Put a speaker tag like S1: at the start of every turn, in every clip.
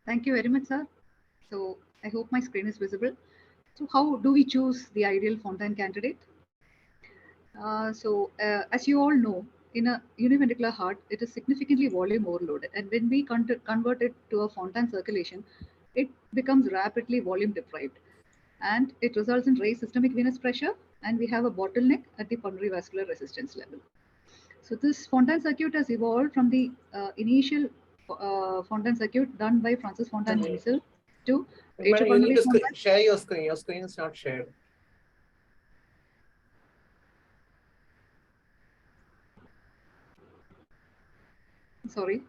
S1: Thank you very much, sir. So I hope my screen is visible. So how do we choose the ideal Fontan candidate? As you all know, in a univentricular heart, it is significantly volume overloaded. And when we convert it to a Fontan circulation, it becomes rapidly volume deprived. And it results in raised systemic venous pressure, and we have a bottleneck at the pulmonary vascular resistance level. So this Fontan circuit has evolved from the initial Fontan circuit done by Francis Fontan himself to
S2: You need to share your screen. Your screen is not shared.
S1: Sorry.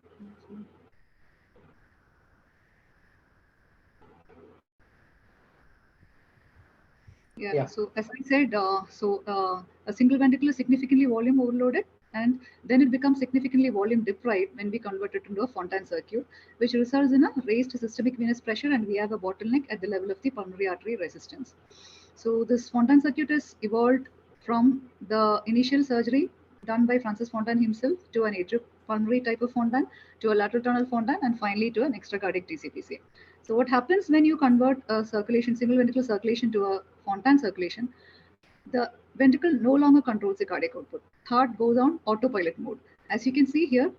S1: Yeah. So as I said, a single ventricle is significantly volume overloaded, and then it becomes significantly volume deprived when we convert it into a Fontan circuit, which results in a raised systemic venous pressure, and we have a bottleneck at the level of the pulmonary artery resistance. So this Fontan circuit is evolved from the initial surgery done by Francis Fontan himself to an atriopulmonary type of Fontan, to a lateral tunnel Fontan, and finally to an extracardiac TCPC. So what happens when you convert a circulation, single ventricular circulation to a Fontan circulation? The ventricle no longer controls the cardiac output. Heart goes on autopilot mode. As you can see here,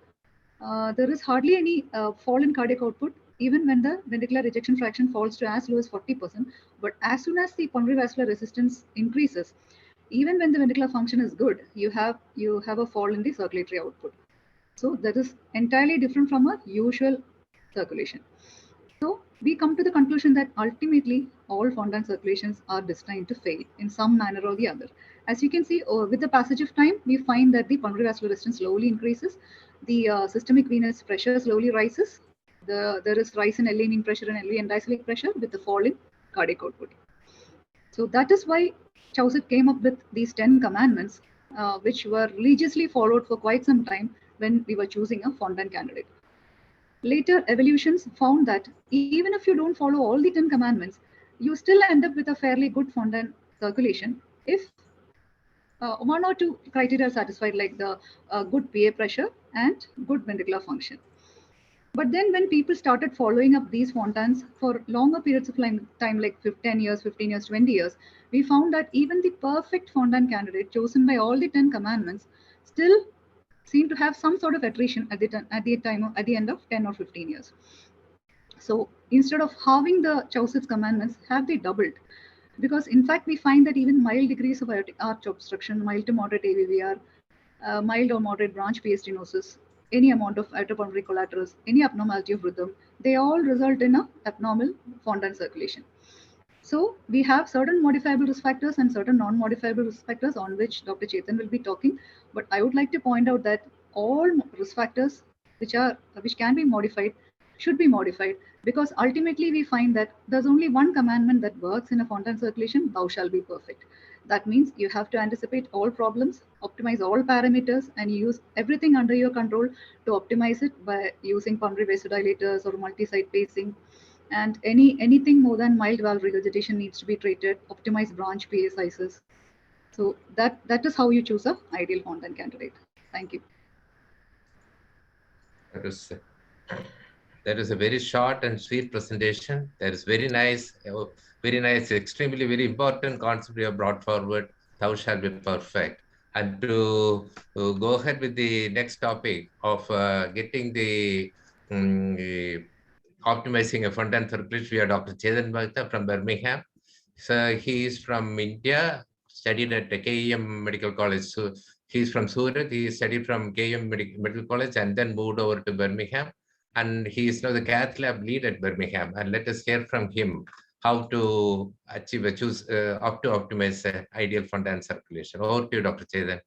S1: there is hardly any fall in cardiac output, even when the ventricular ejection fraction falls to as low as 40%. But as soon as the pulmonary vascular resistance increases, even when the ventricular function is good, you have a fall in the circulatory output. So that is entirely different from a usual circulation. So we come to the conclusion that ultimately all Fontan circulations are destined to fail in some manner or the other. As you can see, with the passage of time, we find that the pulmonary vascular resistance slowly increases, the systemic venous pressure slowly rises, there is rise in LV mean pressure and LV end diastolic pressure with the fall in cardiac output. So that is why Chaucer came up with these 10 commandments, which were religiously followed for quite some time when we were choosing a Fontan candidate. Later evolutions found that even if you don't follow all the 10 commandments, you still end up with a fairly good Fontan circulation if one or two criteria are satisfied, like the good PA pressure and good ventricular function. But then when people started following up these Fontans for longer periods of time, like 10 years, 15 years, 20 years, we found that even the perfect Fontan candidate chosen by all the 10 commandments still seem to have some sort of attrition at the end of 10 or 15 years. So instead of halving the Chaucer's commandments, have they doubled? Because in fact, we find that even mild degrees of aortic arch obstruction, mild to moderate AVVR, mild or moderate branch PA stenosis, any amount of atriopulmonary collaterals, any abnormality of rhythm, they all result in a abnormal Fontan circulation. So we have certain modifiable risk factors and certain non-modifiable risk factors on which Dr. Chetan will be talking. But I would like to point out that all risk factors which can be modified should be modified, because ultimately we find that there's only one commandment that works in a Fontan circulation: thou shall be perfect. That means you have to anticipate all problems, optimize all parameters, and use everything under your control to optimize it by using pulmonary vasodilators or multi-site pacing. And anything more than mild valve regurgitation needs to be treated, optimize branch PA sizes. So that is how you choose a ideal Fontan candidate. Thank you.
S3: That is a very short and sweet presentation. That is very nice, extremely very important concept you have brought forward. Thou shalt be perfect. And to go ahead with the next topic of getting the optimizing a Fontan circulation, we have Dr. Chetan Mehta from Birmingham. So he is from India, studied at the KEM Medical College. So he's from Surat. He studied from KEM Medical College and then moved over to Birmingham. And he is now the cath lab lead at Birmingham. And let us hear from him how to achieve up to optimize ideal Fontan circulation. Over to you, Dr. Chetan.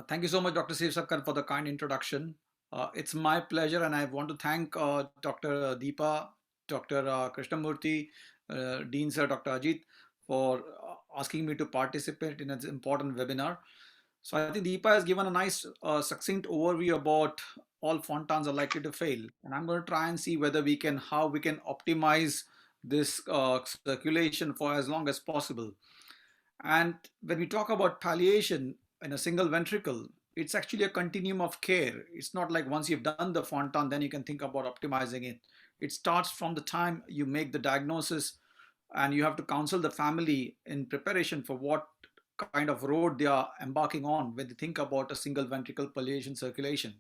S4: Thank you so much, Dr. Sivsakar, for the kind introduction. It's my pleasure, and I want to thank Dr. Deepa, Dr. Krishnamurthy, Dean Sir, Dr. Ajit, for asking me to participate in this important webinar. So I think Deepa has given a nice succinct overview about all Fontans are likely to fail. And I'm going to try and see how we can optimize this circulation for as long as possible. And when we talk about palliation in a single ventricle, it's actually a continuum of care. It's not like once you've done the Fontan, then you can think about optimizing it. It starts from the time you make the diagnosis, and you have to counsel the family in preparation for what kind of road they are embarking on when they think about a single ventricle palliation circulation.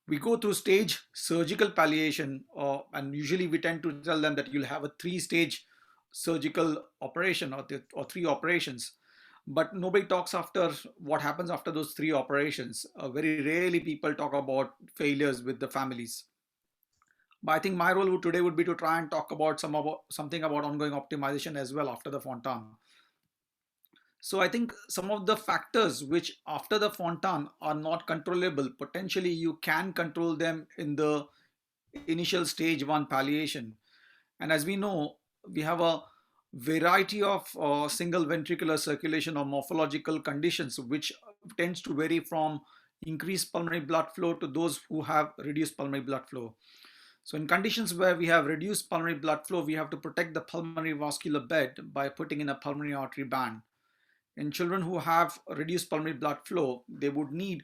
S4: We go through stage surgical palliation, and usually we tend to tell them that you'll have a 3-stage surgical operation, or 3 operations. But nobody talks after what happens after those 3 operations. Very rarely people talk about failures with the families. But I think my role today would be to try and talk about something about ongoing optimization as well after the Fontan. So I think some of the factors which after the Fontan are not controllable, potentially you can control them in the initial stage 1 palliation. And as we know, we have a variety of single ventricular circulation or morphological conditions which tends to vary from increased pulmonary blood flow to those who have reduced pulmonary blood flow. So in conditions where we have reduced pulmonary blood flow, we have to protect the pulmonary vascular bed by putting in a pulmonary artery band. In children who have reduced pulmonary blood flow, they would need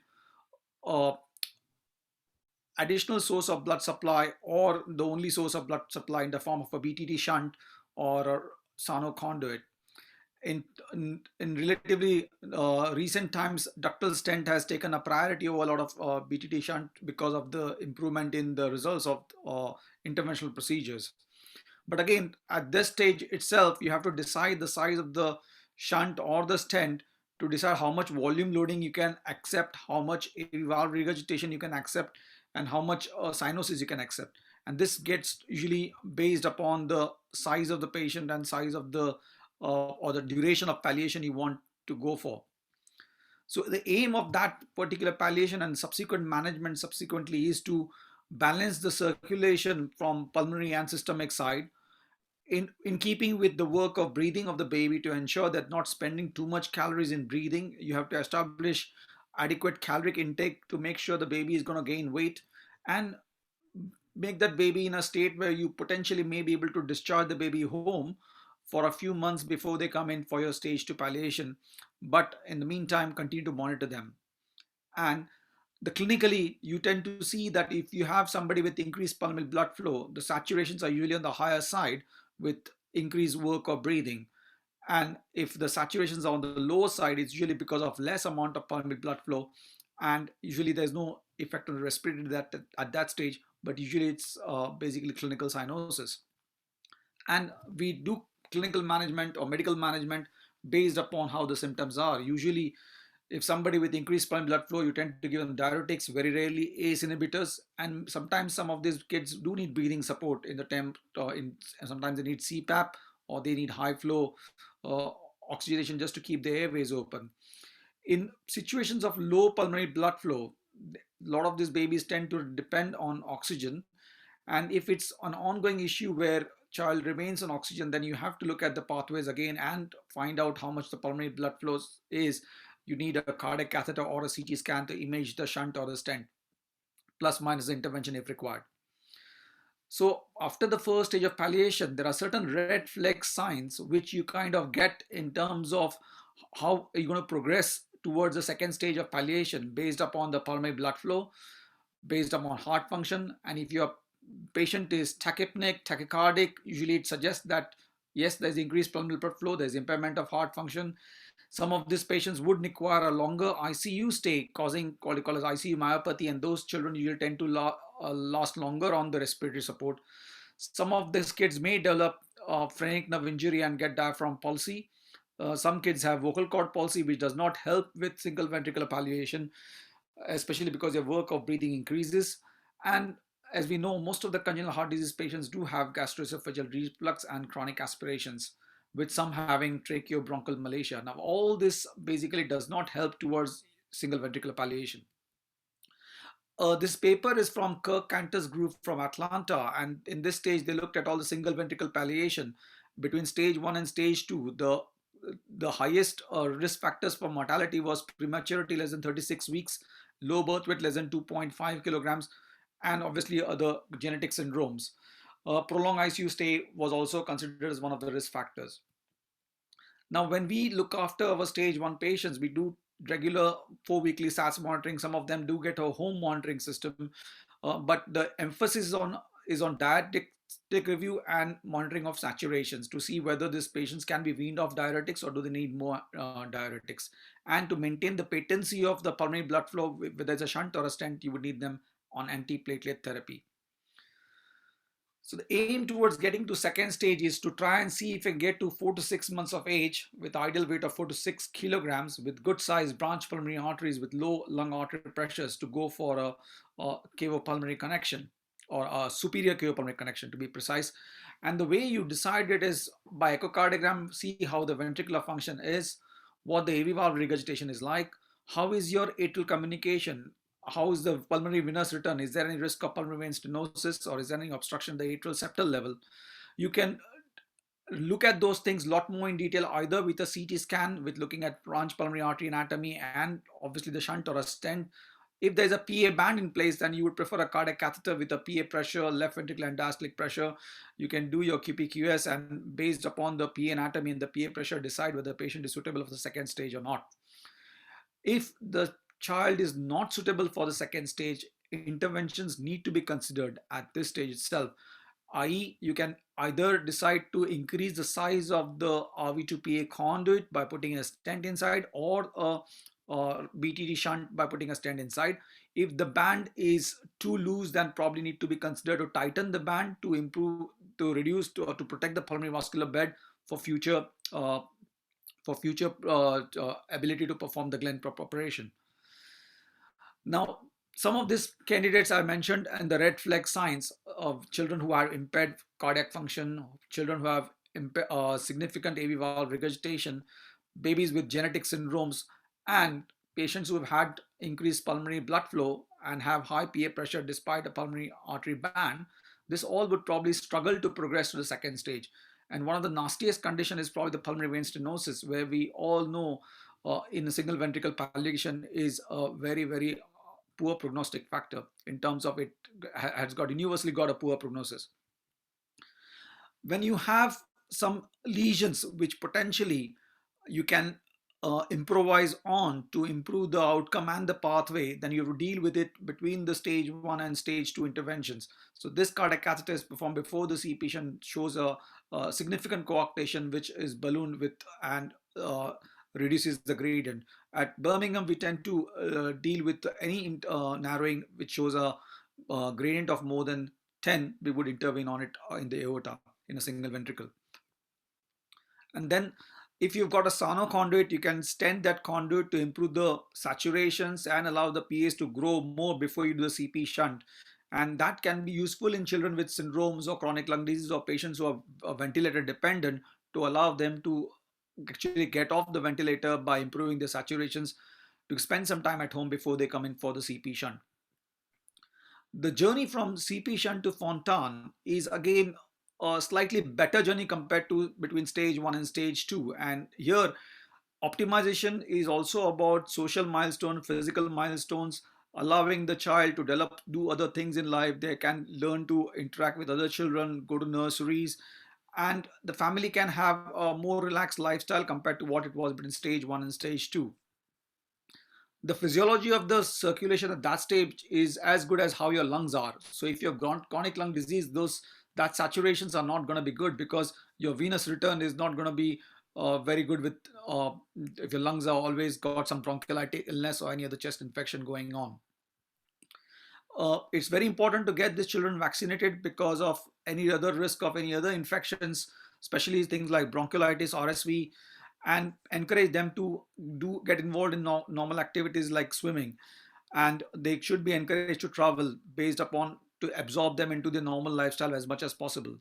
S4: additional source of blood supply, or the only source of blood supply in the form of a BTT shunt or a Sano conduit. In relatively recent times, ductal stent has taken a priority over a lot of BTT shunt because of the improvement in the results of interventional procedures. But again, at this stage itself, you have to decide the size of the shunt or the stent to decide how much volume loading you can accept, how much AV valve regurgitation you can accept, and how much cyanosis you can accept. And this gets usually based upon the size of the patient and size of the or the duration of palliation you want to go for. So the aim of that particular palliation and subsequent management subsequently is to balance the circulation from pulmonary and systemic side in keeping with the work of breathing of the baby, to ensure that not spending too much calories in breathing. You have to establish adequate caloric intake to make sure the baby is going to gain weight, and make that baby in a state where you potentially may be able to discharge the baby home for a few months before they come in for your stage 2 palliation. But in the meantime, continue to monitor them. And clinically, you tend to see that if you have somebody with increased pulmonary blood flow, the saturations are usually on the higher side with increased work of breathing. And if the saturations are on the lower side, it's usually because of less amount of pulmonary blood flow. And usually there's no effect on the respiratory at that stage, but usually it's basically clinical cyanosis. And we do clinical management or medical management based upon how the symptoms are. Usually, if somebody with increased pulmonary blood flow, you tend to give them diuretics, very rarely ACE inhibitors, and sometimes some of these kids do need breathing support in the temp. Sometimes they need CPAP, or they need high flow oxygenation just to keep the airways open. In situations of low pulmonary blood flow, a lot of these babies tend to depend on oxygen. And if it's an ongoing issue where child remains on oxygen, then you have to look at the pathways again and find out how much the pulmonary blood flow is. You need a cardiac catheter or a CT scan to image the shunt or the stent, plus minus intervention if required. So after the first stage of palliation, there are certain red flag signs which you kind of get in terms of how you're going to progress towards the second stage of palliation based upon the pulmonary blood flow, based upon heart function. And if your patient is tachypneic, tachycardic, usually it suggests that yes, there's increased pulmonary blood flow, there's impairment of heart function. Some of these patients would require a longer ICU stay, causing what we call as ICU myopathy, and those children usually tend to last longer on the respiratory support. Some of these kids may develop phrenic nerve injury and get diaphragm palsy. Some kids have vocal cord palsy, which does not help with single ventricular palliation, especially because their work of breathing increases. And as we know, most of the congenital heart disease patients do have gastroesophageal reflux and chronic aspirations, with some having tracheobronchial malacia. Now, all this basically does not help towards single ventricular palliation. This paper is from Kirk Cantor's group from Atlanta, and in this stage, they looked at all the single ventricular palliation between stage 1 and stage 2. The highest risk factors for mortality was prematurity less than 36 weeks, low birth weight less than 2.5 kilograms, and obviously other genetic syndromes. Prolonged ICU stay was also considered as one of the risk factors. Now, when we look after our stage 1 patients, we do regular 4-weekly SAARC monitoring. Some of them do get a home monitoring system, but the emphasis is on diabetic review and monitoring of saturations to see whether these patients can be weaned off diuretics or do they need more diuretics. And to maintain the patency of the pulmonary blood flow, whether it's a shunt or a stent, you would need them on antiplatelet therapy. So the aim towards getting to second stage is to try and see if we can get to 4 to 6 months of age with ideal weight of 4 to 6 kilograms with good sized branch pulmonary arteries with low lung artery pressures to go for a cavopulmonary connection, or a superior cavopulmonary connection to be precise. And the way you decide it is by echocardiogram, see how the ventricular function is, what the AV valve regurgitation is like, how is your atrial communication, how is the pulmonary venous return, is there any risk of pulmonary vein stenosis, or is there any obstruction at the atrial septal level. You can look at those things a lot more in detail, either with a CT scan with looking at branch pulmonary artery anatomy and obviously the shunt or a stent. If there's a PA band in place, then you would prefer a cardiac catheter with a PA pressure, left ventricular and diastolic pressure. You can do your QPQS and based upon the PA anatomy and the PA pressure, decide whether the patient is suitable for the second stage or not. If the child is not suitable for the second stage, interventions need to be considered at this stage itself, i.e. you can either decide to increase the size of the RV2PA conduit by putting a stent inside, or a BTD shunt by putting a stent inside. If the band is too loose, then probably need to be considered to tighten the band to improve, to reduce, or to protect the pulmonary vascular bed for future ability to perform the Glenn-Prop operation. Now, some of these candidates I mentioned and the red flag signs of children who are impaired cardiac function, children who have significant AV valve regurgitation, babies with genetic syndromes, and patients who have had increased pulmonary blood flow and have high PA pressure despite a pulmonary artery band. This all would probably struggle to progress to the second stage. And one of the nastiest conditions is probably the pulmonary vein stenosis, where we all know in a single ventricle palliation is a very, very poor prognostic factor in terms of it has got universally got a poor prognosis. When you have some lesions which potentially you can improvise on to improve the outcome and the pathway, then you have to deal with it between the stage 1 and stage 2 interventions. So this cardiac catheter is performed before the CP shunt, shows a significant coarctation which is ballooned with and reduces the gradient. At Birmingham, we tend to deal with any narrowing which shows a gradient of more than 10. We would intervene on it in the aorta in a single ventricle. And then if you've got a Sano conduit, you can stent that conduit to improve the saturations and allow the PAs to grow more before you do the CP shunt. And that can be useful in children with syndromes or chronic lung disease or patients who are ventilator dependent, to allow them to actually get off the ventilator by improving the saturations, to spend some time at home before they come in for the CP shunt. The journey from CP shunt to Fontan is again a slightly better journey compared to between stage 1 and stage 2. And here optimization is also about social milestones, physical milestones, allowing the child to develop, do other things in life. They can learn to interact with other children, go to nurseries, and the family can have a more relaxed lifestyle compared to what it was between stage 1 and stage 2. The physiology of the circulation at that stage is as good as how your lungs are. So if you've got chronic lung disease, that saturations are not going to be good, because your venous return is not going to be very good with if your lungs are always got some bronchiolitis illness or any other chest infection going on. It's very important to get these children vaccinated because of any other risk of any other infections, especially things like bronchiolitis, RSV, and encourage them to get involved in normal activities like swimming. And they should be encouraged to travel based upon to absorb them into the normal lifestyle as much as possible.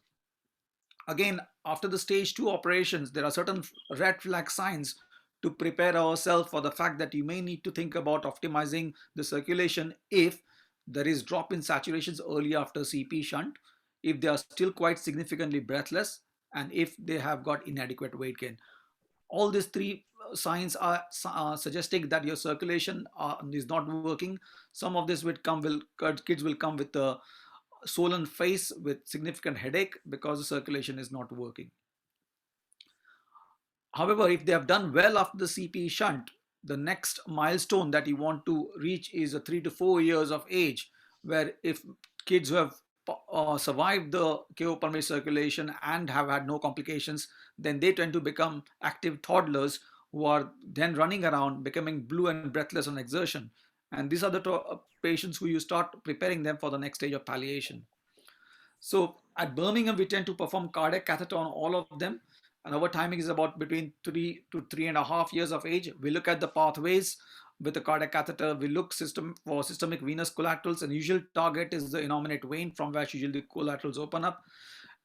S4: Again, after the stage 2 operations, there are certain red flag signs to prepare ourselves for the fact that you may need to think about optimizing the circulation if there is drop in saturations early after CP shunt, if they are still quite significantly breathless, and if they have got inadequate weight gain. All these three signs are suggesting that your circulation is not working. Some of this kids will come with a swollen face with significant headache because the circulation is not working. However, if they have done well after the CP shunt, the next milestone that you want to reach is a 3 to 4 years of age, where if kids who have survived the KO pulmonary circulation and have had no complications, then they tend to become active toddlers who are then running around, becoming blue and breathless on exertion. And these are the patients who you start preparing them for the next stage of palliation. So at Birmingham, we tend to perform cardiac catheter on all of them. And our timing is about between 3 to 3.5 years of age. We look at the pathways with the cardiac catheter. We look for systemic venous collaterals, and usual target is the innominate vein from which usually the collaterals open up.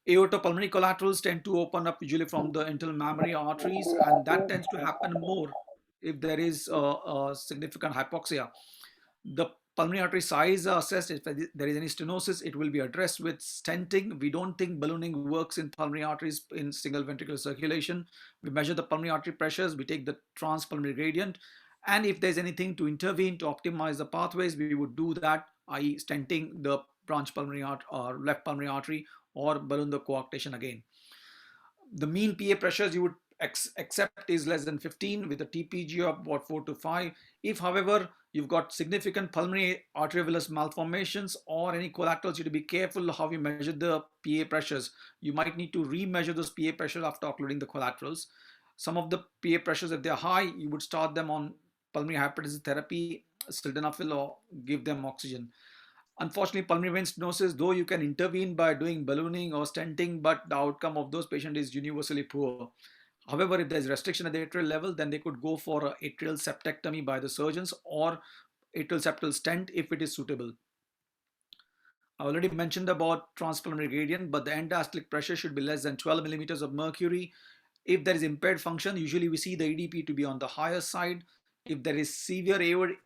S4: Aortopulmonary collaterals tend to open up usually from the internal mammary arteries, and that tends to happen more if there is a significant hypoxia. The pulmonary artery size are assessed. If there is any stenosis, it will be addressed with stenting. We don't think ballooning works in pulmonary arteries in single ventricular circulation. We measure the pulmonary artery pressures. We take the transpulmonary gradient. And if there's anything to intervene to optimize the pathways, we would do that, i.e. stenting the branch pulmonary artery or left pulmonary artery, or balloon the coarctation again. The mean PA pressures you would accept is less than 15 with a TPG of about 4 to 5. If, however, you've got significant pulmonary arteriovenous malformations or any collaterals, you have to be careful how you measure the PA pressures. You might need to re-measure those PA pressures after occluding the collaterals. Some of the PA pressures, if they're high, you would start them on pulmonary hypertension therapy, sildenafil, or give them oxygen. Unfortunately, pulmonary vein stenosis, though you can intervene by doing ballooning or stenting, but the outcome of those patients is universally poor. However, if there's restriction at the atrial level, then they could go for an atrial septectomy by the surgeons or atrial septal stent if it is suitable. I already mentioned about transpulmonary gradient, but the end-diastolic pressure should be less than 12 millimeters of mercury. If there is impaired function, usually we see the EDP to be on the higher side. If there is severe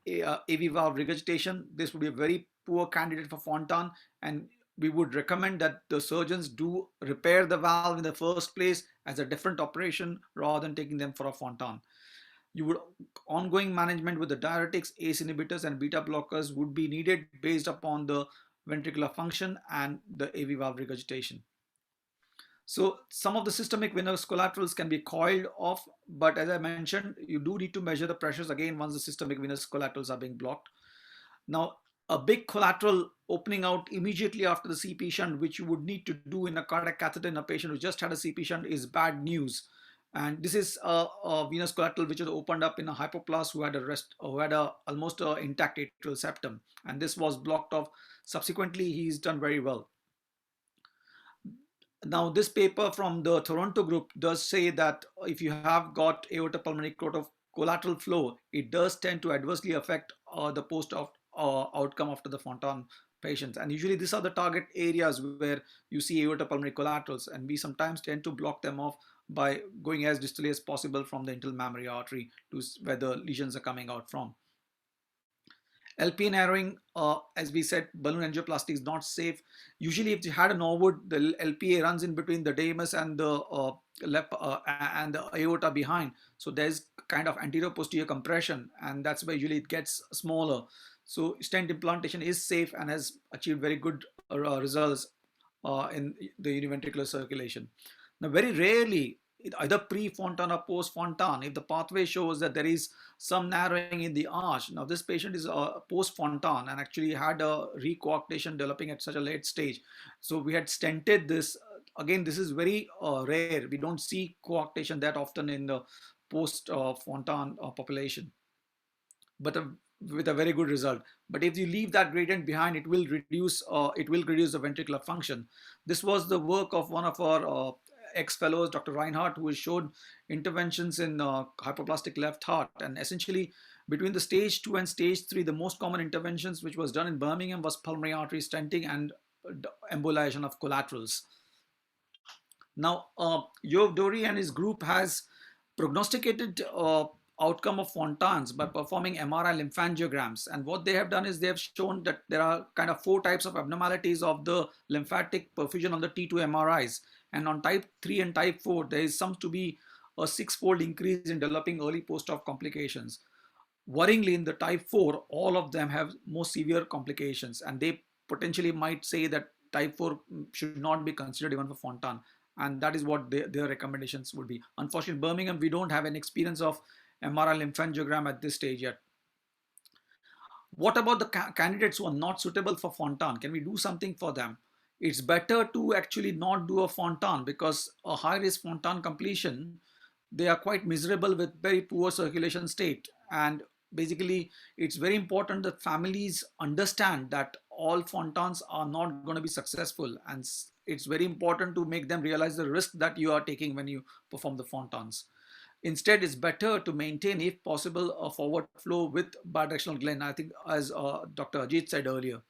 S4: AV valve regurgitation, this would be a very poor candidate for Fontan, and we would recommend that the surgeons do repair the valve in the first place as a different operation rather than taking them for a Fontan. You would ongoing management with the diuretics, ACE inhibitors, and beta blockers would be needed based upon the ventricular function and the AV valve regurgitation. So some of the systemic venous collaterals can be coiled off, but as I mentioned, you do need to measure the pressures again once the systemic venous collaterals are being blocked. Now, a big collateral opening out immediately after the CP shunt, which you would need to do in a cardiac catheter in a patient who just had a CP shunt, is bad news. And this is a venous collateral which was opened up in a hypoplast who had almost intact atrial septum, and this was blocked off. Subsequently, he's done very well. Now, this paper from the Toronto group does say that if you have got aortopulmonary collateral flow, it does tend to adversely affect the outcome after the Fontan patients. And usually these are the target areas where you see aortopulmonary collaterals, and we sometimes tend to block them off by going as distally as possible from the internal mammary artery to where the lesions are coming out from. LPA narrowing, as we said, balloon angioplasty is not safe. Usually if you had a Norwood, the LPA runs in between the damus and the aorta behind. So there's kind of anterior posterior compression, and that's why usually it gets smaller. So stent implantation is safe and has achieved very good results in the univentricular circulation. Now, very rarely, either pre-Fontan or post-Fontan, if the pathway shows that there is some narrowing in the arch. Now, this patient is post-Fontan and actually had a recoarctation developing at such a late stage. So we had stented this. Again, this is very rare. We don't see coarctation that often in the post-Fontan population, but with a very good result. But if you leave that gradient behind, it will reduce the ventricular function. This was the work of one of our ex-fellows, Dr. Reinhardt, who has showed interventions in hypoplastic left heart. And essentially, between the stage 2 and stage 3, the most common interventions which was done in Birmingham was pulmonary artery stenting and embolization of collaterals. Now, Yov Dori and his group has prognosticated outcome of Fontans by performing MRI lymphangiograms. And what they have done is they have shown that there are kind of 4 types of abnormalities of the lymphatic perfusion on the T2 MRIs. And on type 3 and type 4, there is some to be a 6-fold increase in developing early post-op complications. Worryingly, in the type 4, all of them have more severe complications, and they potentially might say that type 4 should not be considered even for Fontan. And that is what their recommendations would be. Unfortunately, in Birmingham, we don't have an experience of MRI lymphangiogram at this stage yet. What about the candidates who are not suitable for Fontan? Can we do something for them? It's better to actually not do a Fontan, because a high risk Fontan completion, they are quite miserable with very poor circulation state. And basically, it's very important that families understand that all Fontans are not going to be successful. And it's very important to make them realize the risk that you are taking when you perform the Fontans. Instead, it's better to maintain, if possible, a forward flow with bidirectional Glenn, I think, as Dr. Ajit said earlier.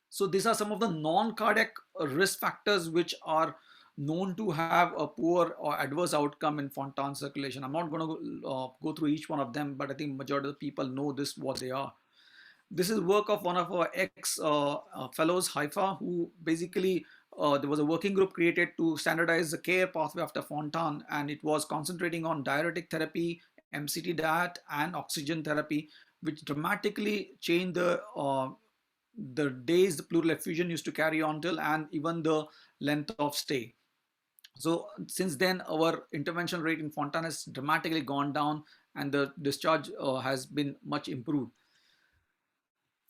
S4: So these are some of the non-cardiac risk factors which are known to have a poor or adverse outcome in Fontan circulation. I'm not going to go through each one of them, but I think majority of the people know this, what they are. This is work of one of our ex-fellows, Haifa, who basically, there was a working group created to standardize the care pathway after Fontan, and it was concentrating on diuretic therapy, MCT diet, and oxygen therapy, which dramatically changed the days the pleural effusion used to carry on till, and even the length of stay. So since then, our intervention rate in Fontan has dramatically gone down, and the discharge has been much improved.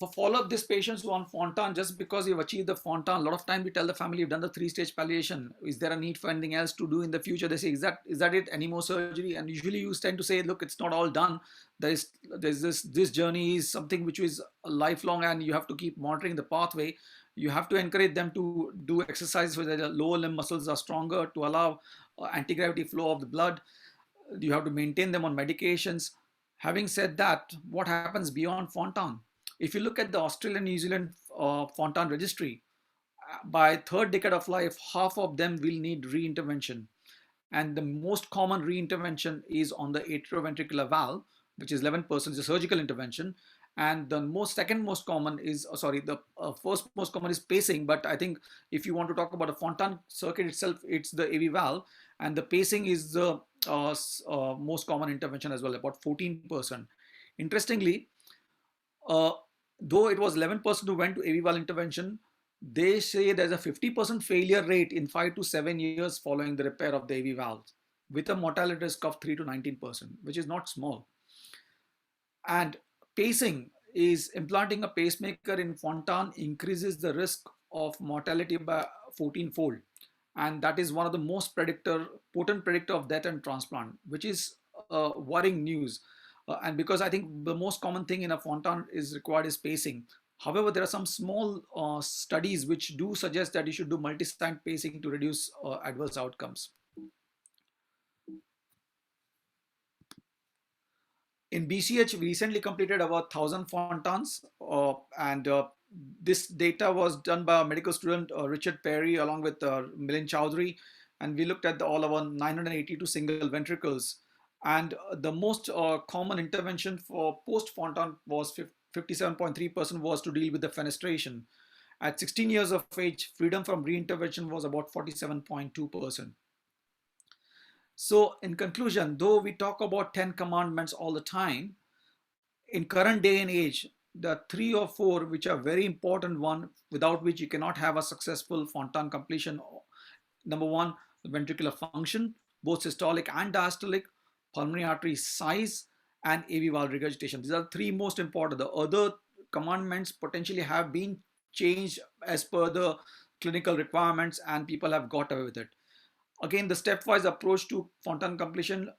S4: For follow-up, these patients who are on Fontan, just because you've achieved the Fontan, a lot of time we tell the family, you've done the 3-stage palliation. Is there a need for anything else to do in the future? They say, is that it? Any more surgery? And usually you tend to say, look, it's not all done. There's this journey is something which is lifelong, and you have to keep monitoring the pathway. You have to encourage them to do exercise so that the lower limb muscles are stronger to allow anti-gravity flow of the blood. You have to maintain them on medications. Having said that, what happens beyond Fontan? If you look at the Australian New Zealand Fontan registry, by third decade of life, half of them will need re-intervention. And the most common re-intervention is on the atrioventricular valve, which is 11%, is a surgical intervention. And the second most common is, the first most common is pacing. But I think if you want to talk about a Fontan circuit itself, it's the AV valve. And the pacing is the most common intervention as well, about 14%. Interestingly, though it was 11% who went to AV valve intervention, they say there's a 50% failure rate in 5 to 7 years following the repair of the AV valves, with a mortality risk of 3 to 19%, which is not small. And pacing is implanting a pacemaker in Fontan increases the risk of mortality by 14-fold. And that is one of the most potent predictor of death and transplant, which is worrying news. And because I think the most common thing in a Fontan is required is pacing. However, there are some small studies which do suggest that you should do multi-site pacing to reduce adverse outcomes. In BCH, we recently completed about 1,000 Fontans, and this data was done by a medical student, Richard Perry, along with Milind Chowdhury, and we looked at all our 982 single ventricles. And the most common intervention for post-Fontan was 57.3% was to deal with the fenestration. At 16 years of age, freedom from re-intervention was about 47.2%. So in conclusion, though we talk about 10 commandments all the time, in current day and age, there are 3 or 4 which are very important one, without which you cannot have a successful Fontan completion. Number 1, the ventricular function, both systolic and diastolic, pulmonary artery size, and AV valve regurgitation. These are the 3 most important. The other commandments potentially have been changed as per the clinical requirements, and people have got away with it. Again, the stepwise approach to Fontan completion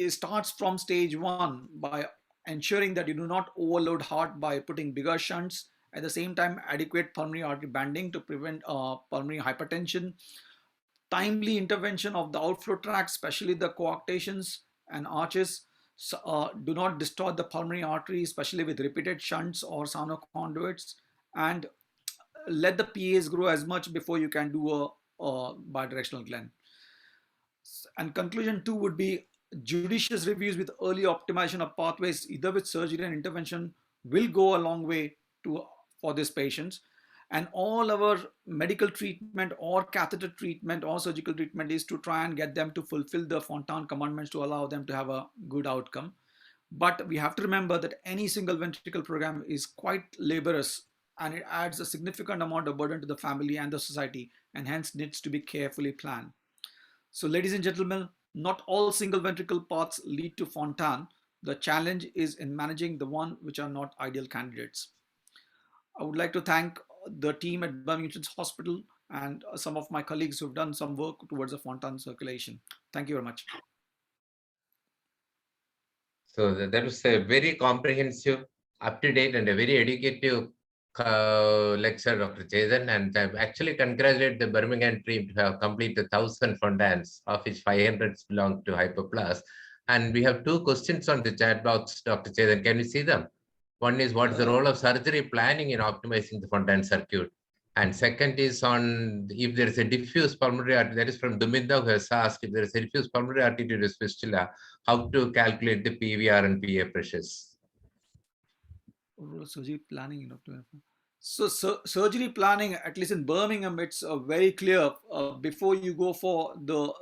S4: starts from stage 1 by ensuring that you do not overload heart by putting bigger shunts. At the same time, adequate pulmonary artery banding to prevent pulmonary hypertension. Timely intervention of the outflow tract, especially the coarctations and arches. Do not distort the pulmonary artery, especially with repeated shunts or sonoconduits. And let the PAs grow as much before you can do a bidirectional Glenn. And conclusion 2 would be judicious reviews with early optimization of pathways, either with surgery and intervention, will go a long way for these patients. And all our medical treatment or catheter treatment or surgical treatment is to try and get them to fulfill the Fontan commandments to allow them to have a good outcome. But we have to remember that any single ventricle program is quite laborious, and it adds a significant amount of burden to the family and the society, and hence needs to be carefully planned. So ladies and gentlemen, Not all single ventricle paths lead to Fontan. The challenge is in managing the one which are not ideal candidates. I would like to thank the team at Birmingham Children's Hospital and some of my colleagues who've done some work towards the Fontan circulation. Thank you very much.
S3: So that was a very comprehensive, up-to-date, and a very educative lecture, Dr. Chetan. And I actually congratulate the Birmingham team to have completed 1,000 Fontans, of which 500 belong to Hyperplus. And we have 2 questions on the chat box, Dr. Chetan. Can you see them? One is, what is the role of surgery planning in optimizing the Fontan circuit? And second is on if there is a diffuse pulmonary artery, that is from Duminda, who has asked if there is a diffuse pulmonary arterial fistula, how to calculate the PVR and PA pressures.
S4: Surgery planning, Dr. So surgery planning, at least in Birmingham, it's very clear. Before you go for the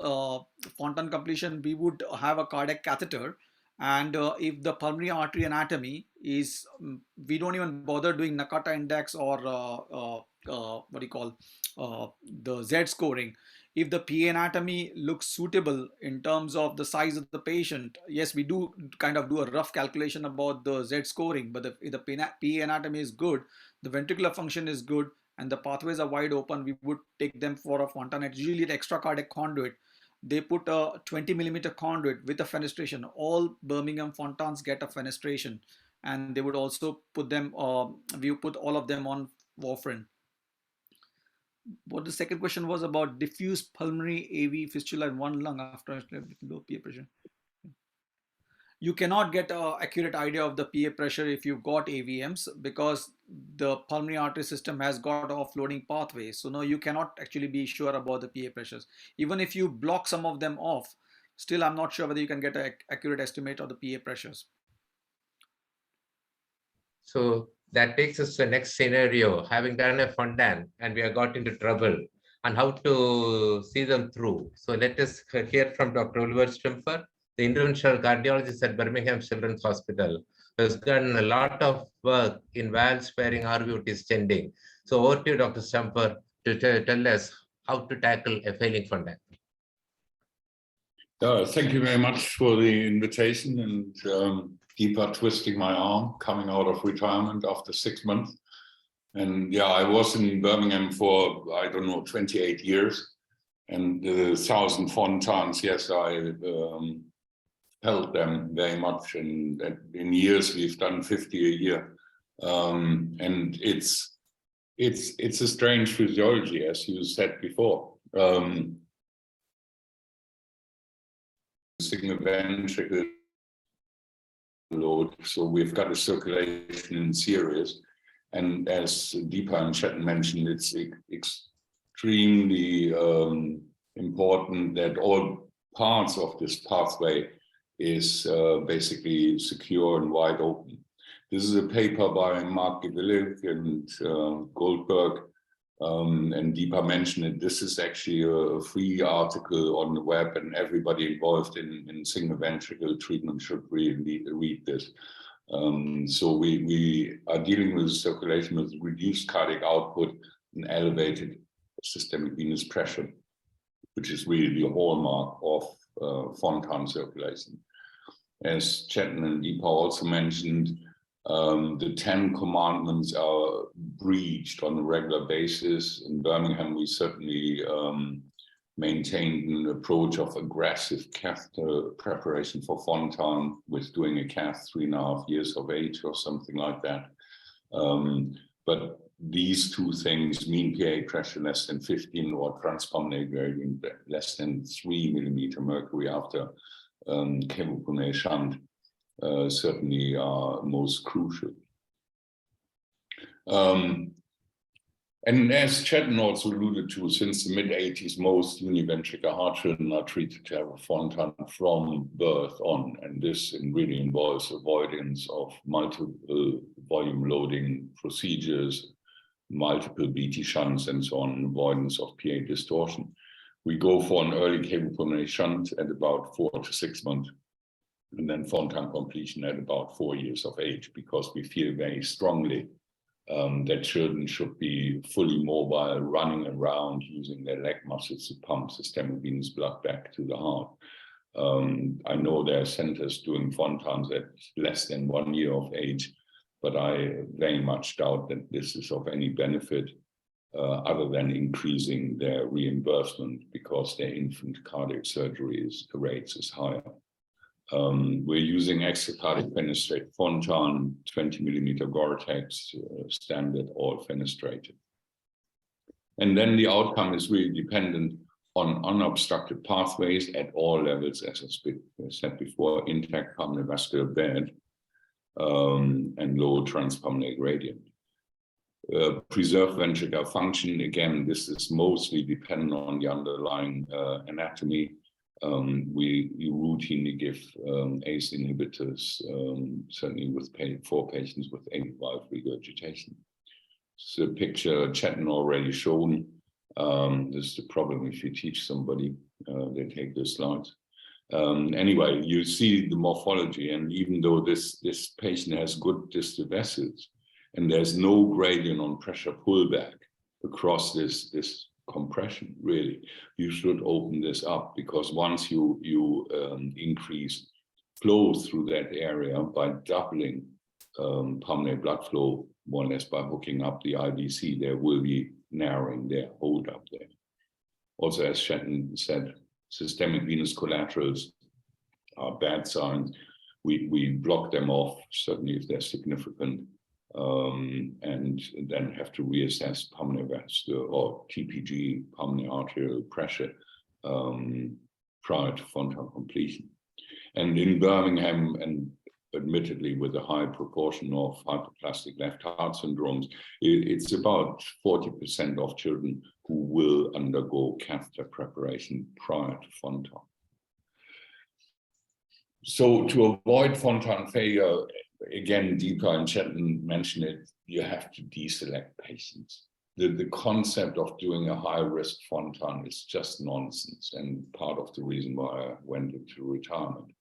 S4: Fontan completion, we would have a cardiac catheter. And if the pulmonary artery anatomy is, we don't even bother doing Nakata index or what do you call the Z scoring. If the PA anatomy looks suitable in terms of the size of the patient, yes, we do kind of do a rough calculation about the Z scoring. But if the PA anatomy is good, the ventricular function is good, and the pathways are wide open, we would take them for a Fontan. It's usually an extracardiac conduit. They put a 20 millimeter conduit with a fenestration. All Birmingham Fontans get a fenestration, and they would also put them, we put all of them on warfarin. What the second question was about diffuse pulmonary AV fistula in one lung after low PA pressure. You cannot get an accurate idea of the PA pressure if you've got AVMs, because the pulmonary artery system has got offloading pathways. So no, you cannot actually be sure about the PA pressures. Even if you block some of them off, still I'm not sure whether you can get an accurate estimate of the PA pressures.
S3: So that takes us to the next scenario, having done a Fontan and we have got into trouble, and how to see them through. So let us hear from Dr. Oliver Stumper, the interventional cardiologist at Birmingham Children's Hospital, who has done a lot of work in valve sparing RVOT stenting. So over to you, Dr. Stumper, to tell us how to tackle a failing Fontan.
S5: Thank you very much for the invitation, and Deepa twisting my arm coming out of retirement after 6 months. And yeah, I was in Birmingham for, I don't know, 28 years. And the 1,000 Fontans, yes, I held them very much. And in years, we've done 50 a year. And it's a strange physiology, as you said before. Single ventricle load, so we've got a circulation in series, and as Deepa and Chetan mentioned, it's extremely important that all parts of this pathway is basically secure and wide open. This is a paper by Mark Gewillig and Goldberg, and Deepa mentioned it. This is actually a free article on the web, and everybody involved in single ventricle treatment should really read this. So we are dealing with circulation with reduced cardiac output and elevated systemic venous pressure, which is really the hallmark of Fontan circulation. As Chetan and Deepa also mentioned, the 10 commandments are breached on a regular basis. In Birmingham, we certainly maintained an approach of aggressive catheter preparation for Fontan, with doing a cath 3.5 years of age or something like that. But these two things, mean PA pressure less than 15 or transpulmonary gradient less than 3 millimeter mercury after cavopulmonary shunt, certainly are most crucial. And as Chetan also alluded to, since the mid-80s, most univentricular heart children are treated to have a Fontan from birth on, and this really involves avoidance of multiple volume loading procedures, multiple BT shunts, and so on, avoidance of PA distortion. We go for an early cavopulmonary shunt at about 4 to 6 months, and then Fontan completion at about 4 years of age, because we feel very strongly that children should be fully mobile, running around, using their leg muscles to pump systemic venous blood back to the heart. I know there are centers doing Fontans at less than 1 year of age, but I very much doubt that this is of any benefit other than increasing their reimbursement because their infant cardiac surgery rates is higher. We're using extracardiac fenestrated Fontan, 20 millimeter Gore-Tex, standard, all fenestrated. And then the outcome is really dependent on unobstructed pathways at all levels, as I said before, intact pulmonary vascular bed and low transpulmonary gradient. Preserved ventricular function, again, this is mostly dependent on the underlying anatomy. We routinely give ACE inhibitors, certainly for patients with atrial valve regurgitation. So a picture Chetan already shown. This is the problem if you teach somebody, they take the slides. Anyway, you see the morphology, and even though this patient has good distal vessels, and there's no gradient on pressure pullback across this compression, really, you should open this up, because once you increase flow through that area by doubling pulmonary blood flow, more or less by hooking up the IVC, there will be narrowing there, hold up there. Also, as Chetan said, systemic venous collaterals are bad signs. We block them off, certainly if they're significant, and then have to reassess pulmonary vascular or TPG, pulmonary arterial pressure, prior to Fontan completion. And in Birmingham, and admittedly with a high proportion of hypoplastic left heart syndromes, it's about 40% of children who will undergo catheter preparation prior to Fontan. So to avoid Fontan failure, again, Deepa and Chetan mentioned it, you have to deselect patients. The concept of doing a high-risk Fontan is just nonsense, and part of the reason why I went into retirement.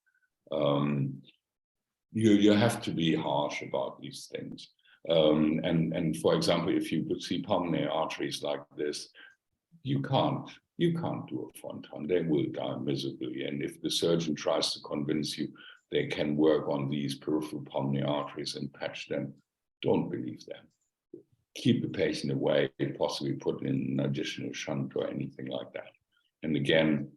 S5: You have to be harsh about these things. And for example, if you could see pulmonary arteries like this, you can't do a Fontan. They will die miserably. And if the surgeon tries to convince you they can work on these peripheral pulmonary arteries and patch them, don't believe them. Keep the patient away, possibly put in an additional shunt or anything like that. And again,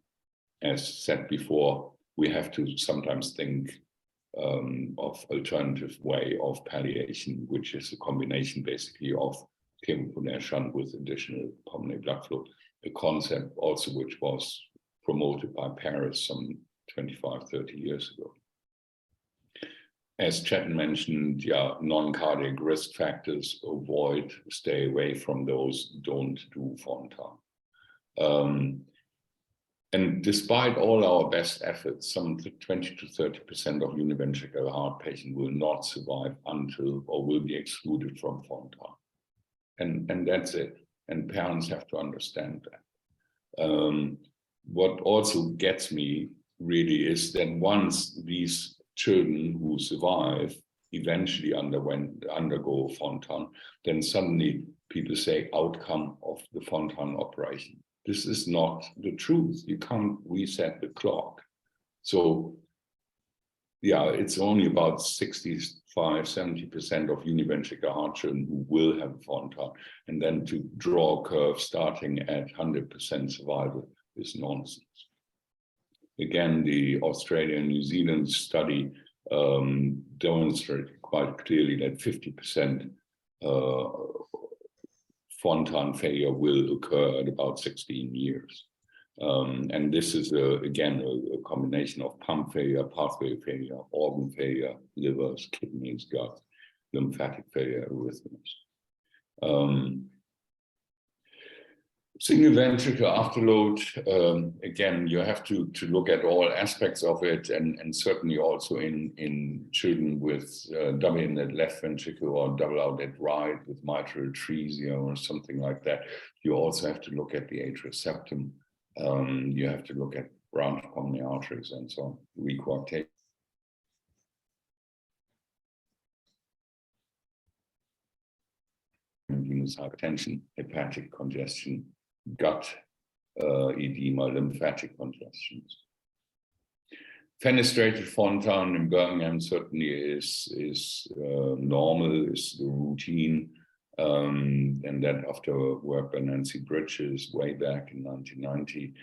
S5: as said before, we have to sometimes think of alternative way of palliation, which is a combination basically of pulmonary shunt with additional pulmonary blood flow, a concept also which was promoted by Paris some 25, 30 years ago. As Chetan mentioned, yeah, non-cardiac risk factors, avoid, stay away from those, don't do Fontan. And despite all our best efforts, some 20 to 30% of univentricular heart patients will not survive until, or will be excluded from Fontan. And that's it. And parents have to understand that. What also gets me really is that once these children who survive eventually undergo Fontan, then suddenly people say outcome of the Fontan operation. This is not the truth. You can't reset the clock. So yeah, it's only about 65, 70% of univentricular heart children who will have Fontan. And then to draw a curve starting at 100% survival is nonsense. Again, the Australia and New Zealand study demonstrated quite clearly that 50% Fontan failure will occur at about 16 years. And this is, again, a combination of pump failure, pathway failure, organ failure, livers, kidneys, gut, lymphatic failure, arrhythmias. Single ventricular afterload, again, you have to look at all aspects of it, and certainly also in children with double inlet left ventricle or double outlet right with mitral atresia or something like that. You also have to look at the atrial septum. You have to look at branch pulmonary arteries and so on, recoarctation. Venous hypertension, hepatic congestion, gut edema, lymphatic congestions. Fenestrated Fontan in Birmingham certainly is normal, is the routine, and that after work by Nancy Bridges way back in 1990,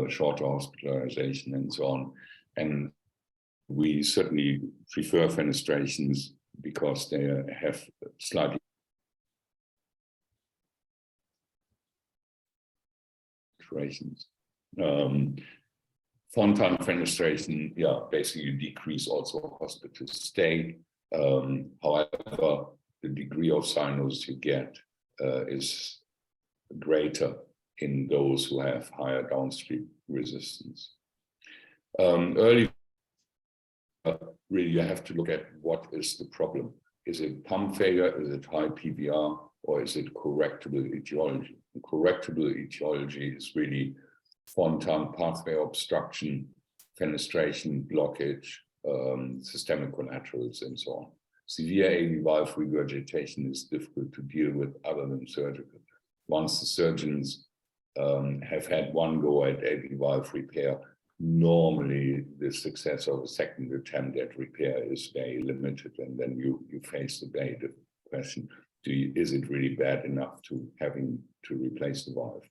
S5: shorter hospitalization and so on. And we certainly prefer fenestrations because they have slightly Fontan fenestration, yeah, basically decrease also hospital stay. However, the degree of cyanosis you get is greater in those who have higher downstream resistance. Early, really, you have to look at what is the problem. Is it pump failure? Is it high PVR? Or is it correctable etiology? And correctable etiology is really Fontan pathway obstruction, fenestration, blockage, systemic collaterals, and so on. Severe AV valve regurgitation is difficult to deal with other than surgical. Once the surgeons have had one go at AV valve repair, normally the success of a second attempt at repair is very limited, and then you face the very difficult question: is it really bad enough to having to replace the valve?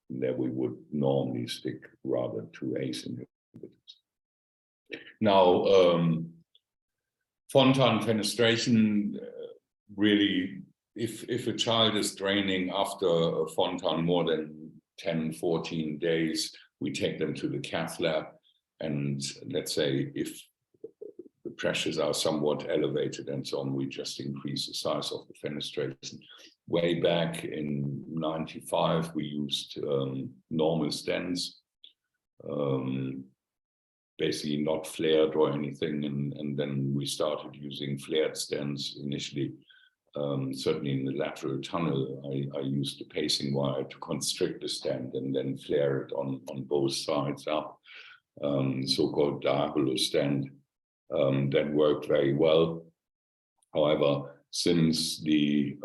S5: And there we would normally stick rather to ACE inhibitors. Now, Fontan fenestration, really, if a child is draining after a Fontan more than 10, 14 days, we take them to the cath lab, and let's say if the pressures are somewhat elevated and so on, we just increase the size of the fenestration. Way back in 95, we used normal stents, basically not flared or anything, and then we started using flared stents initially. Certainly in the lateral tunnel, I used the pacing wire to constrict the stent and then flare it on both sides up, so-called diagonal stent. That worked very well. However, since the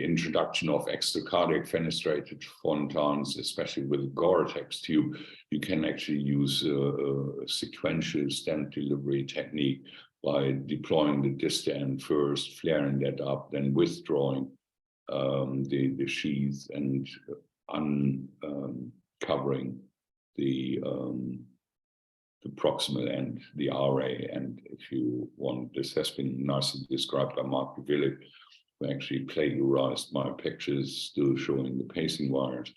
S5: introduction of extracardiac fenestrated Fontans, especially with a Gore-Tex tube, you can actually use a sequential stent delivery technique by deploying the distal end first, flaring that up, then withdrawing the sheath and uncovering the proximal end, the RA end, if you want. This has been nicely described by Mark Villick, who actually plagiarized my pictures, still showing the pacing wires.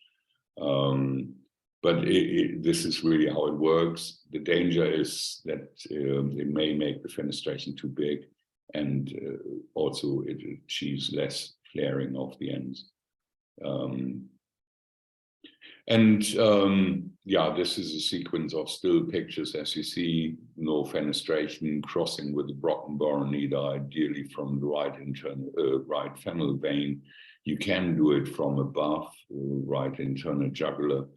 S5: But this is really how it works. The danger is that it may make the fenestration too big, and also it achieves less flaring of the ends. Yeah, this is a sequence of still pictures. As you see, no fenestration, crossing with the broken boronida, ideally from the right femoral vein. You can do it from above, right internal jugular,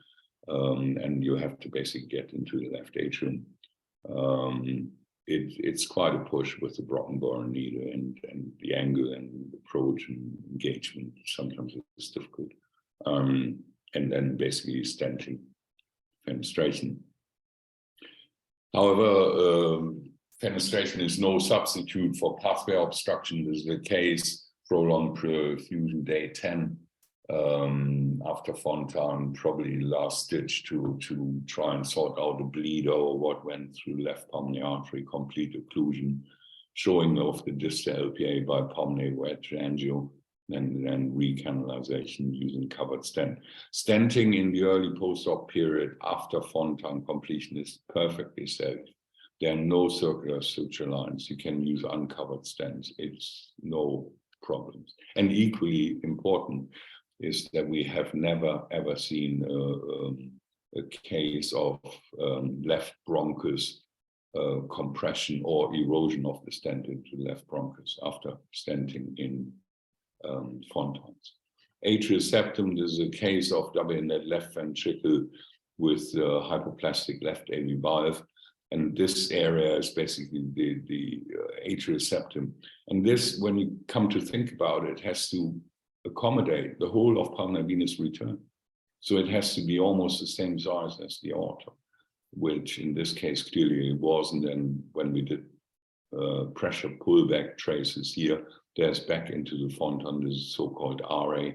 S5: and you have to basically get into the left atrium. It's quite a push with the broken boronida, and the angle and approach and engagement sometimes is difficult. And then basically stenting, fenestration. However, fenestration is no substitute for pathway obstruction. This is the case, prolonged perfusion day 10 after Fontan, probably last stitch to try and sort out a bleed or what went through left pulmonary artery, complete occlusion, showing of the distal LPA by pulmonary wedge angio, and then recanalization using covered stent. Stenting in the early post-op period after Fontan completion is perfectly safe. There are no circular suture lines. You can use uncovered stents. It's no problems. And equally important is that we have never ever seen a case of left bronchus compression or erosion of the stent into the left bronchus after stenting in Fontans. Atrial septum, this is a case of double-inlet left ventricle with hypoplastic left AV valve, and this area is basically the atrial septum. And this, when you come to think about it, has to accommodate the whole of pulmonary venous return. So it has to be almost the same size as the aorta, which in this case clearly it wasn't. And when we did pressure pullback traces here, there's back into the Fontan, this so-called RA,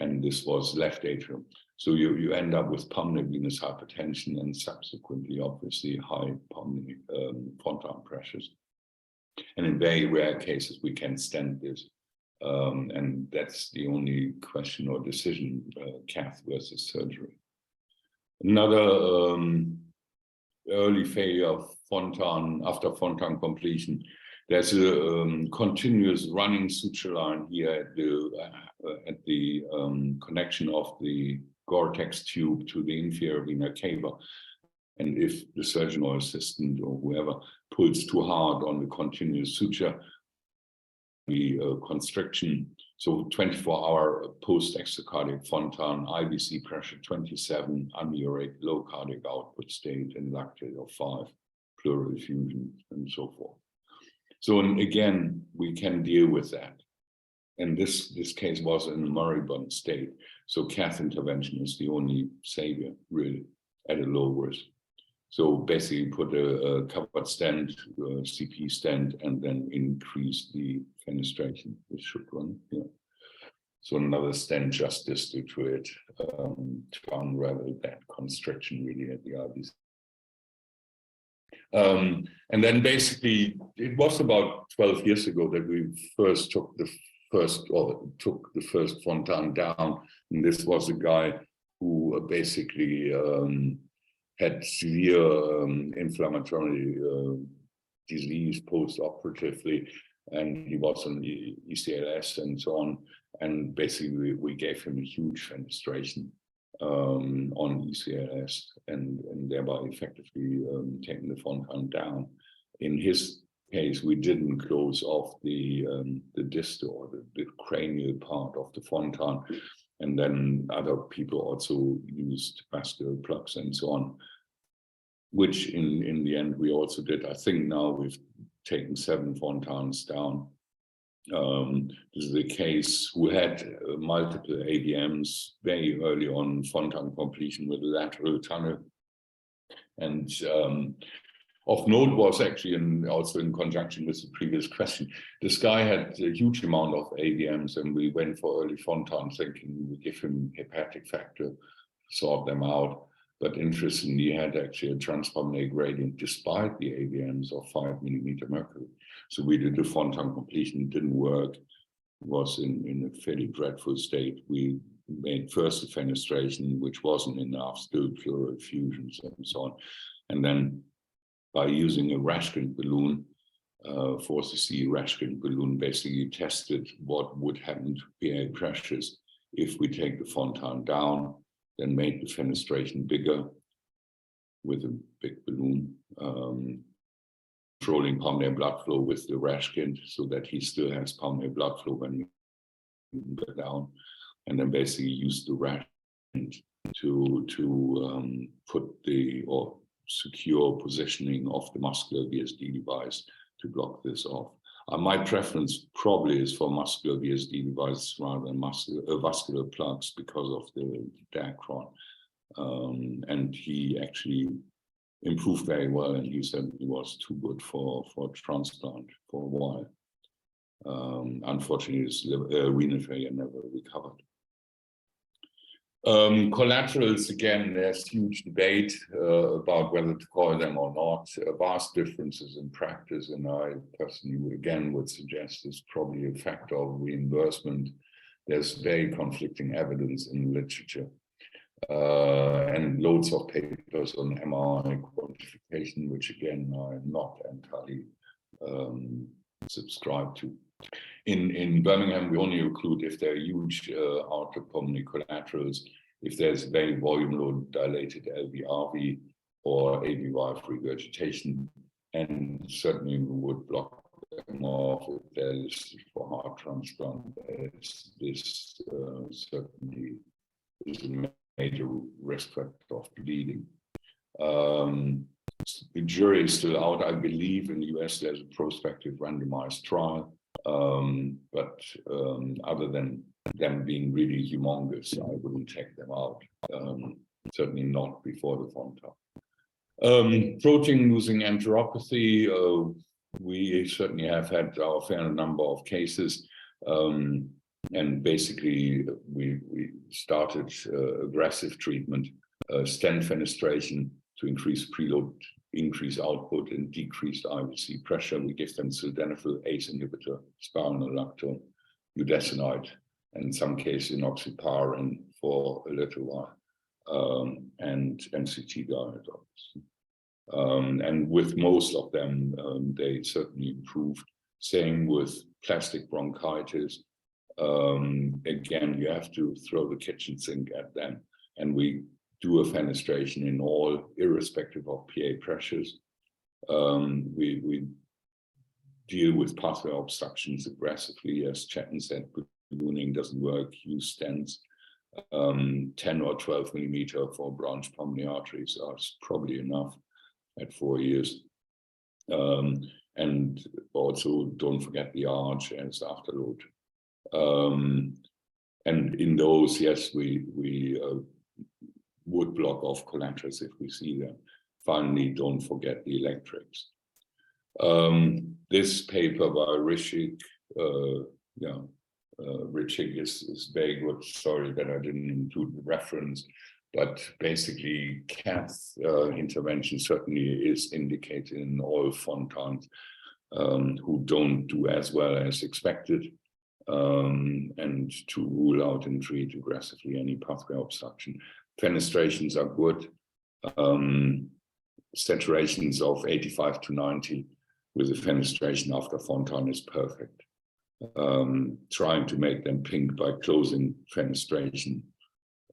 S5: and this was left atrium. So you end up with pulmonary venous hypertension and subsequently, obviously, high pulmonary Fontan pressures. And in very rare cases, we can stent this. And that's the only question or decision, cath versus surgery. Another early failure of Fontan, after Fontan completion, there's a continuous running suture line here at the connection of the Gore-Tex tube to the inferior vena cava. And if the surgeon or assistant or whoever pulls too hard on the continuous suture, the constriction, so 24-hour post-extracardiac Fontan, IVC pressure 27, ameliorate low cardiac output state, and lactate of 5, pleural effusion, and so forth. So and again, we can deal with that. And this case was in a moribund state. So cath intervention is the only savior, really, at a low risk. So basically put a covered stent, CP stent, and then increase the fenestration, which should run. Yeah. So another stent just distal to it to unravel that constriction really at the IVC. And then basically, it was about 12 years ago that we first took the first Fontan down. And this was a guy who basically had severe inflammatory disease post-operatively, and he was on the ECLS and so on. And basically, we gave him a huge fenestration on ECLS, and thereby effectively taking the Fontan down. In his case, we didn't close off the distal or the cranial part of the Fontan. And then other people also used vascular plugs and so on, which in the end we also did. I think now we've taken 7 Fontans down. This is a case who had multiple AVMs very early on Fontan completion with a lateral tunnel. And of note was actually, also in conjunction with the previous question, this guy had a huge amount of AVMs, and we went for early Fontan thinking we would give him hepatic factor, sort them out. But interestingly, he had actually a transpulmonary gradient despite the AVMs of 5 millimeter mercury. So we did the Fontan completion, it didn't work, it was in a fairly dreadful state. We made first the fenestration, which wasn't enough, still pleural effusions and so on. And then by using a Rashkin balloon, 4cc Rashkin balloon, basically tested what would happen to PA pressures if we take the Fontan down, then made the fenestration bigger with a big balloon, controlling pulmonary blood flow with the Rashkin so that he still has pulmonary blood flow when we go down, and then basically use the Rashkin to put or secure positioning of the muscular VSD device to block this off. My preference probably is for muscular VSD devices rather than vascular plugs because of the Dacron. And he actually improved very well, and he said he was too good for transplant for a while. Unfortunately, his renal failure never recovered. Collaterals, again, there's huge debate about whether to call them or not. Vast differences in practice, and I personally, again, would suggest it's probably a factor of reimbursement. There's very conflicting evidence in the literature, and loads of papers on MRI quantification, which again, I'm not entirely subscribed to. In Birmingham, we only include if there are huge outer pulmonary collaterals, if there's very volume load dilated LVRV or AV regurgitation, and certainly we would block them off if there's for heart transplant. This certainly is a major risk factor of bleeding. The jury is still out. I believe in the US there's a prospective randomized trial But other than them being really humongous, I wouldn't check them out. Certainly not before the Fontan. Protein losing enteropathy, we certainly have had our fair number of cases. And basically, we started aggressive treatment, stent fenestration to increase preload, increase output, and decreased IVC pressure. We give them sildenafil, ACE inhibitor, spironolactone, budesonide, and in some cases enoxaparin for a little while, and MCT guide. And with most of them, they certainly improved. Same with plastic bronchitis. Again, you have to throw the kitchen sink at them, and we do a fenestration in all, irrespective of PA pressures. We deal with pathway obstructions aggressively, as Chetan said. Ballooning doesn't work. Use stents. 10 or 12 millimeter for branch pulmonary arteries are probably enough at 4 years. And also don't forget the arch as afterload. And in those, yes, we would block off collaterals if we see them. Finally, don't forget the electrics. This paper by Rishik, Rishik is very good. Sorry that I didn't include the reference, but basically cath intervention certainly is indicated in all Fontans who don't do as well as expected, and to rule out and treat aggressively any pathway obstruction. Fenestrations are good. Saturations of 85 to 90 with a fenestration after Fontan is perfect. Trying to make them pink by closing fenestration,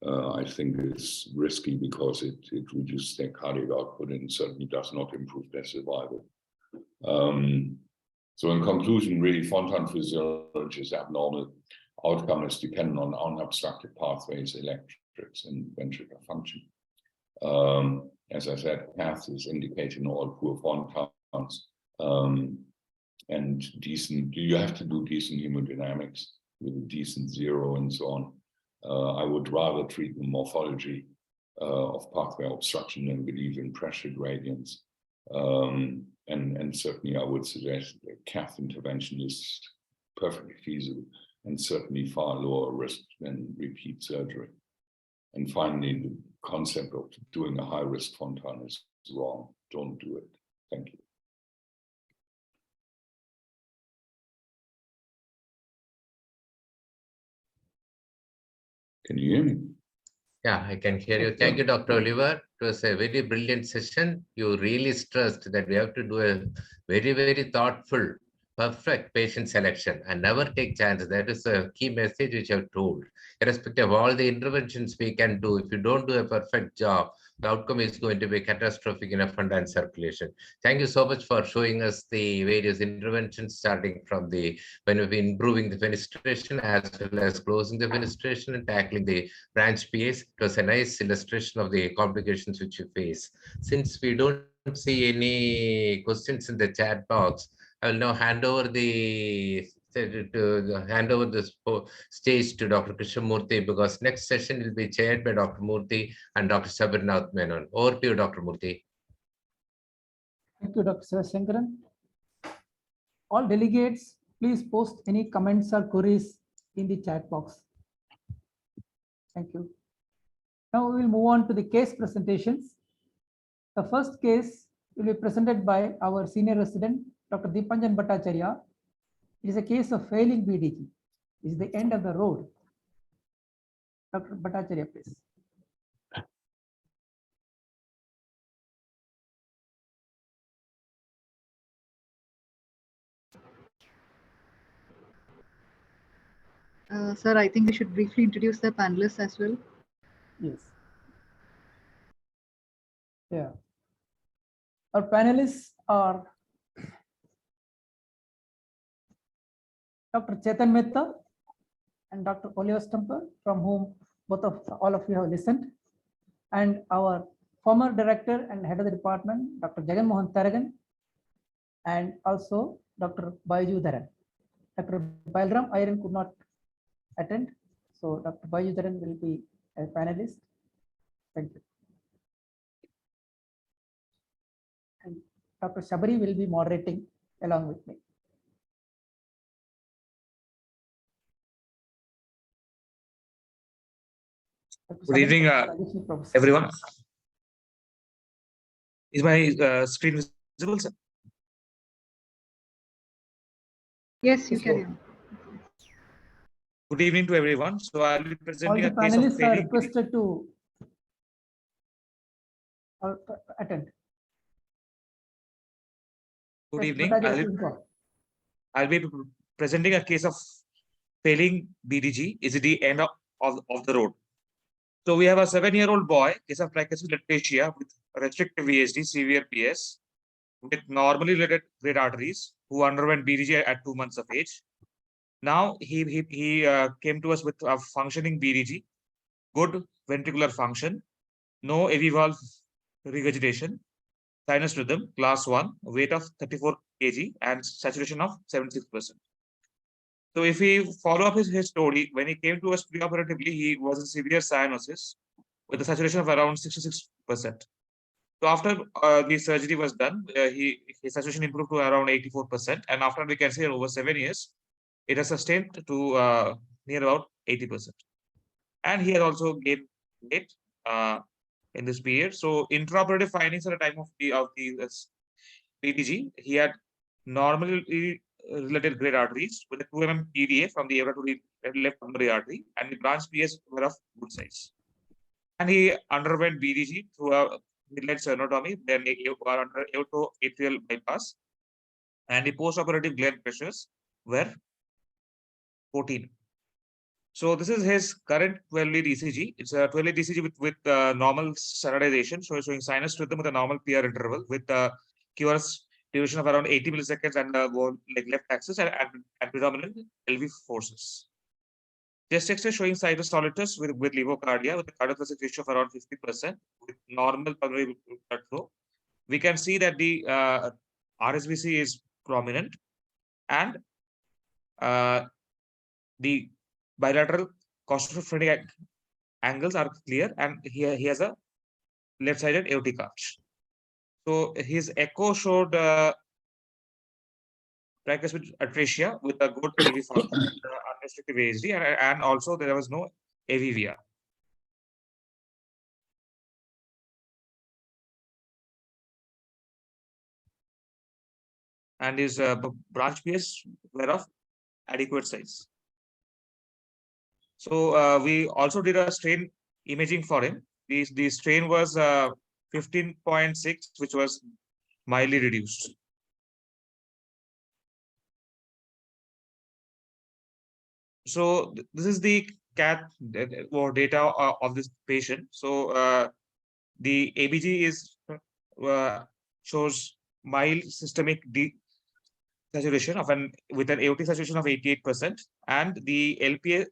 S5: I think is risky because it reduces their cardiac output and certainly does not improve their survival. So in conclusion, really, Fontan physiology is abnormal. Outcome is dependent on unobstructed pathways, electrics, and ventricular function. As I said, cath is indicating all poor Fontans. And decent, you have to do decent hemodynamics with a decent zero and so on. I would rather treat the morphology of pathway obstruction than believe in pressure gradients. And certainly I would suggest that cath intervention is perfectly feasible and certainly far lower risk than repeat surgery. And finally, the concept of doing a high-risk Fontan is wrong. Don't do it. Thank you. Can you hear me?
S3: Yeah, I can hear you. Thank you, Dr. Oliver. It was a very brilliant session. You really stressed that we have to do a very, very thoughtful, perfect patient selection and never take chances. That is a key message which you have told. Irrespective of all the interventions we can do, if you don't do a perfect job, the outcome is going to be catastrophic in a Fontan circulation. Thank you so much for showing us the various interventions, starting from the when we've been improving the fenestration as well as closing the fenestration and tackling the branch PAs. It was a nice illustration of the complications which you face. Since we don't see any questions in the chat box, I will now hand over the stage to Dr. Krishnamurthy, because next session will be chaired by Dr. Murthy and Dr. Sabarnath Menon. Over to you, Dr. Murthy.
S6: Thank you, Dr. Sivashankaran. All delegates, please post any comments or queries in the chat box. Thank you. Now we will move on to the case presentations. The first case will be presented by our senior resident, Dr. Deepanjan Bhattacharya. It is a case of failing BDG. This is the end of the road. Dr. Bhattacharya, please.
S1: Sir, I think we should briefly introduce the panelists as well.
S6: Yes. Yeah. Our panelists are Dr. Chetan Mehta and Dr. Oliver Stumper, from whom all of you have listened, and our former director and head of the department, Dr. Jagan Mohan Taragan, and also Dr. Baiju Dharan. Dr. Balram Iron could not attend, so Dr. Bhattacharya will be a panelist. Thank you. And Dr. Shabari will be moderating along with me.
S7: Good evening, everyone. Is my screen visible, sir?
S1: Yes, you can.
S7: Good evening to everyone. So I'll be
S6: All
S7: presenting
S6: the
S7: a case of
S6: panelists are
S7: failing.
S6: requested to attend.
S7: Good
S6: Yes,
S7: evening.
S6: Bhattacharya, please go.
S7: I'll be presenting a case of failing BDG. Is it the end of the road? So we have a 7-year-old boy, case of tricuspid atresia with restrictive VSD, severe PS, with normally related great arteries, who underwent BDG at 2 months of age. Now he came to us with a functioning BDG, good ventricular function, no AV valve regurgitation, sinus rhythm, class 1, weight of 34 kg, and saturation of 76%. So if we follow up his story, when he came to us preoperatively, he was in severe cyanosis with a saturation of around 66%. So after the surgery was done, his saturation improved to around 84%. And after we can say over 7 years, it has sustained to near about 80%. And he has also gained weight in this period. So intraoperative findings at the time of the PDG, he had normally related great arteries with a 2 mm PDA from the aorta to the left pulmonary artery, and the branch PS were of good size. And he underwent BDG through a midline sternotomy, then under aortoatrial bypass, and the postoperative gland pressures were 14. So this is his current 12-lead ECG. It's a 12-lead ECG with normal standardization, so showing sinus rhythm with a normal PR interval with QRS duration of around 80 milliseconds and like left axis and predominant LV forces. Chest X-ray showing cytosolitis with levocardia with a cardiothoracic ratio of around 50% with normal pulmonary blood flow. We can see that the RSBC is prominent and the bilateral costophrenetic angles are clear, and here he has a left-sided aortic arch. So his echo showed tricuspid atresia with a good LV function, unrestricted VSD, and also there was no AVVR. And his branch PS were of adequate size. So we also did a strain imaging for him. The strain was 15.6, which was mildly reduced. So this is the CAT or data of this patient. So the ABG is shows mild systemic saturation of with an aortic saturation of 88%, and the LPA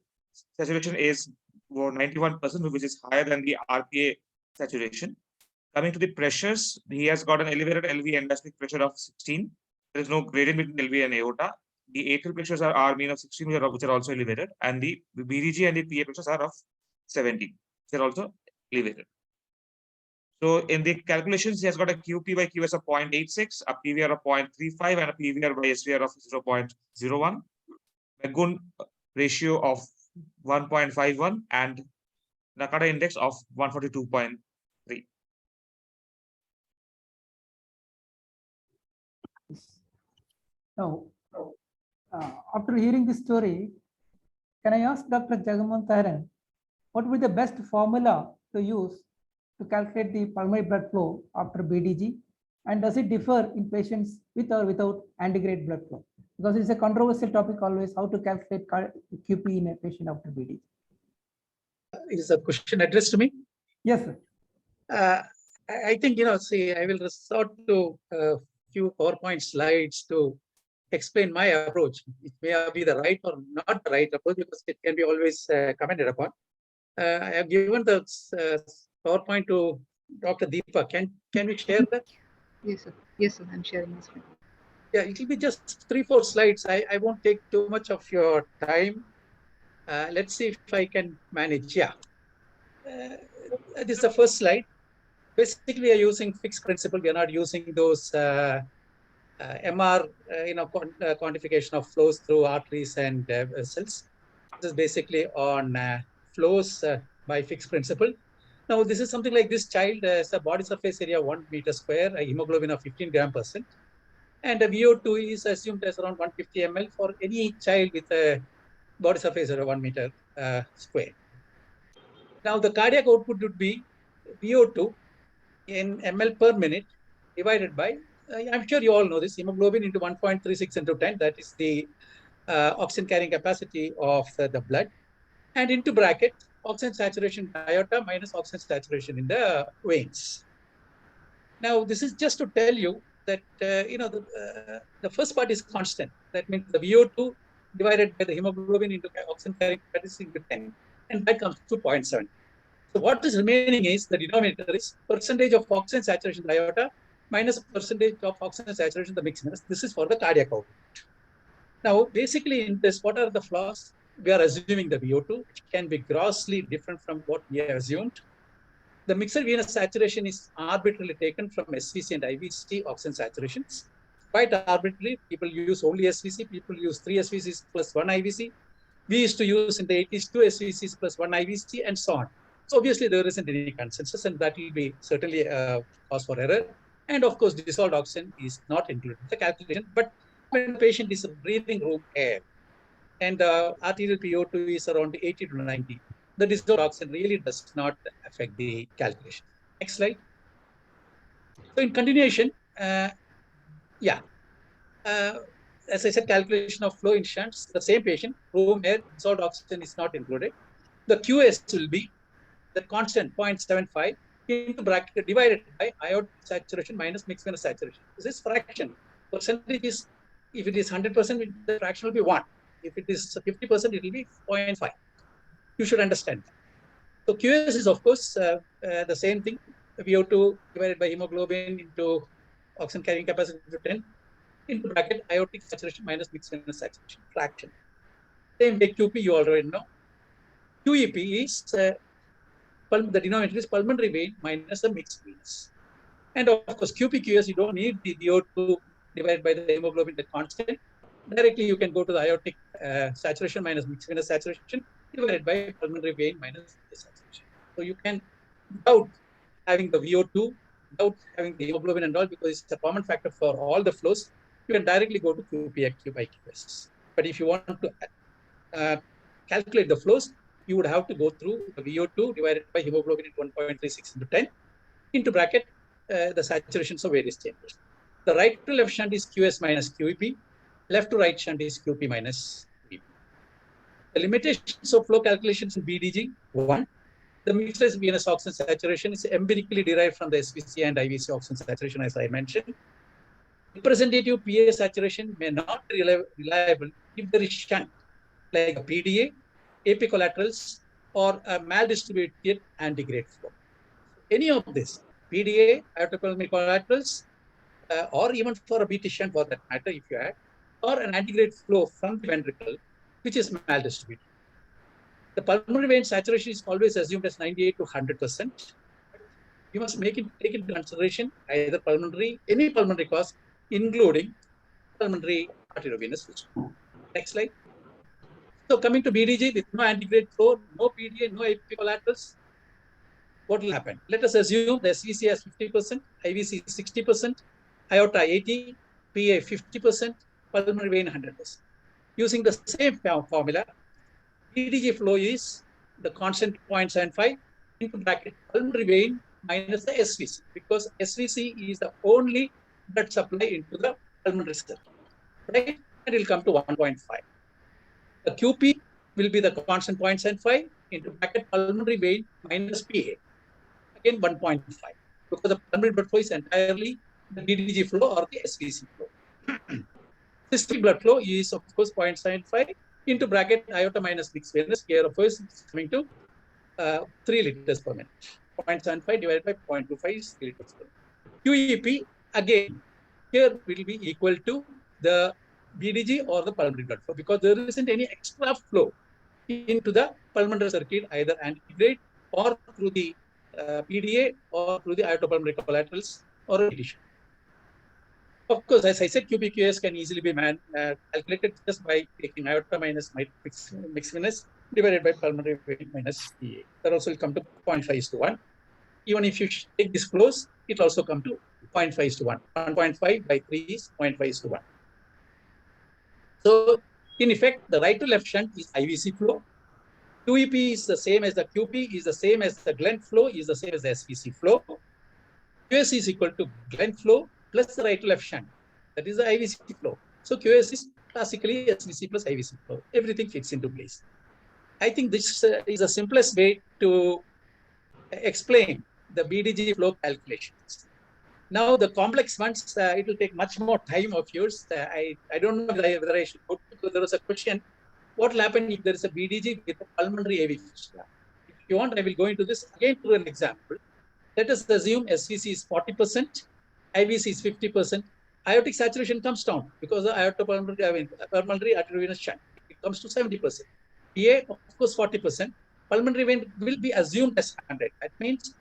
S7: saturation is 91%, which is higher than the RPA saturation. Coming to the pressures, he has got an elevated LV endoscopic pressure of 16. There is no gradient between LV and aorta. The atrial pressures are mean of 16, which are also elevated, and the BDG and the PA pressures are of 17. They're also elevated. So in the calculations, he has got a QP by QS of 0.86, a PVR of 0.35, and a PVR by SVR of 0.01, a Gun ratio of 1.51, and Nakata index of 142.3.
S6: Now, after hearing this story, can I ask Dr. Jagamontharan, what would be the best formula to use to calculate the pulmonary blood flow after BDG? And does it differ in patients with or without antegrade blood flow? Because it's a controversial topic always, how to calculate QP in a patient after BDG.
S8: Is the question addressed to me?
S6: Yes, sir.
S8: I think, see, I will resort to a few PowerPoint slides to explain my approach. It may be the right or not the right approach because it can be always commented upon. I have given the PowerPoint to Dr. Deepa. Can we share that?
S1: Yes, sir. Yes, sir. I'm sharing my screen.
S8: Yeah, it will be just 3-4 slides. I won't take too much of your time. Let's see if I can manage. Yeah. This is the first slide. Basically, we are using fixed principle. We are not using those MR, quantification of flows through arteries and vessels. This is basically on flows by fixed principle. Now, this is something like this child has a body surface area 1 meter square, a hemoglobin of 15 gram%, and a VO2 is assumed as around 150 ml for any child with a body surface area 1 meter square. Now, the cardiac output would be VO2 in ml per minute divided by, I'm sure you all know this, hemoglobin into 1.36 into 10, that is the oxygen carrying capacity of the blood, and into bracket, oxygen saturation iota minus oxygen saturation in the veins. Now, this is just to tell you that, the first part is constant. That means the VO2 divided by the hemoglobin into oxygen carrying capacity into 10, and that comes to 0.7. So what is remaining is the denominator is percentage of oxygen saturation in the aorta minus percentage of oxygen saturation in the mixed venous. This is for the cardiac output. Now, basically in this, what are the flaws? We are assuming the VO2, which can be grossly different from what we have assumed. The mixed venous saturation is arbitrarily taken from SVC and IVC oxygen saturations. Quite arbitrarily, people use only SVC, people use 3 SVCs plus 1 IVC. We used to use in the 80s 2 SVCs plus 1 IVC and so on. So obviously there isn't any consensus, and that will be certainly a cause for error. And of course, dissolved oxygen is not included in the calculation. But when the patient is breathing room air and the arterial PO2 is around 80 to 90, the dissolved oxygen really does not affect the calculation. Next slide. So in continuation, as I said, calculation of flow in shunts, the same patient, room air, dissolved oxygen is not included. The QS will be the constant 0.75 into bracket divided by aortic saturation minus mixed venous saturation. This is fraction. Percentage is, if it is 100%, the fraction will be 1. If it is 50%, it will be 0.5. You should understand that. So QS is, of course, the same thing. VO2 divided by hemoglobin into oxygen carrying capacity into 10 into bracket aortic saturation minus mixed venous saturation fraction. Same way QP you already know. QEP is the denominator is pulmonary vein minus the mixed veins. And of course, QPQS, you don't need the VO2 divided by the hemoglobin, the constant. Directly, you can go to the aortic saturation minus mixed venous saturation divided by pulmonary vein minus the saturation. So you can, without having the VO2, without having the hemoglobin and all, because it's a common factor for all the flows, you can directly go to QPQ by QS. But if you want to calculate the flows, you would have to go through the VO2 divided by hemoglobin into 1.36 into 10 into bracket the saturations of various chambers. The right to left shunt is QS minus QEP. Left to right shunt is QP minus QEP. The limitations of flow calculations in BDG, 1. The mixed venous oxygen saturation is empirically derived from the SVC and IVC oxygen saturation, as I mentioned. Representative PA saturation may not be reliable if there is shunt, like a PDA, AP collaterals, or a maldistributed antegrade flow. Any of this, PDA, aortopulmonary collaterals, or even for a BT shunt for that matter, if you add, or an antegrade flow from the ventricle, which is maldistributed. The pulmonary vein saturation is always assumed as 98 to 100%. You must take into consideration either pulmonary, any pulmonary cause, including pulmonary arteriovenous fistula. Next slide. So coming to BDG, with no antegrade flow, no PDA, no AP collaterals, what will happen? Let us assume the SVC has 50%, IVC 60%, aorta 80%, PA 50%, pulmonary vein 100%. Using the same formula, BDG flow is the constant 0.75 into bracket pulmonary vein minus the SVC, because SVC is the only blood supply into the pulmonary circuit, right? And it will come to 1.5. The QP will be the constant 0.75 into bracket pulmonary vein minus PA. Again, 1.5. Because the pulmonary blood flow is entirely the BDG flow or the SVC flow. Systemic blood flow is, of course, 0.75 into bracket aorta minus mixed venous. Here, of course, it's coming to 3 liters per minute. 0.75 divided by 0.25 is 3 liters per minute. QEP, again, here will be equal to the BDG or the pulmonary blood flow, because there isn't any extra flow into the pulmonary circuit, either antegrade or through the PDA or through the aortopulmonary collaterals or a tissue. Of course, as I said, QPQS can easily be calculated just by taking aorta minus maximinus divided by pulmonary vein minus PA. That also will come to 0.5:1. Even if you take this close, it also come to 0.5:1. 1.5 by 3 is 0.5:1. So, in effect, the right to left shunt is IVC flow. QEP is the same as the QP, is the same as the Glenn flow, is the same as the SVC flow. QS is equal to Glenn flow plus the right to left shunt. That is the IVC flow. So QS is classically SVC plus IVC flow. Everything fits into place. I think this is the simplest way to explain the BDG flow calculations. Now the complex ones, it will take much more time of yours. I don't know whether I should go, because there was a question, what will happen if there is a BDG with a pulmonary AV fistula? If you want, I will go into this again through an example. Let us assume SVC is 40%, IVC is 50%. Aortic saturation comes down because the pulmonary arteriovenous shunt, it comes to 70%. PA, of course, 40%. Pulmonary vein will be assumed as 100. That means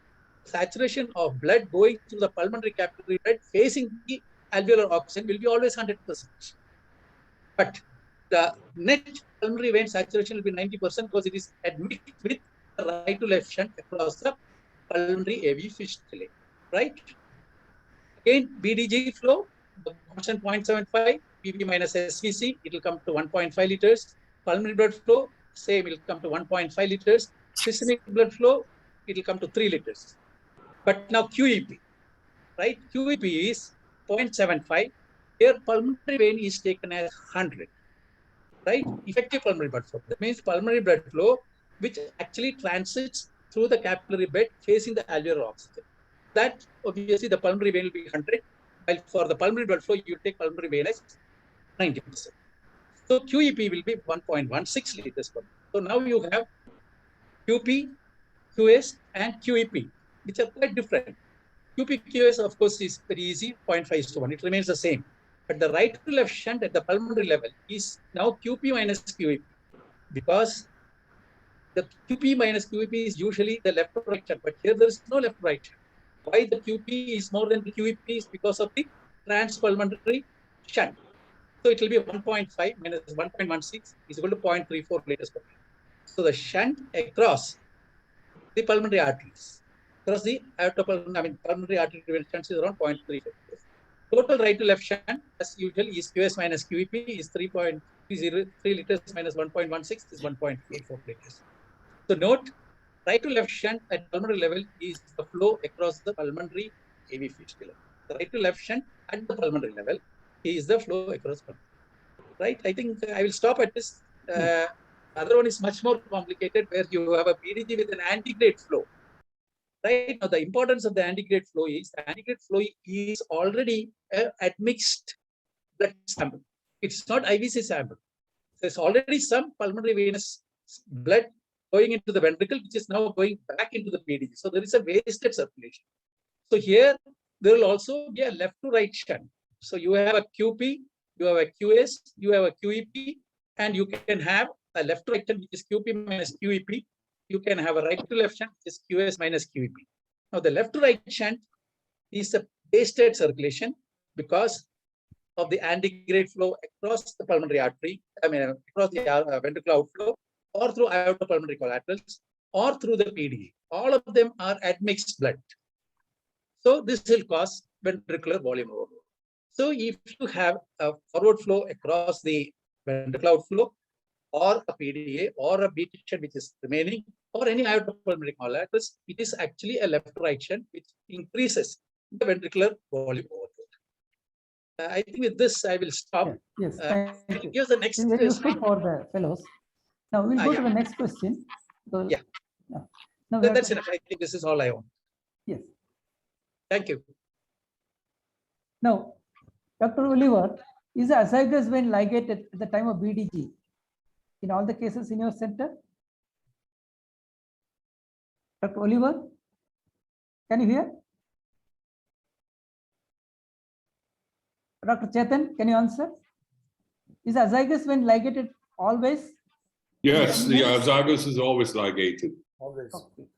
S8: saturation of blood going through the pulmonary capillary bed facing the alveolar oxygen will be always 100%. But the net pulmonary vein saturation will be 90% because it is admixed with the right to left shunt across the pulmonary AV fistulae, right? Again, BDG flow, the constant 0.75, PV minus SVC, it will come to 1.5 liters. Pulmonary blood flow, same, it will come to 1.5 liters. Systemic blood flow, it will come to 3 liters. But now QEP, right? QEP is 0.75. Here, pulmonary vein is taken as 100, right? Effective pulmonary blood flow. That means pulmonary blood flow, which actually transits through the capillary bed facing the alveolar oxygen. That obviously the pulmonary vein will be 100, while for the pulmonary blood flow, you take pulmonary vein as 90%. So QEP will be 1.16 liters per minute. So now you have QP, QS, and QEP, which are quite different. QP, QS, of course, is very easy, 0.5:1. It remains the same. But the right to left shunt at the pulmonary level is now QP minus QEP, because the QP minus QEP is usually the left to right shunt, but here there is no left to right shunt. Why the QP is more than the QEP is because of the transpulmonary shunt. So it will be 1.5 minus 1.16 is equal to 0.34 liters per minute. So the shunt across the pulmonary arteries, across the pulmonary artery shunt is around 0.34 liters. Total right to left shunt, as usual, is QS minus QEP is 3.303 liters minus 1.16 is 1.44 liters. So note, right to left shunt at pulmonary level is the flow across the pulmonary AV fistula. The right to left shunt at the pulmonary level is the flow across pulmonary. Right? I think I will stop at this. Other one is much more complicated, where you have a BDG with an antegrade flow. Right now, the importance of the antegrade flow is the antegrade flow is already admixed blood sample. It's not IVC sample. There's already some pulmonary venous blood going into the ventricle, which is now going back into the PDG. So there is a wasted circulation. So here there will also be a left to right shunt. So you have a QP, you have a QS, you have a QEP, and you can have a left to right shunt, which is QP minus QEP. You can have a right to left shunt, which is QS minus QEP. Now the left to right shunt is a wasted circulation because of the antegrade flow across the pulmonary artery, across the ventricular outflow, or through aortopulmonary collaterals, or through the PDA. All of them are admixed blood. So this will cause ventricular volume overload. So if you have a forward flow across the ventricular outflow, or a PDA, or a BT shunt which is remaining, or any aortopulmonary collaterals, it is actually a left to right shunt which increases the ventricular volume overload. I think with this I will stop.
S6: Yes, thank you.
S8: Here's the next
S6: Very useful for the fellows. Now we'll go to the next question. So,
S8: yeah.
S6: Now
S8: That's enough. I think this is all I want.
S6: Yes.
S8: Thank you.
S6: Now, Dr. Oliver, is the azygous vein ligate at the time of BDG in all the cases in your center? Dr. Oliver, can you hear? Dr. Chetan, can you answer? Is azygous when ligated always?
S5: Yes, the azygous is always ligated.
S4: Always.
S6: Okay.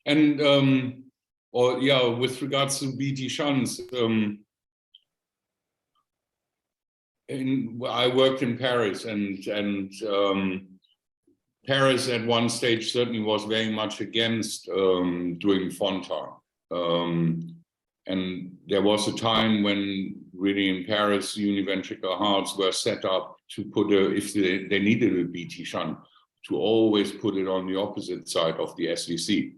S5: And with regards to BT shunts, I worked in Paris, and Paris at one stage certainly was very much against doing Fontan. And there was a time when really in Paris, univentricular hearts were set up to put if they needed a BT shunt, to always put it on the opposite side of the SVC.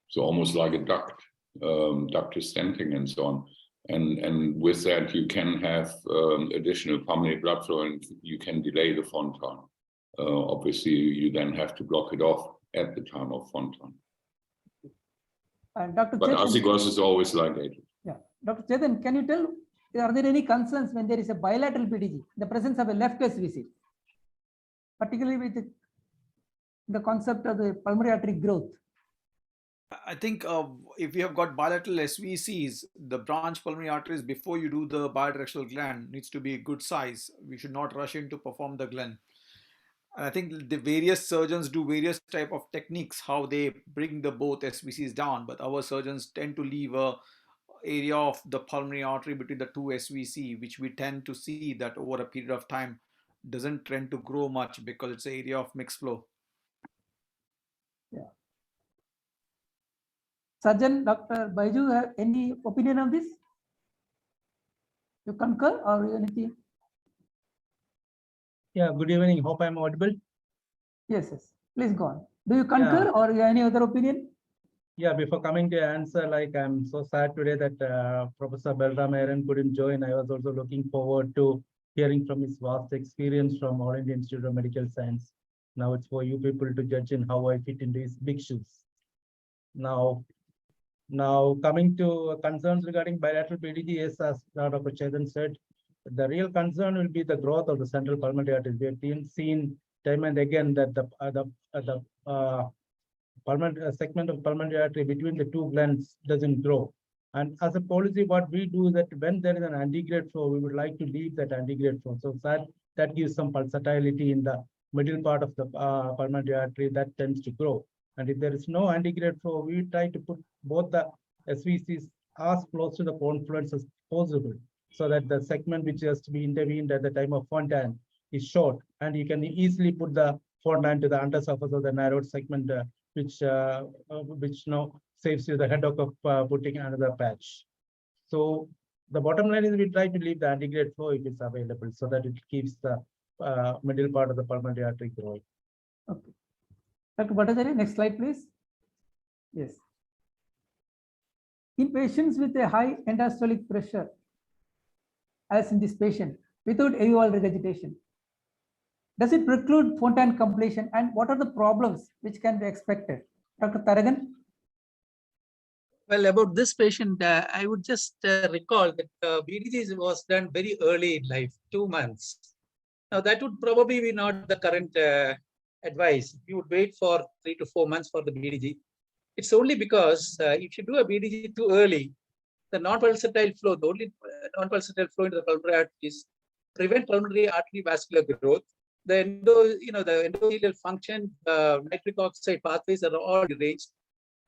S5: So almost like a ductus stenting and so on. And with that, you can have additional pulmonary blood flow and you can delay the Fontan. Obviously, you then have to block it off at the time of Fontan.
S6: Dr.
S5: But
S6: Chetan,
S5: azygos is always ligated.
S6: yeah. Dr. Chetan, can you tell, are there any concerns when there is a bilateral PDG, the presence of a left SVC, particularly with the concept of the pulmonary artery growth?
S4: I think if you have got bilateral SVCs, the branch pulmonary arteries, before you do the bidirectional gland, needs to be a good size. We should not rush in to perform the gland. And I think the various surgeons do various type of techniques, how they bring the both SVCs down, but our surgeons tend to leave a area of the pulmonary artery between the two SVC, which we tend to see that over a period of time doesn't tend to grow much because it's an area of mixed flow.
S6: Yeah. Surgeon, Dr. Baiju, have any opinion on this? You concur or anything?
S9: Yeah, good evening. Hope I'm audible.
S6: Yes, yes. Please go on. Do you concur or any other opinion?
S9: Yeah, before coming to answer, like I'm so sad today that Professor Balram Aaron couldn't join. I was also looking forward to hearing from his vast experience from All India Institute of Medical Science. Now it's for you people to judge in how I fit into his big shoes. Now coming to concerns regarding bilateral PDG, yes, as Dr. Chetan said, the real concern will be the growth of the central pulmonary arteries. We have seen time and again that the segment of pulmonary artery between the two glands doesn't grow. And as a policy, what we do is that when there is an antegrade flow, we would like to leave that antegrade flow. So that gives some pulsatility in the middle part of the pulmonary artery that tends to grow. And if there is no antegrade flow, we try to put both the SVCs as close to the confluence as possible, so that the segment which has to be intervened at the time of Fontan is short, and you can easily put the Fontan to the undersurface of the narrowed segment, which now saves you the headache of putting another patch. So the bottom line is we try to leave the antegrade flow if it's available, so that it keeps the middle part of the pulmonary artery growing.
S6: Okay. Dr. Bhattacharya, next slide, please. Yes. In patients with a high endostolic pressure, as in this patient, without AVOL regurgitation, does it preclude Fontan completion, and what are the problems which can be expected? Dr. Taragan?
S8: Well, about this patient, I would just recall that BDG was done very early in life, 2 months. Now, that would probably be not the current advice. You would wait for 3 to 4 months for the BDG. It's only because if you do a BDG too early, the non-pulsatile flow, the only non-pulsatile flow into the pulmonary arteries prevent pulmonary artery vascular growth. The endothelial function, nitric oxide pathways are all deranged.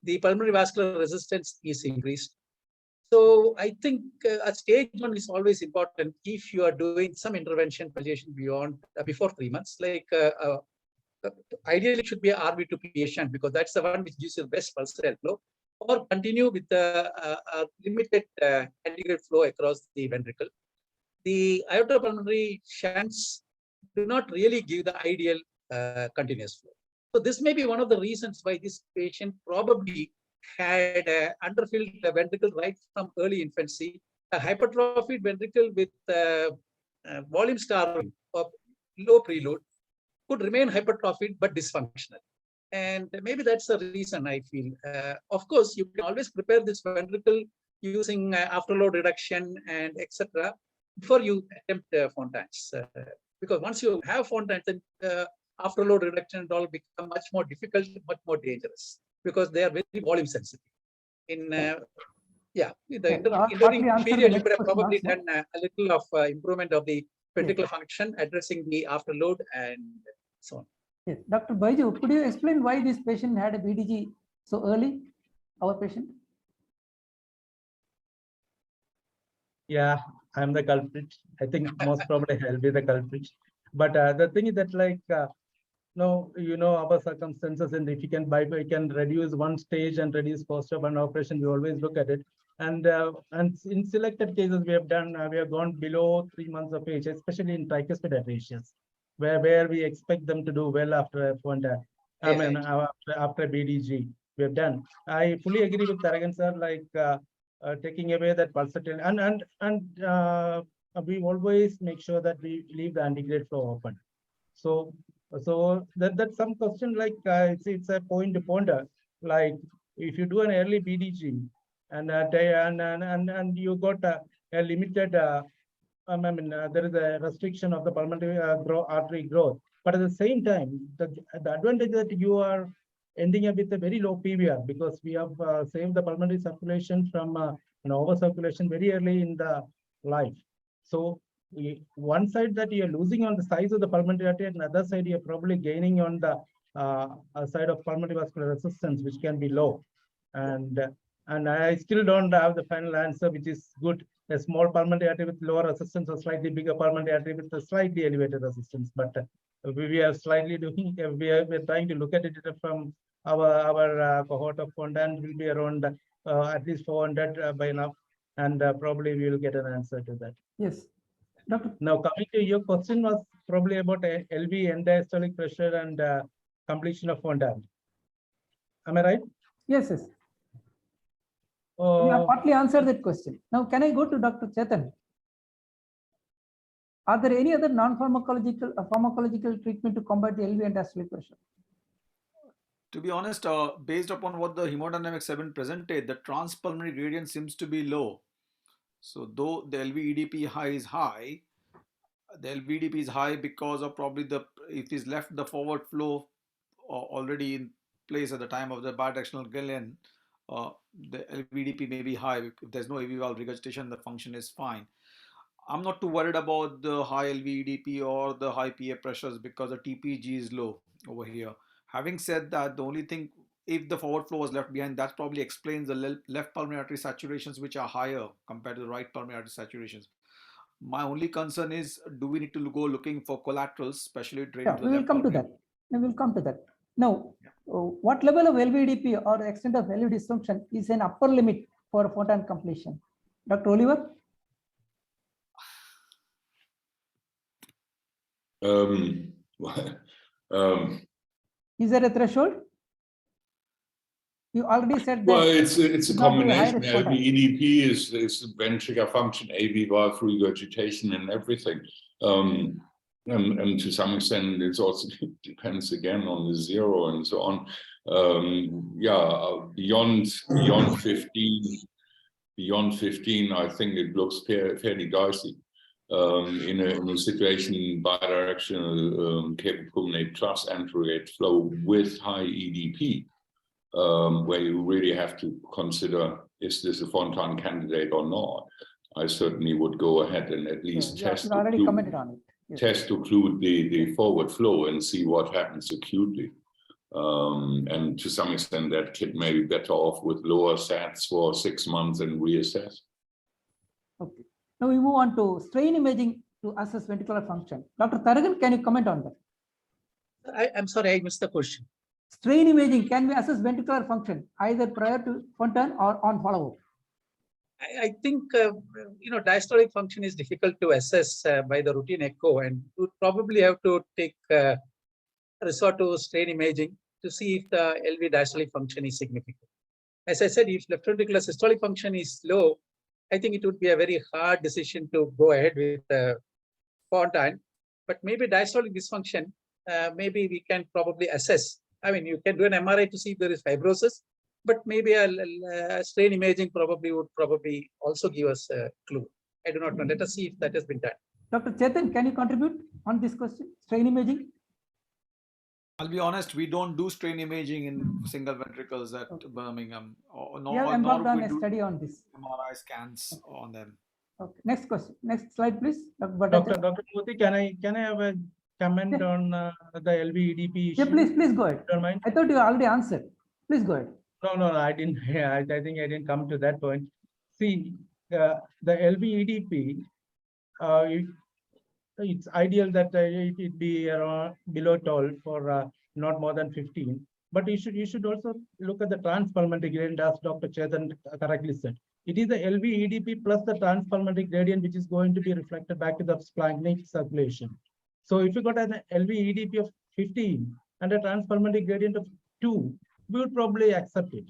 S8: The pulmonary vascular resistance is increased. So I think a stage 1 is always important if you are doing some intervention palliation before 3 months. Like ideally, it should be a RV2 patient because that's the one which gives you the best pulsatile flow, or continue with a limited antegrade flow across the ventricle. The aortopulmonary shunts do not really give the ideal continuous flow. So this may be one of the reasons why this patient probably had underfilled ventricle right from early infancy, a hypertrophied ventricle with volume starving or low preload, could remain hypertrophied but dysfunctional. And maybe that's the reason I feel. Of course, you can always prepare this ventricle using afterload reduction and etc. before you attempt Fontans. Because once you have Fontans, then afterload reduction and all become much more difficult, much more dangerous, because they are very volume sensitive. In Yeah, the
S6: partly
S8: intervening
S6: answer the
S8: period, you
S6: next
S8: could have
S6: question
S8: probably
S6: also.
S8: done a little of improvement of the ventricular function, addressing the afterload and so on.
S6: Yes. Dr. Baiju, could you explain why this patient had a BDG so early, our patient?
S9: Yeah, I'm the culprit. I think most probably I'll be the culprit. But the thing is that, like, no, you know, our circumstances, and if you can we can reduce one stage and reduce cost of an operation, we always look at it. And in selected cases, we have done, we have gone below 3 months of age, especially in tricuspid atresia, where we expect them to do well after a Fontan. I mean, after BDG, we have done. I fully agree with Taragan sir, like taking away that pulsatility, and we always make sure that we leave the antegrade flow open. So that's some question, like it's a point to ponder. Like if you do an early BDG and you got a limited, I mean, there is a restriction of the pulmonary artery growth, but at the same time, the advantage that you are ending up with a very low PVR, because we have saved the pulmonary circulation from an over circulation very early in the life. So one side that you're losing on the size of the pulmonary artery, and the other side you're probably gaining on the side of pulmonary vascular resistance, which can be low. And I still don't have the final answer, which is good. A small pulmonary artery with lower resistance or slightly bigger pulmonary artery with a slightly elevated resistance. But we are slightly doing, we're trying to look at it from our cohort of Fontan will be around at least 400 by now. And probably we will get an answer to that.
S6: Yes. Doctor.
S9: Now, coming to your question was probably about LV end diastolic pressure and completion of Fontan. Am I right?
S6: Yes, yes. You have partly answered that question. Now, can I go to Dr. Chetan? Are there any other non-pharmacological pharmacological treatment to combat the LV and diastolic pressure?
S4: To be honest, based upon what the hemodynamics have been presented, the transpulmonary gradient seems to be low. So though the LV-EDP high is high, the LV-EDP is high because of probably if he's left the forward flow already in place at the time of the bidirectional Gillian, the LV-EDP may be high. If there's no AV valve regurgitation, the function is fine. I'm not too worried about the high LV-EDP or the high PA pressures because the TPG is low over here. Having said that, the only thing, if the forward flow was left behind, that probably explains the left pulmonary artery saturations, which are higher compared to the right pulmonary artery saturations. My only concern is, do we need to go looking for collaterals, especially draining to the left? We will
S6: come to that. Now, what level of LV-EDP or extent of LV dysfunction is an upper limit for Fontan completion? Dr. Oliver? Is there a threshold? You already said that.
S5: Well, it's a combination. LV-EDP is ventricular function, AV valve regurgitation, and everything. And to some extent, it also depends again on the zero and so on. Yeah, beyond 15, I think it looks fairly dicey. In a situation bidirectional cable pulmonate plus anterogate flow with high EDP, where you really have to consider, is this a Fontan candidate or not? I certainly would go ahead and at least test to occlude the forward flow and see what happens acutely. And to some extent, that kid may be better off with lower sats for 6 months and reassess.
S6: Okay. Now we move on to strain imaging to assess ventricular function. Dr. Tharagan, can you comment on that?
S8: I'm sorry, I missed the question.
S6: Strain imaging, can we assess ventricular function either prior to Fontan or on follow-up?
S8: I think, diastolic function is difficult to assess by the routine echo, and you would probably have to take resort to strain imaging to see if the LV diastolic function is significant. As I said, if left ventricular systolic function is low, I think it would be a very hard decision to go ahead with Fontan, but maybe diastolic dysfunction, maybe we can probably assess. I mean, you can do an MRI to see if there is fibrosis, but maybe a strain imaging would also give us a clue. I do not know. Let us see if that has been done.
S6: Dr. Chetan, can you contribute on this question? Strain imaging?
S4: I'll be honest, we don't do strain imaging in single ventricles at Birmingham.
S6: We have embarked on a study on this.
S4: MRI scans on them.
S6: Okay. Next question. Next slide, please.
S9: Dr. Murthy, can I have a comment on the LVEDP issue?
S6: Yeah, please go ahead.
S9: Don't mind?
S6: I thought you already answered. Please go ahead.
S9: No, I didn't. I think I didn't come to that point. See, the LVEDP, it's ideal that it be around below 12 for not more than 15. But you should also look at the transpulmonary gradient, as Dr. Chetan correctly said. It is the LVEDP plus the transpulmonary gradient which is going to be reflected back to the splanchnic circulation. So if you got an LVEDP of 15 and a transpulmonary gradient of 2, we would probably accept it,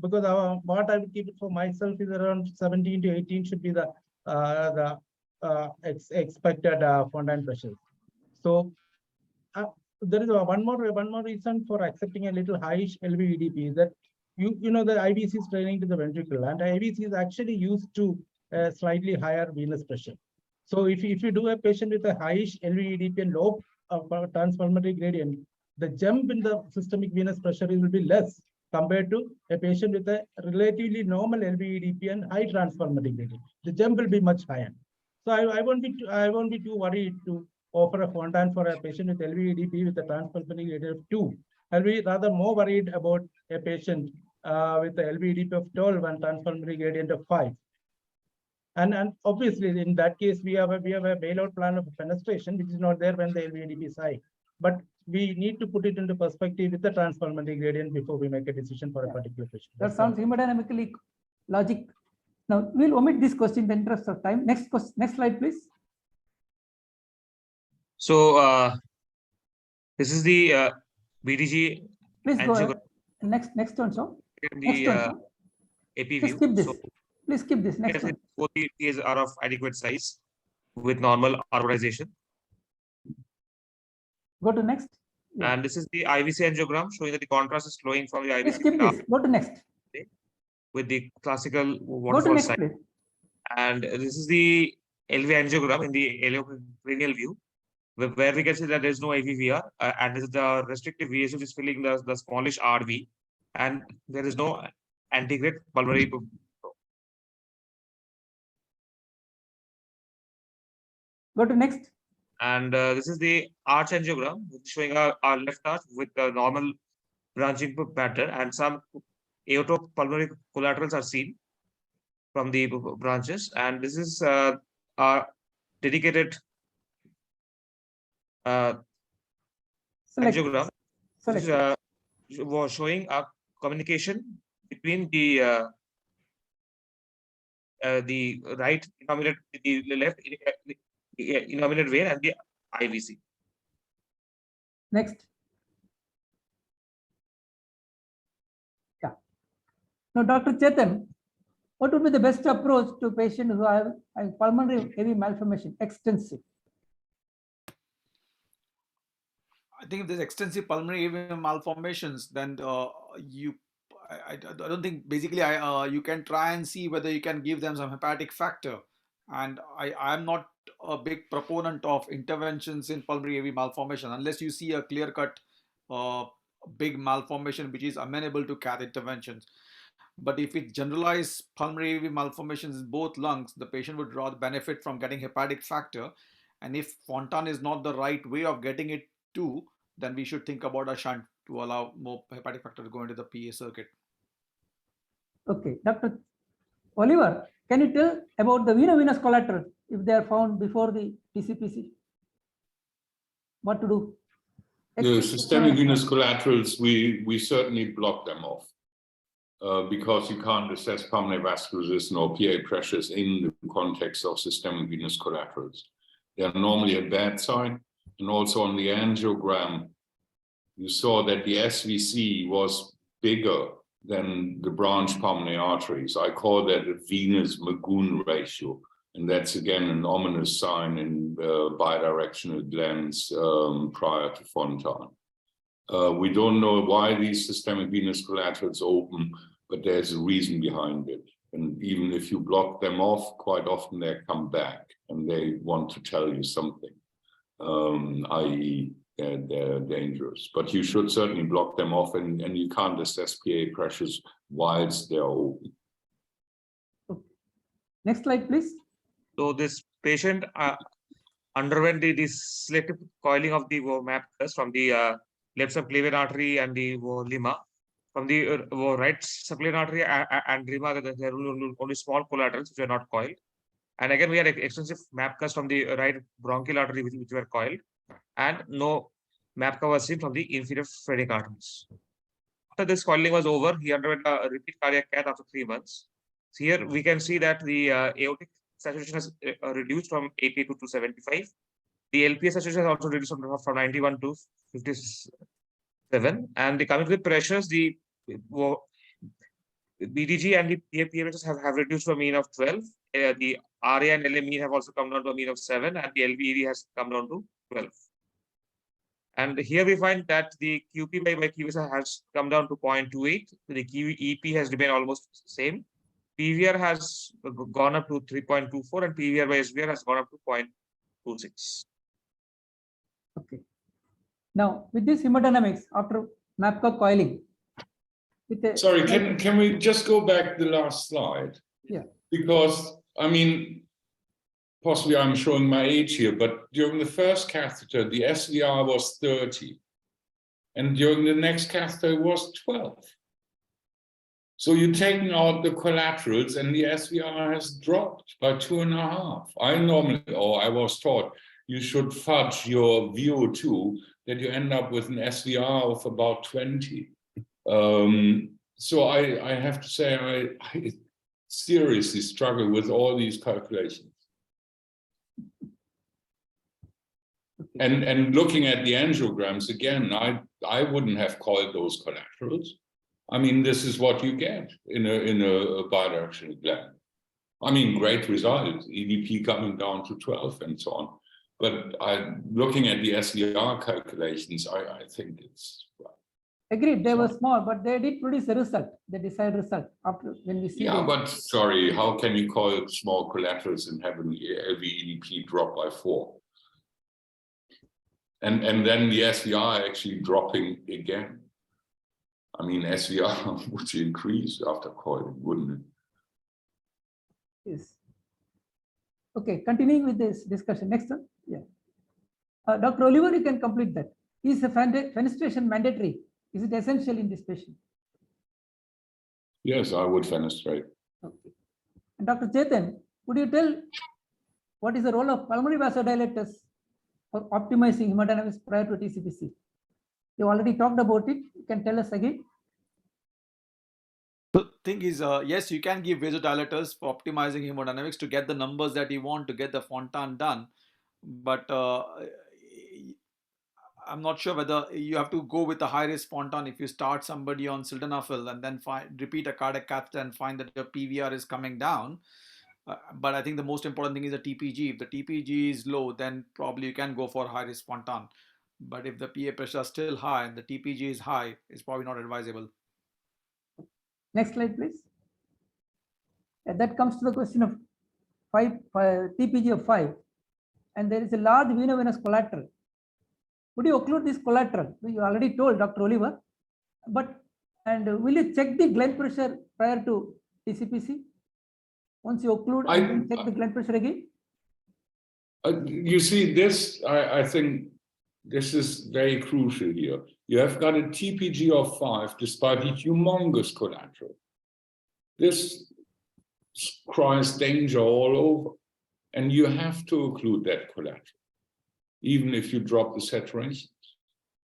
S9: because what I would keep it for myself is around 17 to 18 should be the expected Fontan pressure. So there is one more reason for accepting a little highish LVEDP is that you know the IVC is training to the ventricle, and IVC is actually used to slightly higher venous pressure. So if you do a patient with a highish LVEDP and low transpulmonary gradient, the jump in the systemic venous pressure will be less compared to a patient with a relatively normal LVEDP and high transpulmonary gradient. The jump will be much higher. So I won't be too worried to offer a Fontan for a patient with LVEDP with a transpulmonary gradient of 2. I'll be rather more worried about a patient with the LVEDP of 12 and transpulmonary gradient of 5. And obviously, in that case, we have a bailout plan of fenestration, which is not there when the LVEDP is high. But we need to put it into perspective with the transpulmonary gradient before we make a decision for a particular patient.
S6: That sounds hemodynamically logic. Now we'll omit this question in the interest of time. Next slide, please.
S7: So this is the BDG.
S6: Please go ahead. Next one, sir.
S7: The AP view.
S6: Skip this. Please skip this. Next one.
S7: Both the TAs are of adequate size with normal arborization.
S6: Go to next.
S7: Yeah. And this is the IVC angiogram showing that the contrast is flowing from the IVC.
S6: Please skip this. Go to next.
S7: With the classical waterfall side. Please. And this is the LV angiogram in the iliocranial view, where we can see that there is no IVVR, and this is the restrictive VS which is filling the smallish RV, and there is no antegrade pulmonary.
S6: Go to next.
S7: And this is the arch angiogram showing our left arch with the normal branching pattern, and some aortopulmonary collaterals are seen from the branches. And this is our dedicated angiogram, which was showing a communication between the right innominate, the left innominate vein and the IVC.
S6: Next. Yeah. Now, Dr. Chetan, what would be the best approach to patients who have pulmonary AV malformation, extensive?
S4: I think if there's extensive pulmonary AV malformations, then I don't think basically you can try and see whether you can give them some hepatic factor. And I'm not a big proponent of interventions in pulmonary AV malformation unless you see a clear-cut big malformation which is amenable to cath interventions. But if it's generalized pulmonary AV malformations in both lungs, the patient would rather benefit from getting hepatic factor. And if Fontan is not the right way of getting it to, then we should think about a shunt to allow more hepatic factor to go into the PA circuit.
S6: Okay, Dr. Oliver, can you tell about the veno-venous collateral if they are found before the TCPC? What to do?
S5: The systemic venous collaterals, we certainly block them off because you can't assess pulmonary vascularization or PA pressures in the context of systemic venous collaterals. They are normally a bad sign. And also on the angiogram, you saw that the SVC was bigger than the branch pulmonary arteries. I call that a venous Magoon ratio. And that's again an ominous sign in bidirectional glands prior to Fontan. We don't know why these systemic venous collaterals open, but there's a reason behind it. And even if you block them off, quite often they come back and they want to tell you something, i.e. they're dangerous. But you should certainly block them off, and you can't assess PA pressures whilst they're open.
S6: Okay. Next slide, please.
S7: So this patient underwent the selective coiling of the markers from the left subclavian artery and the lima. From the right subclavian artery and lima, there were only small collaterals which were not coiled. And again, we had extensive map cuts from the right bronchial artery which were coiled, and no map cover was seen from the inferior phrenic arteries. After this coiling was over, he underwent a repeat cardiac cath after 3 months. So here we can see that the aortic saturation has reduced from 80 to 275. The LPS saturation has also reduced from 91 to 57. And the coming to the pressures, the BDG and the PMHs have reduced to a mean of 12. The RA and LA mean have also come down to a mean of 7, and the LVED has come down to 12. And here we find that the QP by QVC has come down to 0.28. The QEP has remained almost the same. PVR has gone up to 3.24, and PVR by SVR has gone up to 0.26.
S6: Okay. Now, with this hemodynamics, after MAPCA coiling,
S5: sorry, can we just go back to the last slide?
S6: Yeah.
S5: Because, I mean, possibly I'm showing my age here, but during the first catheter, the SVR was 30. And during the next catheter, it was 12. So you're taking out the collaterals and the SVR has dropped by 2.5. I was taught you should fudge your VO2 that you end up with an SVR of about 20. So I have to say, I seriously struggle with all these calculations. And looking at the angiograms again, I wouldn't have called those collaterals. I mean, this is what you get in a bidirectional gland. I mean, great result, EDP coming down to 12 and so on. But looking at the SVR calculations, I think it's...
S6: Agreed, they were small, but they did produce a result, the desired result after when we see.
S5: Yeah, but sorry, how can you call it small collaterals and have an LVEDP drop by 4? And then the SVR actually dropping again. I mean, SVR would increase after coiling, wouldn't it?
S6: Yes. Okay, continuing with this discussion. Next one. Yeah. Dr. Oliver, you can complete that. Is the fenestration mandatory? Is it essential in this patient?
S5: Yes, I would fenestrate.
S6: Okay. And Dr. Chetan, would you tell what is the role of pulmonary vasodilators for optimizing hemodynamics prior to TCPC? You already talked about it. You can tell us again.
S4: The thing is, yes, you can give vasodilators for optimizing hemodynamics to get the numbers that you want to get the Fontan done. But I'm not sure whether you have to go with the high-risk Fontan if you start somebody on sildenafil and then repeat a cardiac catheter and find that your PVR is coming down. But I think the most important thing is the TPG. If the TPG is low, then probably you can go for high-risk Fontan. But if the PA pressure is still high and the TPG is high, it's probably not advisable.
S6: Next slide, please. That comes to the question of TPG of 5. And there is a large venovenous collateral. Would you occlude this collateral? You already told Dr. Oliver. And will you check the gland pressure prior to TCPC? Once you occlude, and check the gland pressure again?
S5: You see, this, I think this is very crucial here. You have got a TPG of 5 despite a humongous collateral. This cries danger all over. And you have to occlude that collateral, even if you drop the saturations.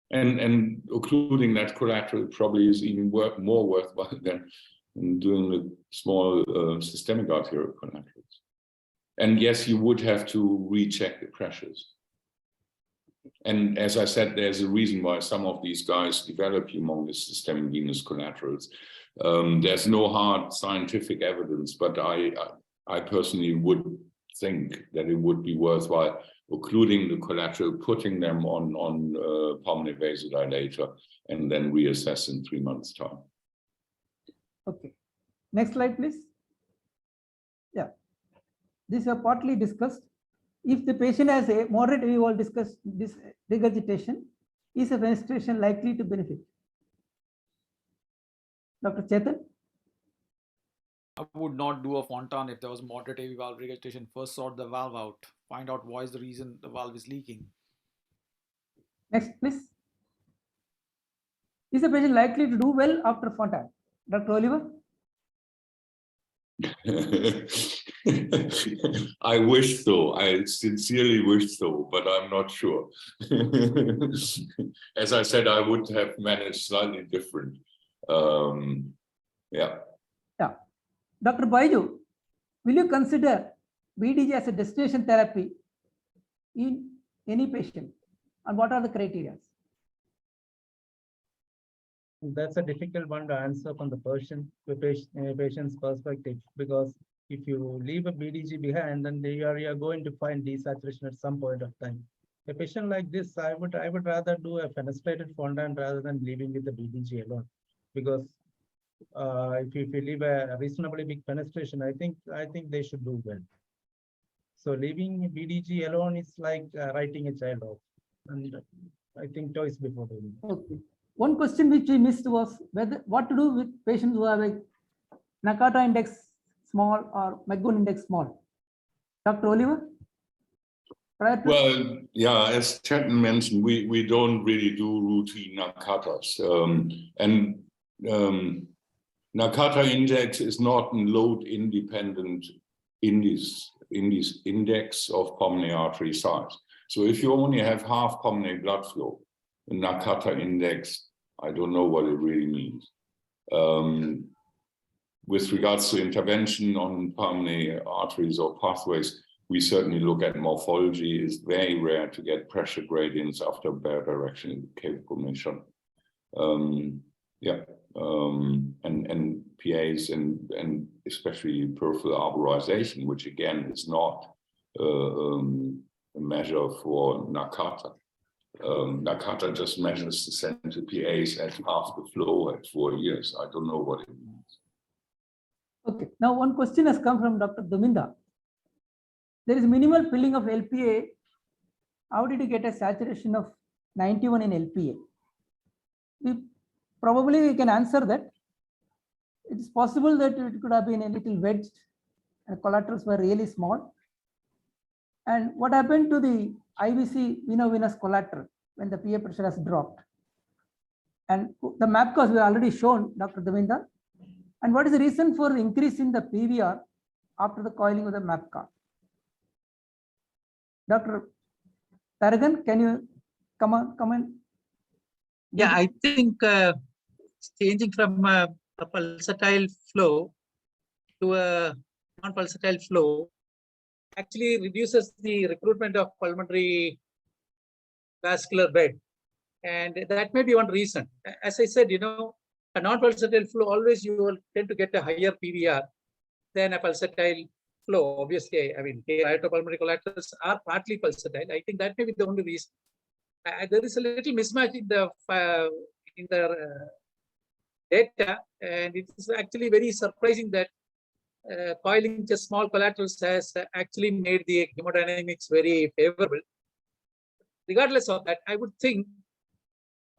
S5: And occluding that collateral probably is even more worthwhile than doing the small systemic arterial collaterals. And yes, you would have to recheck the pressures. And as I said, there's a reason why some of these guys develop humongous systemic venous collaterals. There's no hard scientific evidence, but I personally would think that it would be worthwhile occluding the collateral, putting them on pulmonary vasodilator, and then reassess in 3 months' time.
S6: Okay. Next slide, please. Yeah. This we have partly discussed. If the patient has a moderate, we will discuss this regurgitation. is a fenestration likely to benefit? Dr. Chetan?
S4: I would not do a Fontan if there was moderate AV valve regurgitation. First sort the valve out, find out why is the reason the valve is leaking.
S6: Next, please. Is the patient likely to do well after Fontan? Dr. Oliver?
S5: I wish so. I sincerely wish so, but I'm not sure. As I said, I would have managed slightly different. Yeah.
S6: Yeah. Dr. Baiju, will you consider BDG as a destination therapy in any patient? And what are the criteria?
S9: That's a difficult one to answer from the patient's perspective, because if you leave a BDG behind, then you are going to find desaturation at some point of time. A patient like this, I would rather do a fenestrated Fontan rather than leaving with the BDG alone, because if you leave a reasonably big fenestration, I think they should do well. So leaving BDG alone is like writing a child off, and I think twice before doing it.
S6: Okay. One question which we missed was what to do with patients who have a Nakata index small or McGoon index small. Dr. Oliver?
S5: Well, yeah, as Chetan mentioned, we don't really do routine Nakatas. Nakata index is not a load-independent index of pulmonary artery size. So if you only have half pulmonary blood flow, the Nakata index, I don't know what it really means. With regards to intervention on pulmonary arteries or pathways, we certainly look at morphology. It's very rare to get pressure gradients after bidirectional calculation. And PAs and especially peripheral arborization, which again is not a measure for Nakata. Nakata just measures the central PAs at half the flow at 4 years. I don't know what it means.
S6: Okay, now one question has come from Dr. Duminda. There is minimal filling of LPA. How did you get a saturation of 91 in LPA? We can answer that. It's possible that it could have been a little wedged and collaterals were really small. And what happened to the IVC veno-venous collateral when the PA pressure has dropped? And the map curves we already shown, Dr. Duminda. And what is the reason for increase in the PVR after the coiling of the map card? Dr. Taragan, can you comment?
S8: Yeah, I think changing from a pulsatile flow to a non-pulsatile flow actually reduces the recruitment of pulmonary vascular bed. And that may be one reason. As I said, a non-pulsatile flow, always you will tend to get a higher PVR than a pulsatile flow. Obviously, I mean, aortopulmonary collaterals are partly pulsatile. I think that may be the only reason. There is a little mismatch in the data, and it is actually very surprising that coiling just small collaterals has actually made the hemodynamics very favorable. Regardless of that, I would think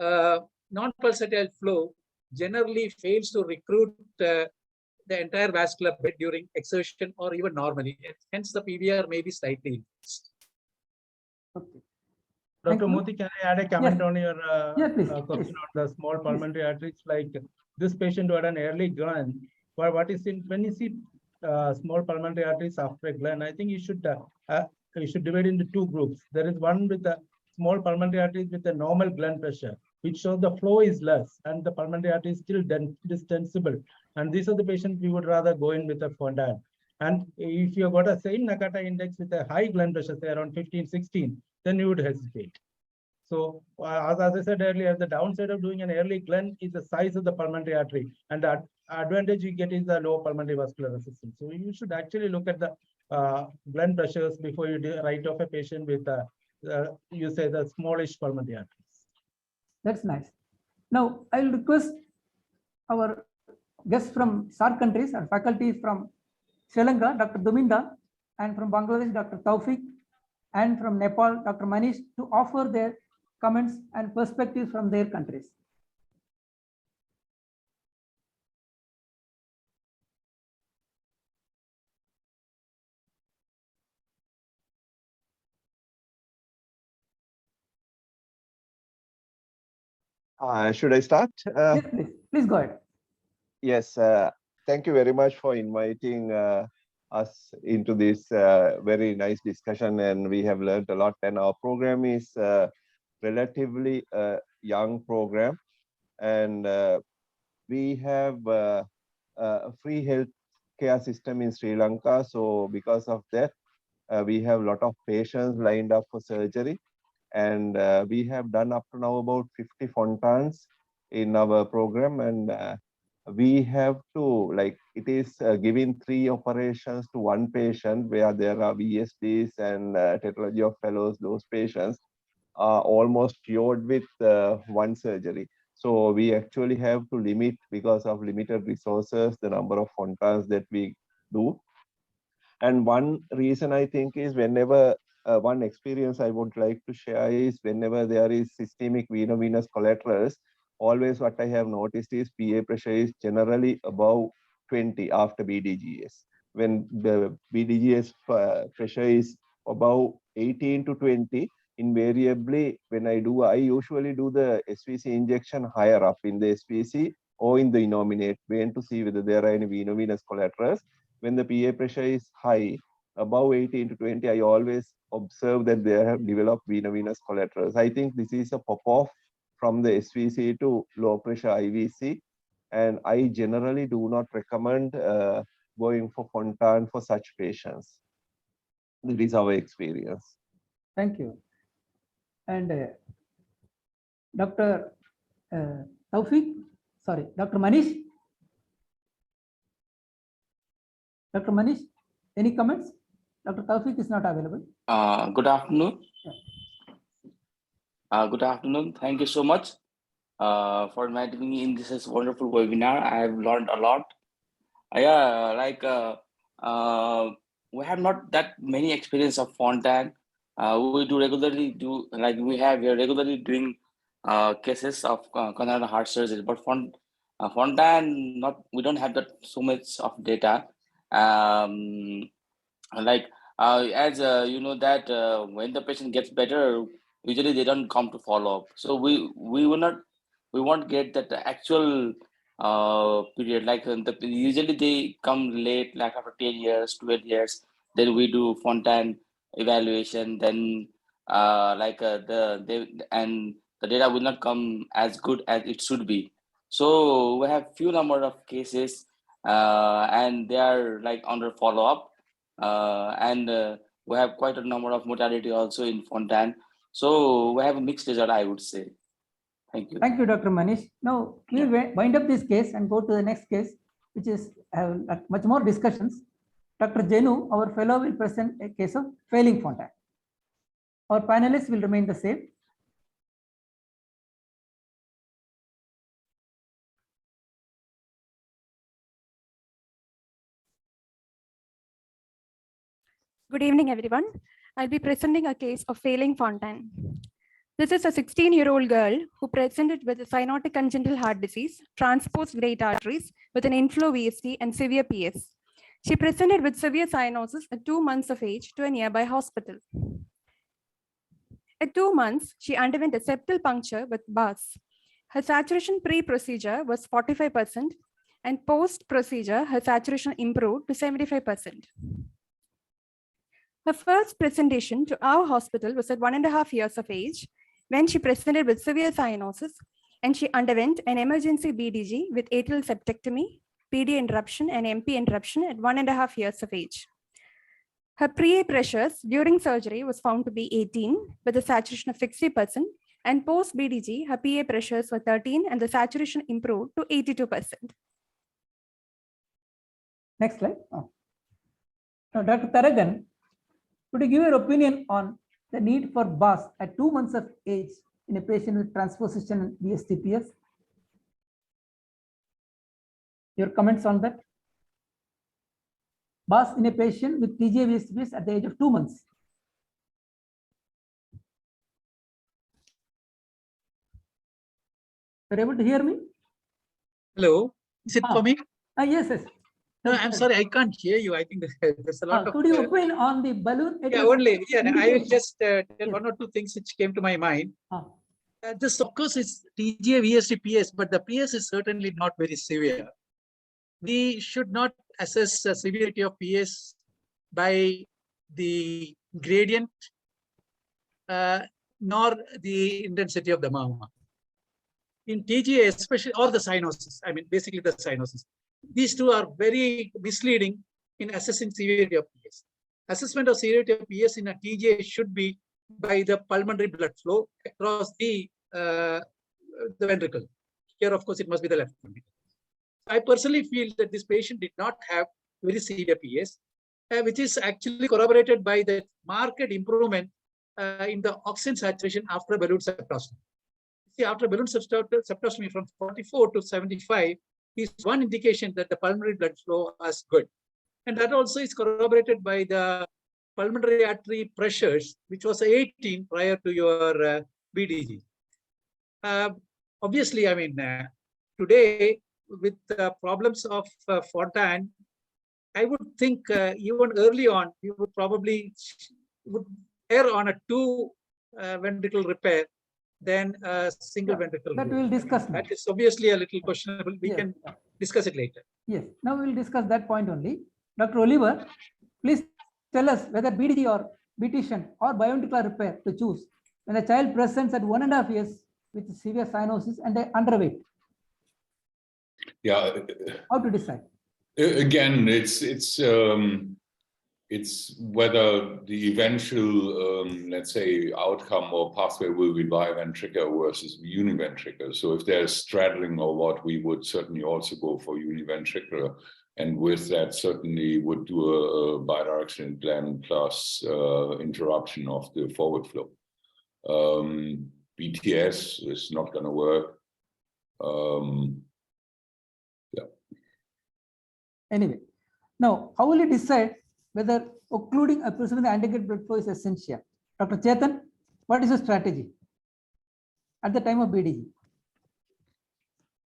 S8: non-pulsatile flow generally fails to recruit the entire vascular bed during exertion or even normally. Hence, the PVR may be slightly increased.
S6: Okay.
S9: Dr. Murthy, can I add a comment on your
S6: question
S9: on the small pulmonary arteries? Like this patient who had an early gland, what is in when you see small pulmonary arteries after a gland, I think you should divide into two groups. There is one with the small pulmonary arteries with a normal gland pressure, which shows the flow is less and the pulmonary artery is still distensible. And these are the patients we would rather go in with a Fontan. And if you got a same Nakata index with a high gland pressure, say around 15, 16, then you would hesitate. So as I said earlier, the downside of doing an early gland is the size of the pulmonary artery, and the advantage you get is the low pulmonary vascular resistance. So you should actually look at the gland pressures before you write off a patient with you say the smallish pulmonary arteries.
S6: That's nice. Now I'll request our guests from SAARC countries and faculty from Sri Lanka, Dr. Duminda, and from Bangladesh, Dr. Taufik, and from Nepal, Dr. Manish, to offer their comments and perspectives from their countries.
S10: Should I start?
S6: Yes, please go ahead.
S10: Yes, thank you very much for inviting us into this very nice discussion, and we have learned a lot. And our program is relatively young program, and we have a free health care system in Sri Lanka. So because of that, we have a lot of patients lined up for surgery. And we have done up to now about 50 Fontans in our program, and we have to, like, it is giving 3 operations to 1 patient, where there are VSDs and tetralogy of fellows. Those patients are almost cured with 1 surgery. So we actually have to limit, because of limited resources, the number of Fontans that we do. And one reason I think is, whenever one experience I would like to share is, whenever there is systemic veno-venous collaterals, always what I have noticed is PA pressure is generally above 20 after BDGS. When the BDGS pressure is above 18 to 20, invariably when I usually do the SVC injection higher up in the SVC or in the innominate vein to see whether there are any veno-venous collaterals. When the PA pressure is high, above 18 to 20, I always observe that they have developed veno-venous collaterals. I think this is a pop-off from the SVC to low pressure IVC. And I generally do not recommend going for Fontan for such patients. That is our experience.
S6: Thank you. And Dr. Dr. Manish? Dr. Manish, any comments? Dr. Taufik is not available.
S11: Good afternoon. Good afternoon. Thank you so much for inviting me in this wonderful webinar. I have learned a lot. We have not that many experience of Fontan. We are regularly doing cases of coronary heart surgery, but Fontan, we don't have that so much of data. You know that when the patient gets better, usually they don't come to follow up. So we won't get that actual period. Usually they come late, like after 10 years, 12 years. Then we do Fontan evaluation. Then the data will not come as good as it should be. So we have few number of cases, and they are under follow up. We have quite a number of mortality also in Fontan. So we have a mixed result, I would say. Thank you.
S6: Thank you, Dr. Manish. Now, we wind up this case and go to the next case, which is much more discussions. Dr. Jenu, our fellow, will present a case of failing Fontan. Our panelists will remain the same.
S12: Good evening, everyone. I'll be presenting a case of failing Fontan. This is a 16-year-old girl who presented with a cyanotic congenital heart disease, transposed great arteries with an inflow VSD and severe PS. She presented with severe cyanosis at 2 months of age to a nearby hospital. At 2 months, she underwent a septal puncture with bus. Her saturation pre-procedure was 45%, and post-procedure, her saturation improved to 75%. Her first presentation to our hospital was at 1.5 years of age, when she presented with severe cyanosis, and she underwent an emergency BDG with atrial septectomy, PD interruption, and MP interruption at 1.5 years of age. Her pre-A pressures during surgery was found to be 18 with a saturation of 60%, and post-BDG, her PA pressures were 13 and the saturation improved to 82%.
S6: Next slide. Oh. Now, Dr. Taragan, could you give your opinion on the need for BAS at 2 months of age in a patient with transposition and VSTPS? Your comments on that? BAS in a patient with TGA VSTPS at the age of 2 months. You're able to hear me?
S8: Hello, is it for me?
S6: Yes, yes.
S8: No, I'm sorry, I can't hear you. I think there's a lot of.
S6: Could you opine on the balloon?
S8: Yeah, only. Yeah, I will just tell one or two things which came to my mind. This, of course, is TGA, VSD, PS, but the PS is certainly not very severe. We should not assess the severity of PS by the gradient nor the intensity of the murmur. In TGA, especially, or the cyanosis, I mean, basically the cyanosis. These two are very misleading in assessing severity of PS. Assessment of severity of PS in a TGA should be by the pulmonary blood flow across the ventricle. Here, of course, it must be the left ventricle. I personally feel that this patient did not have very severe PS, which is actually corroborated by the marked improvement in the oxygen saturation after balloon septostomy. See, after balloon septostomy from 44 to 75 is one indication that the pulmonary blood flow is good. And that also is corroborated by the pulmonary artery pressures, which was 18 prior to your BDG. Obviously, I mean, today with the problems of Fontan, I would think even early on, you would probably err on a two ventricle repair than a single ventricle.
S6: That we will discuss.
S8: That is obviously a little questionable. We can discuss it later.
S6: Yes, now we will discuss that point only. Dr. Oliver, please tell us whether BDG or BT-shunt or biventricular repair to choose when the child presents at 1.5 years with severe cyanosis and underweight.
S5: Yeah.
S6: How to decide?
S5: Again, it's whether the eventual, let's say, outcome or pathway will be biventricular versus univentricular. So if there's straddling or what, we would certainly also go for univentricular. And with that, certainly would do a bidirectional plan plus interruption of the forward flow. BTS is not going to work.
S6: Anyway, now how will you decide whether occluding a person with antegrade blood flow is essential? Dr. Chetan, what is the strategy at the time of BDG?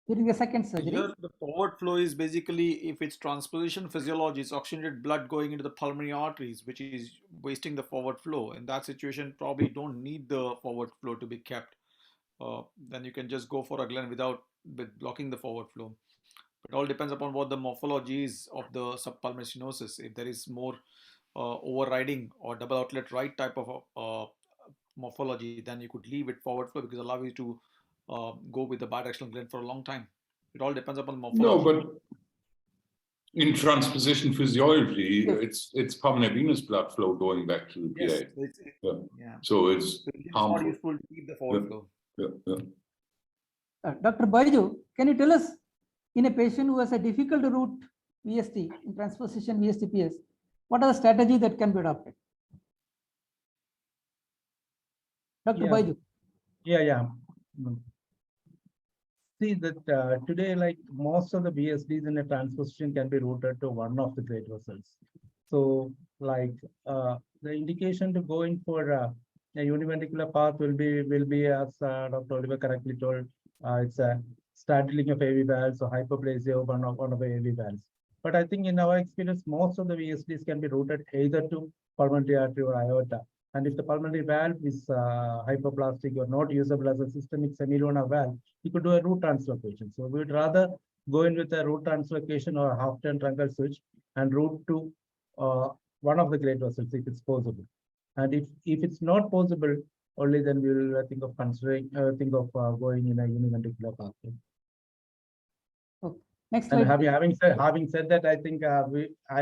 S6: During the second surgery?
S4: Here, the forward flow is basically, if it's transposition physiology, it's oxygenated blood going into the pulmonary arteries, which is wasting the forward flow. In that situation, probably don't need the forward flow to be kept. Then you can just go for a Glen with blocking the forward flow. It all depends upon what the morphology is of the subpulmonary stenosis. If there is more overriding or double outlet right type of morphology, then you could leave it forward flow because it allows you to go with the bidirectional Glen for a long time. It all depends upon the morphology.
S5: No, but in transposition physiology, it's pulmonary venous blood flow going back to the PA.
S4: Yeah.
S5: So it's
S4: not useful to keep the forward flow.
S6: Dr. Baiju, can you tell us, in a patient who has a difficult to route VST in transposition VST-PS, what are the strategies that can be adopted? Dr. Baiju.
S9: Yeah. See that today, like most of the VSDs in a transposition can be routed to one of the great vessels. So, like the indication to go in for a univentricular path will be as Dr. Oliver correctly told, it's a straddling of AV valves or hyperplasia of one of the AV valves. But I think in our experience, most of the VSDs can be routed either to pulmonary artery or aorta. And if the pulmonary valve is hyperplastic or not usable as a systemic semilunar valve, you could do a root translocation. So we would rather go in with a root translocation or a half-turn truncal switch and route to one of the great vessels if it's possible. And if it's not possible, only then we will think of considering going in a univentricular pathway.
S6: Okay. Next
S9: And
S6: slide.
S9: having said that, I think I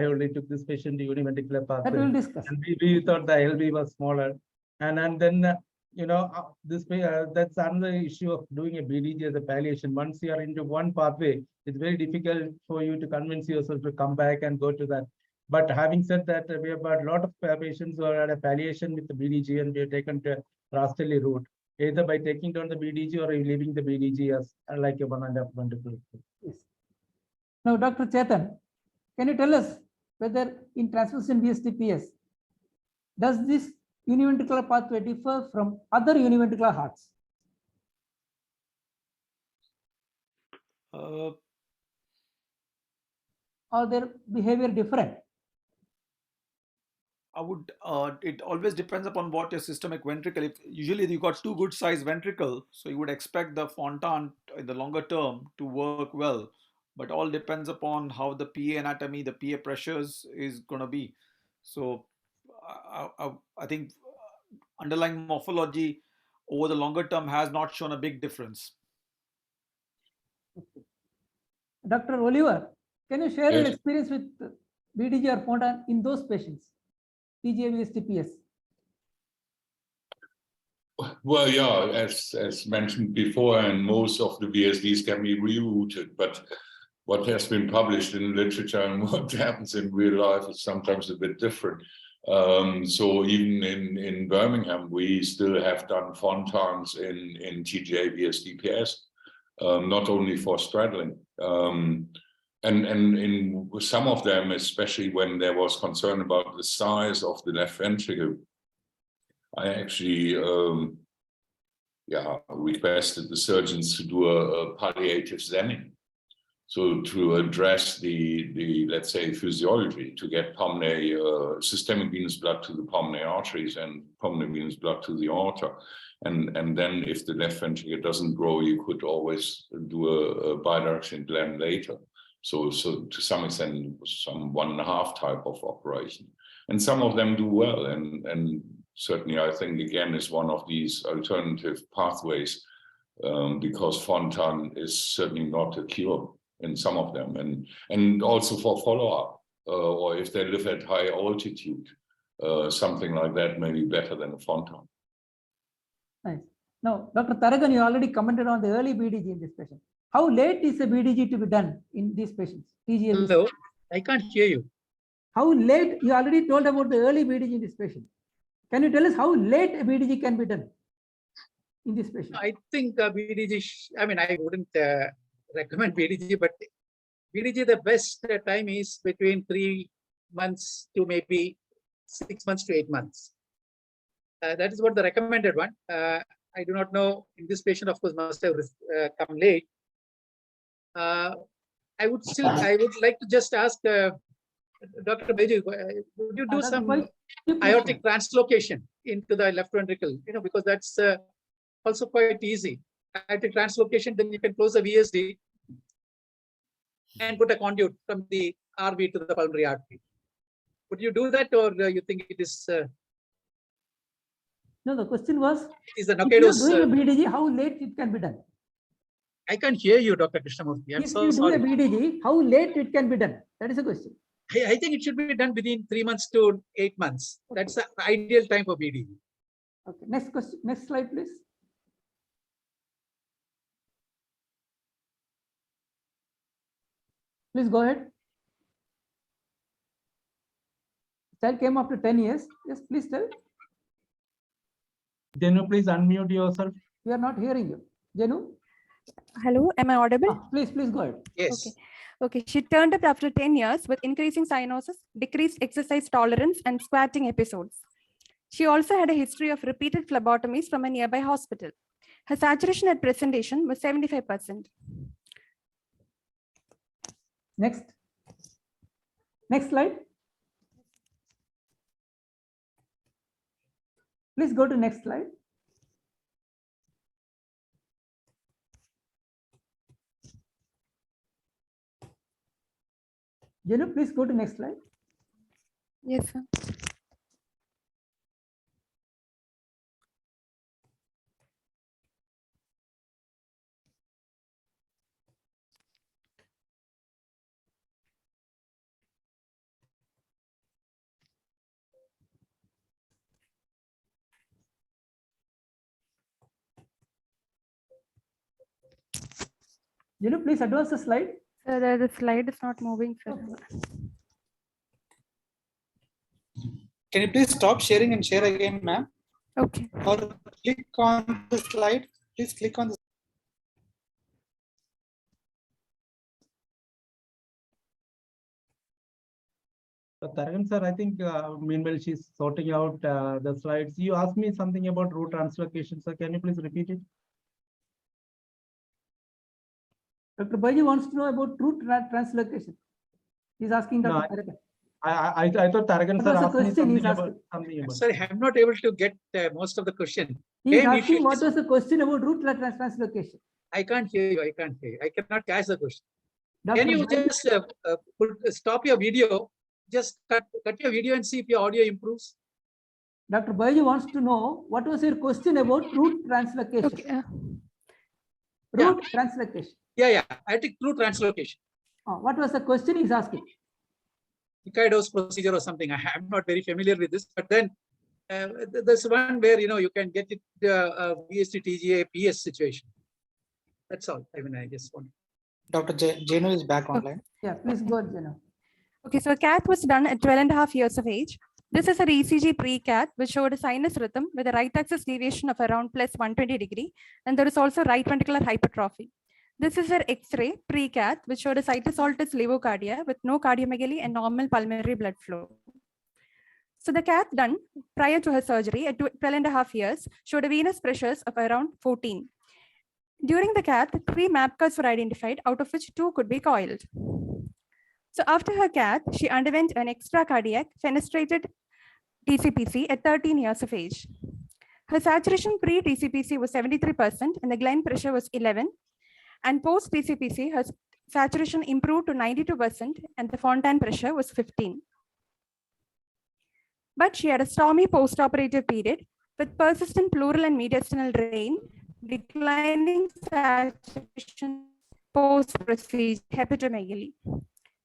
S9: only took this patient to univentricular pathway.
S6: That we'll discuss.
S9: And we thought the LV was smaller, and then that's another issue of doing a BDG as a palliation. Once you are into one pathway, it's very difficult for you to convince yourself to come back and go to that. But having said that, we have got a lot of patients who are at a palliation with the BDG, and we have taken to Rastelli route, either by taking down the BDG or leaving the BDG as like a 1.5 ventricle.
S6: Yes. Now, Dr. Chetan, can you tell us whether in transposition VST-PS, does this univentricular pathway differ from other univentricular hearts? Or their behavior different?
S4: I would, it always depends upon what your systemic ventricle, if usually you got two good sized ventricle, so you would expect the Fontan in the longer term to work well, but all depends upon how the PA anatomy, the PA pressures is going to be. So I think underlying morphology over the longer term has not shown a big difference.
S6: Okay. Dr. Oliver, can you share your
S5: Yes.
S6: experience with BDG or Fontan in those patients? TGA, VSD, PS.
S5: Well, yeah, as mentioned before, and most of the VSDs can be rerouted, but what has been published in literature and what happens in real life is sometimes a bit different. So even in Birmingham, we still have done Fontans in TGA, VSD, PS, not only for straddling. And in some of them, especially when there was concern about the size of the left ventricle, I actually requested the surgeons to do a palliative zenning. So to address the let's say physiology, to get pulmonary systemic venous blood to the pulmonary arteries and pulmonary venous blood to the aorta. And then if the left ventricle doesn't grow, you could always do a bidirectional blend later. So to some extent, some 1.5 type of operation. And some of them do well. And certainly I think again is one of these alternative pathways because Fontan is certainly not a cure in some of them. And also for follow-up or if they live at high altitude, something like that may be better than a Fontan.
S6: Nice. Now, Dr. Taragan, you already commented on the early BDG in this patient. How late is a BDG to be done in these patients? TGA.
S8: Hello, I can't hear you.
S6: How late? You already told about the early BDG in this patient. Can you tell us how late a BDG can be done in this patient?
S8: I think BDG, I mean, I wouldn't recommend BDG, but BDG, the best time is between 3 months to maybe 6 months to 8 months. That is what the recommended one. I do not know, in this patient, of course, must have come late. I would like to just ask Dr. Beju, would you do some aortic translocation into the left ventricle? You know, because that's also quite easy. Aortic translocation, then you can close the VSD and put a conduit from the RV to the pulmonary artery. Would you do that, or you think it is?
S6: No, the question was,
S8: is the
S6: if you are doing a BDG, how late it can be done?
S8: I can't hear you, Dr. Krishnamurthy. I'm
S6: if
S8: so
S6: you
S8: sorry.
S6: do a BDG, how late it can be done? That is the question.
S8: I think it should be done within 3 months to 8 months. Okay. That's the ideal time for BDG.
S6: Okay, next question, next slide, please. Please go ahead. Child came after 10 years. Yes, please tell.
S9: Jenu, please unmute yourself.
S6: We are not hearing you. Jenu?
S12: Hello, am I audible?
S6: Please go ahead.
S8: Yes.
S12: Okay. She turned up after 10 years with increasing cyanosis, decreased exercise tolerance, and squatting episodes. She also had a history of repeated phlebotomies from a nearby hospital. Her saturation at presentation was 75%.
S6: Next slide. Please go to next slide. Jenu, please go to next slide.
S12: Yes, sir.
S6: Jenu, please advance the slide.
S12: Sir, the slide is not moving, sir.
S13: Can you please stop sharing and share again, ma'am?
S12: Okay.
S13: Or click on the slide. Please click on the.
S9: Taragan sir, I think meanwhile she's sorting out the slides. You asked me something about root translocation, sir. Can you please repeat it?
S6: Dr. Baiji wants to know about root translocation. He's asking
S9: No,
S6: Dr. Tarakan.
S9: I thought Tarakan
S6: What
S9: sir
S6: was the
S9: asked me
S6: question he's
S9: something about
S6: asking?
S9: something about.
S8: Sorry, I'm not able to get most of the question.
S6: He's
S8: Again, if
S6: asking
S8: you-
S6: what was the question about root translocation.
S8: I can't hear you. I can't hear you. I cannot catch the question.
S6: Dr.
S8: Can you
S6: Baiji,
S8: just stop your video? Just cut your video and see if your audio improves.
S6: Dr. Baiji wants to know what was your question about root translocation.
S12: Okay.
S6: Root translocation.
S8: Yeah. I think through translocation.
S6: What was the question he's asking?
S8: Ikaido's procedure or something. I'm not very familiar with this, but then there's one where you can get it VST TGA PS situation. That's all. I mean, I just want.
S13: Dr. Jenu is back online.
S6: Yeah, please go ahead, Jenu.
S12: Okay, so a cath was done at 12.5 years of age. This is a ECG pre-cath which showed a sinus rhythm with a right axis deviation of around plus 120 degree, and there is also right ventricular hypertrophy. This is her X-ray pre-cath which showed a situs altis levocardia with no cardiomegaly and normal pulmonary blood flow. So the cath done prior to her surgery at 12.5 years showed a venous pressures of around 14. During the cath, 3 MAPCAs were identified, out of which 2 could be coiled. So after her cath, she underwent an extracardiac fenestrated TCPC at 13 years of age. Her saturation pre-TCPC was 73% and the Glenn pressure was 11. And post-TCPC, her saturation improved to 92% and the Fontan pressure was 15. But she had a stormy post-operative period with persistent pleural and mediastinal drain, declining saturation post-procedure hepatomegaly.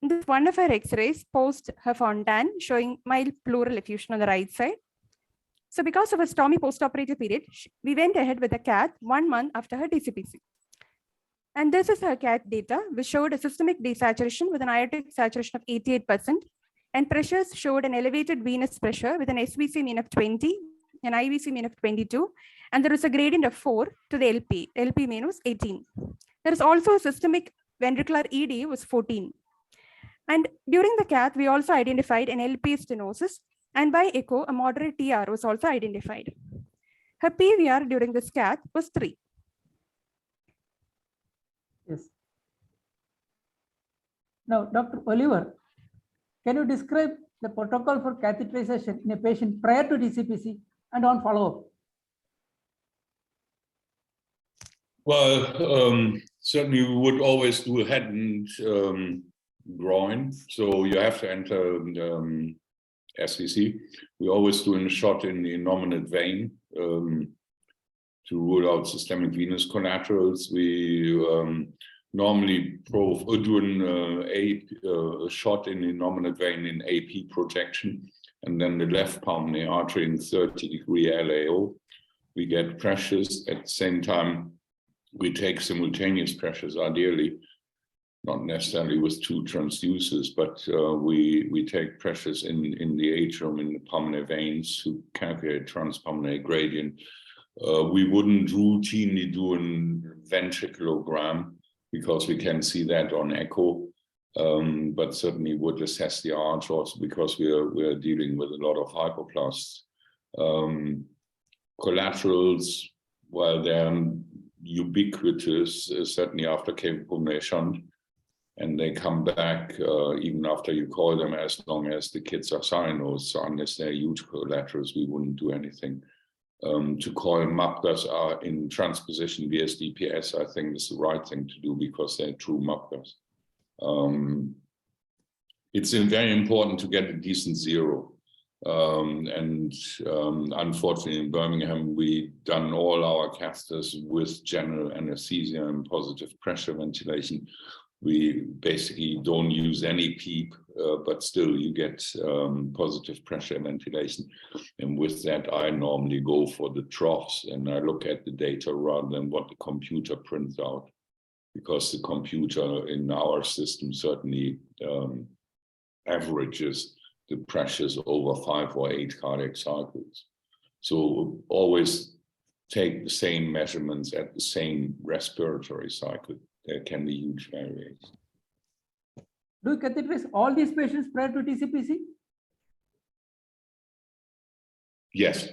S12: This is one of her X-rays post her Fontan showing mild pleural effusion on the right side. So because of a stormy post-operative period, we went ahead with a cath 1 month after her TCPC. And this is her cath data, which showed a systemic desaturation with an aortic saturation of 88%, and pressures showed an elevated venous pressure with an SVC mean of 20, an IVC mean of 22, and there is a gradient of 4 to the LP. LP mean was 18. There is also a systemic ventricular ED was 14. And during the cath, we also identified an LP stenosis, and by echo, a moderate TR was also identified. Her PVR during this cath was 3.
S6: Yes. Now, Dr. Oliver, can you describe the protocol for catheterization in a patient prior to DCPC and on follow-up?
S5: Well, certainly we would always do a head and groin. So you have to enter SVC. We always do a shot in the innominate vein to rule out systemic venous collaterals. We normally do a shot in the innominate vein in AP projection, and then the left pulmonary artery in 30-degree LAO. We get pressures at the same time. We take simultaneous pressures, ideally, not necessarily with 2 transducers, but we take pressures in the atrium, in the pulmonary veins to calculate transpulmonary gradient. We wouldn't routinely do a ventriculogram because we can see that on echo, but certainly would assess the arch also because we are dealing with a lot of hypoplasts. Collaterals, while they're ubiquitous, certainly after cave pulmonary shunt, and they come back even after you call them, as long as the kids are cyanosed. So unless they're huge collaterals, we wouldn't do anything. To call MAPCAs are in transposition VSDPS, I think is the right thing to do because they're true MAPCAs. It's very important to get a decent zero. Unfortunately in Birmingham, we've done all our catheters with general anesthesia and positive pressure ventilation. We basically don't use any PEEP, but still you get positive pressure ventilation. And with that, I normally go for the troughs and I look at the data rather than what the computer prints out, because the computer in our system certainly averages the pressures over 5 or 8 cardiac cycles. So always take the same measurements at the same respiratory cycle. There can be huge variations.
S6: Do you catheterize all these patients prior to TCPC?
S5: Yes,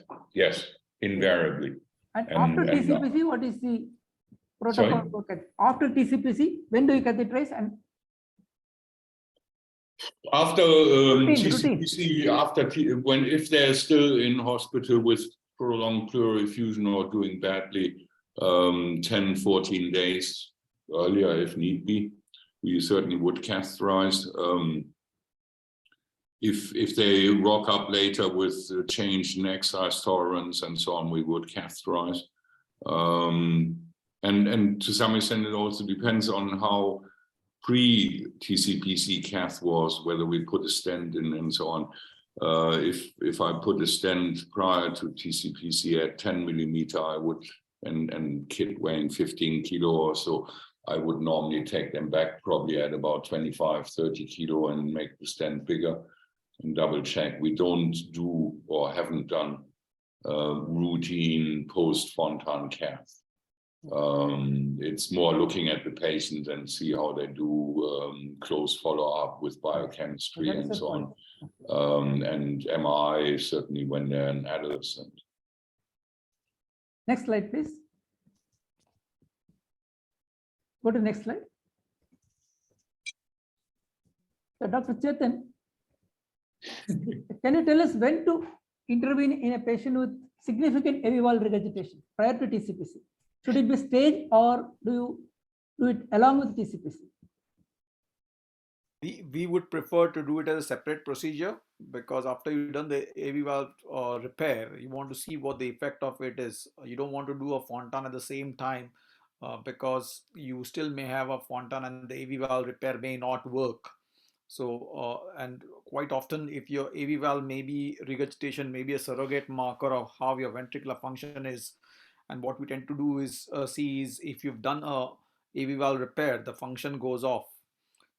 S5: invariably.
S6: And after TCPC, what is the protocol work after TCPC? When do you catheterize? And
S5: after TCPC, if they're still in hospital with prolonged pleural effusion or doing badly, 10, 14 days earlier if need be, we certainly would catheterize. If they rock up later with change in exercise tolerance and so on, we would catheterize. And to some extent, it also depends on how pre-TCPC cath was, whether we put a stent in and so on. If I put a stent prior to TCPC at 10 millimeter, I would, and kid weighing 15 kilo or so, I would normally take them back probably at about 25, 30 kilo and make the stent bigger and double check. We don't do or haven't done routine post-Fontan cath. It's more looking at the patient and see how they do, close follow-up with biochemistry and so on. And MRI certainly when they're an adolescent.
S6: Next slide, please. Go to the next slide. So Dr. Chetan, can you tell us when to intervene in a patient with significant AV valve regurgitation prior to TCPC? Should it be staged or do you do it along with TCPC?
S4: We would prefer to do it as a separate procedure, because after you've done the AV valve repair, you want to see what the effect of it is. You don't want to do a Fontan at the same time because you still may have a Fontan and the AV valve repair may not work. So, and quite often if your AV valve maybe regurgitation may be a surrogate marker of how your ventricular function is. And what we tend to do is see is if you've done a AV valve repair, the function goes off.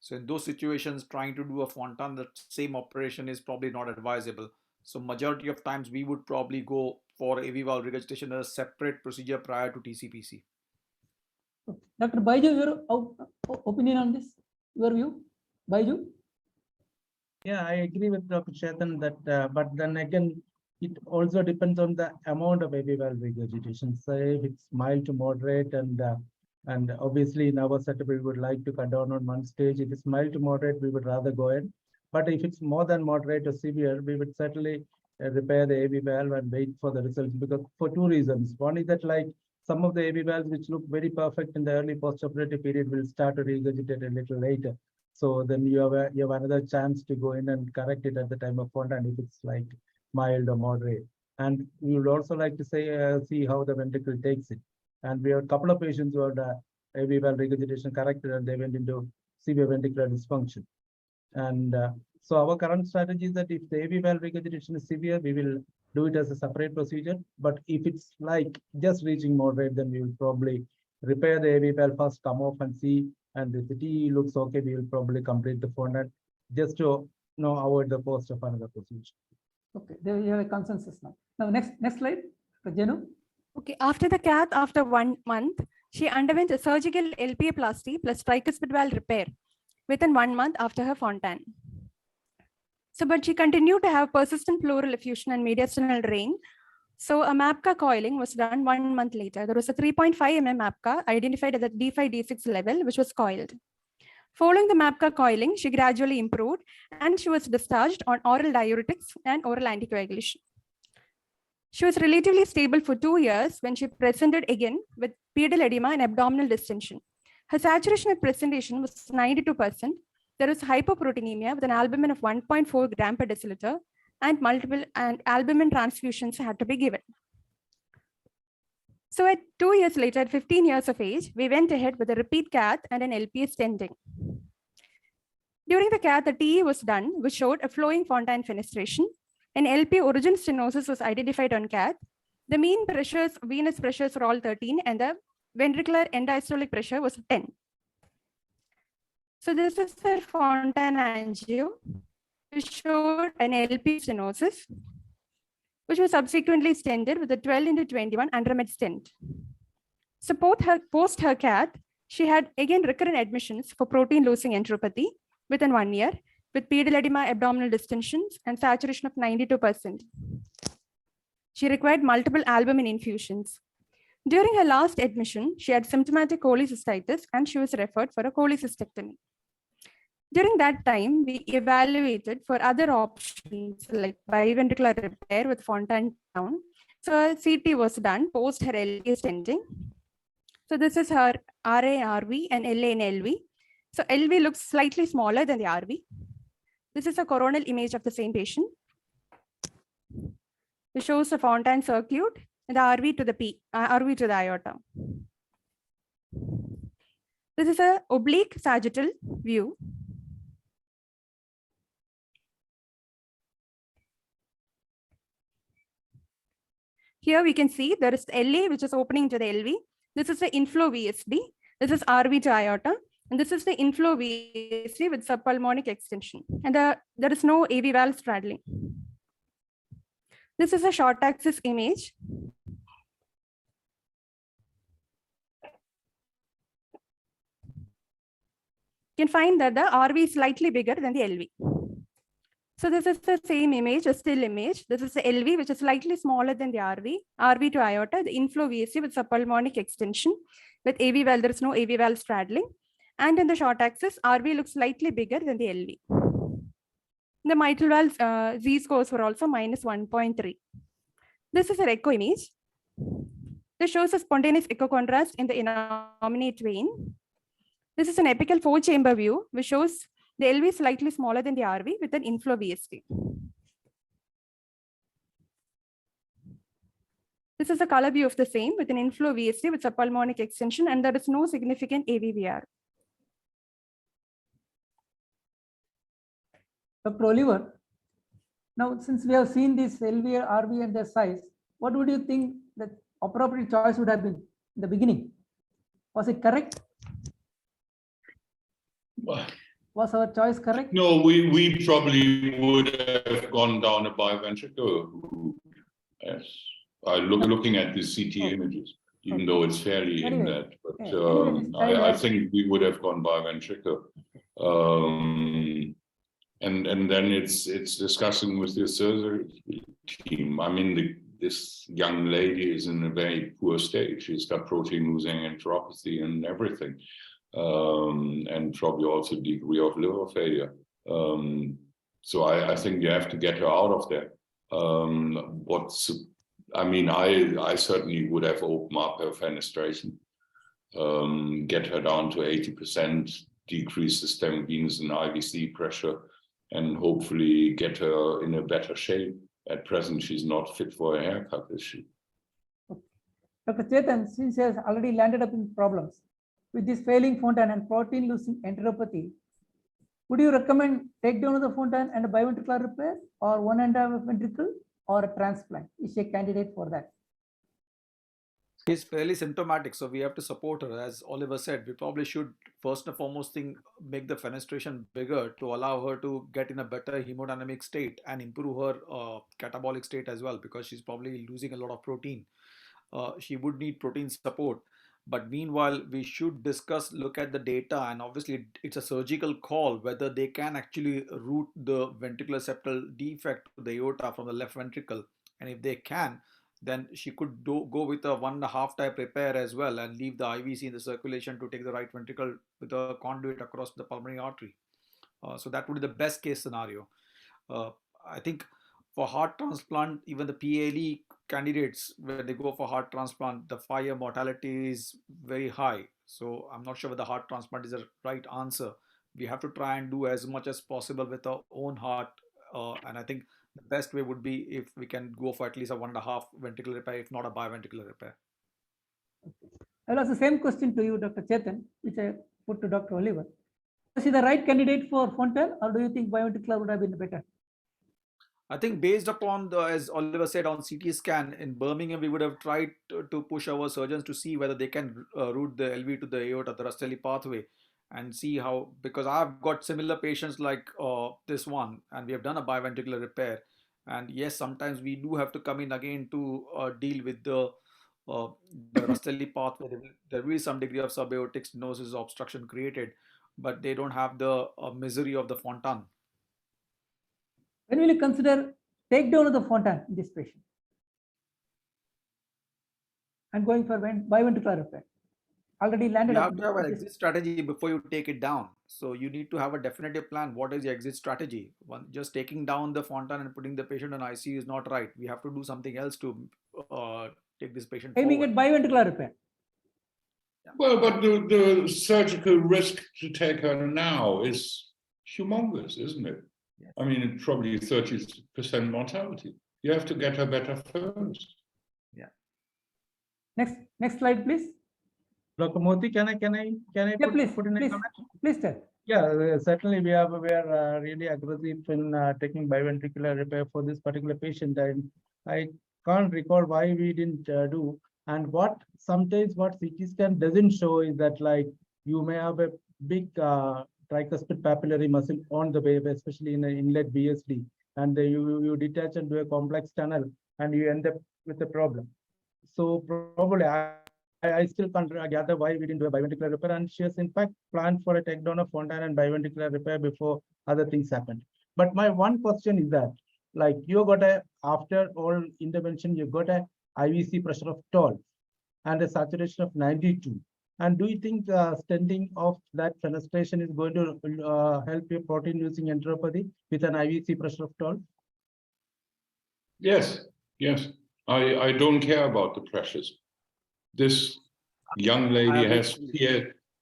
S4: So in those situations, trying to do a Fontan, the same operation is probably not advisable. So majority of times we would probably go for AV valve regurgitation as a separate procedure prior to TCPC.
S6: Dr. Baiju, your opinion on this, your view? Baiju?
S9: Yeah, I agree with Dr. Chetan that, but then again, it also depends on the amount of AV valve regurgitation. So if it's mild to moderate, and obviously in our setup, we would like to cut down on one stage. If it's mild to moderate, we would rather go in. But if it's more than moderate or severe, we would certainly repair the AV valve and wait for the results, because for two reasons. One is that like some of the AV valves which look very perfect in the early postoperative period will start to regurgitate a little later. So then you have another chance to go in and correct it at the time of Fontan if it's like mild or moderate. And we would also like to say, see how the ventricle takes it. And we have a couple of patients who had AV valve regurgitation corrected and they went into severe ventricular dysfunction. And so our current strategy is that if the AV valve regurgitation is severe, we will do it as a separate procedure. But if it's like just reaching moderate, then we will probably repair the AV valve first, come off and see. And if the TE looks okay, we will probably complete the Fontan just to avoid the cost of another procedure.
S6: Okay, there you have a consensus now. Now next slide, Jenu.
S12: Okay, after the cath, after 1 month, she underwent a surgical LPA-plasty plus tricuspid valve repair within 1 month after her Fontan. So, but she continued to have persistent pleural effusion and mediastinal drain. So a MAPCA coiling was done 1 month later. There was a 3.5 mm MAPCA identified at the D5, D6 level, which was coiled. Following the MAPCA coiling, she gradually improved and she was discharged on oral diuretics and oral anticoagulation. She was relatively stable for 2 years when she presented again with pedal edema and abdominal distension. Her saturation at presentation was 92%. There was hypoproteinemia with an albumin of 1.4 gram per deciliter and multiple albumin transfusions had to be given. So at 2 years later, at 15 years of age, we went ahead with a repeat cath and an LPA stenting. During the cath, the TE was done, which showed a flowing Fontan fenestration. An LP origin stenosis was identified on cath. The mean pressures, venous pressures were all 13 and the ventricular end diastolic pressure was 10. So this is the Fontan angio, which showed an LP stenosis, which was subsequently stented with a 12x21 undermed stent. So post her cath, she had again recurrent admissions for protein losing enteropathy within 1 year, with pedal edema, abdominal distensions, and saturation of 92%. She required multiple albumin infusions. During her last admission, she had symptomatic cholecystitis and she was referred for a cholecystectomy. During that time, we evaluated for other options like biventricular repair with Fontan down. So CT was done post her LV stenting. So this is her RA, RV and LA and LV. So LV looks slightly smaller than the RV. This is a coronal image of the same patient. It shows the Fontan circuit and the RV to the RV to the aorta. This is a oblique sagittal view. Here we can see there is LA, which is opening to the LV. This is the inflow VSD. This is RV to aorta. And this is the inflow VSD with subpulmonic extension. And there is no AV valve straddling. This is a short axis image. You can find that the RV is slightly bigger than the LV. So this is the same image, a still image. This is the LV, which is slightly smaller than the RV. RV to aorta, the inflow VSD with subpulmonic extension. With AV valve, there is no AV valve straddling. And in the short axis, RV looks slightly bigger than the LV. The mitral valve Z-scores were also minus 1.3. This is an echo image. This shows a spontaneous echo contrast in the innominate vein. This is an apical 4-chamber view, which shows the LV is slightly smaller than the RV with an inflow VSD. This is a color view of the same with an inflow VSD with subpulmonic extension, and there is no significant AVVR.
S6: Dr. Oliver, now since we have seen this LV, RV and their size, what would you think the appropriate choice would have been in the beginning? Was it correct? Was our choice correct?
S5: No, we probably would have gone down a biventricular route. Yes, looking at the CT images, even though it's fairly in that, but I think we would have gone biventricular. And then it's discussing with the surgery team. I mean, this young lady is in a very poor state. She's got protein losing enteropathy and everything. And probably also degree of liver failure. So I think you have to get her out of there. I certainly would have opened up her fenestration, get her down to 80%, decrease systemic venous and IVC pressure, and hopefully get her in a better shape. At present, she's not fit for a haircut, is she?
S6: Dr. Chetan, since he has already landed up in problems, with this failing Fontan and protein losing enteropathy, would you recommend takedown of the Fontan and a biventricular repair, or 1.5 ventricle, or a transplant? Is she a candidate for that?
S4: She's fairly symptomatic, so we have to support her. As Oliver said, we probably should first and foremost make the fenestration bigger to allow her to get in a better hemodynamic state and improve her catabolic state as well, because she's probably losing a lot of protein. She would need protein support. But meanwhile, we should look at the data, and obviously it's a surgical call whether they can actually route the ventricular septal defect to the aorta from the left ventricle. And if they can, then she could go with a 1.5 type repair as well and leave the IVC in the circulation to take the right ventricle with a conduit across the pulmonary artery. So that would be the best case scenario. I think for heart transplant, even the PALE candidates, where they go for heart transplant, the 5-year mortality is very high. So I'm not sure whether heart transplant is the right answer. We have to try and do as much as possible with our own heart. And I think the best way would be if we can go for at least a 1.5 ventricular repair, if not a biventricular repair.
S6: I'll ask the same question to you, Dr. Chetan, which I put to Dr. Oliver. Is he the right candidate for Fontan, or do you think biventricular would have been better?
S4: I think based upon as Oliver said, on CT scan in Birmingham, we would have tried to push our surgeons to see whether they can route the LV to the aorta, the Rastelli pathway, and see how, because I've got similar patients like this one, and we have done a biventricular repair. And yes, sometimes we do have to come in again to deal with the Rastelli pathway. There will be some degree of subaortic stenosis obstruction created, but they don't have the misery of the Fontan.
S6: When will you consider takedown of the Fontan in this patient? and going for biventricular repair. Already landed
S4: You
S6: up.
S4: have to have an exit strategy before you take it down. So you need to have a definitive plan. What is the exit strategy? Just taking down the Fontan and putting the patient on ICU is not right. We have to do something else to take this patient
S6: Aiming
S4: forward.
S6: at biventricular repair.
S5: Well, but the surgical risk to take her now is humongous, isn't it?
S4: Yes.
S5: I mean, it's probably 30% mortality. You have to get her better first.
S4: Yeah.
S6: Next slide, please.
S9: Dr. Murthy, can I
S6: Yeah,
S9: put in a comment?
S6: Please tell.
S9: Yeah, certainly we are really aggressive in taking biventricular repair for this particular patient, and I can't recall why we didn't do. And sometimes what CT scan doesn't show is that, like, you may have a big tricuspid papillary muscle on the wave, especially in an inlet BSD, and you detach and do a complex tunnel, and you end up with a problem. So probably I still can't gather why we didn't do a biventricular repair, and she has in fact planned for a takedown of Fontan and biventricular repair before other things happened. But my one question is that, like, you got after all intervention, you got a IVC pressure of 12 and a saturation of 92. And do you think stenting of that fenestration is going to help your protein-using enteropathy with an IVC pressure of 12?
S5: Yes. I don't care about the pressures. This young lady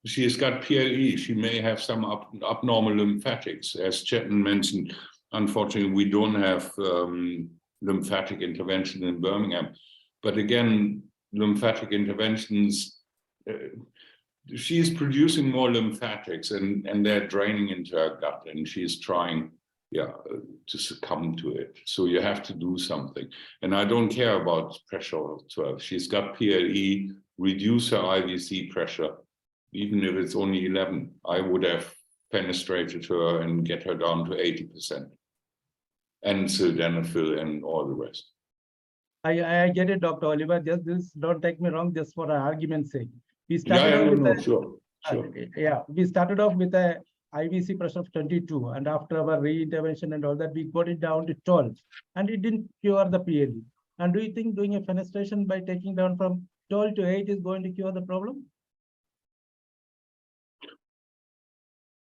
S5: she's got PLE. She may have some abnormal lymphatics. As Chetan mentioned, unfortunately, we don't have lymphatic intervention in Birmingham. But again, lymphatic interventions, she's producing more lymphatics and they're draining into her gut, and she's trying to succumb to it. So you have to do something. And I don't care about pressure of 12. She's got PLE, reduce her IVC pressure, even if it's only 11. I would have fenestrated her and get her down to 80%. And sildenafil and all the rest.
S9: I get it, Dr. Oliver. Just don't take me wrong, just for argument's sake. We started we started off with a IVC pressure of 22, and after our re-intervention and all that, we got it down to 12, and it didn't cure the PLE. And do you think doing a fenestration by taking down from 12 to 8 is going to cure the problem?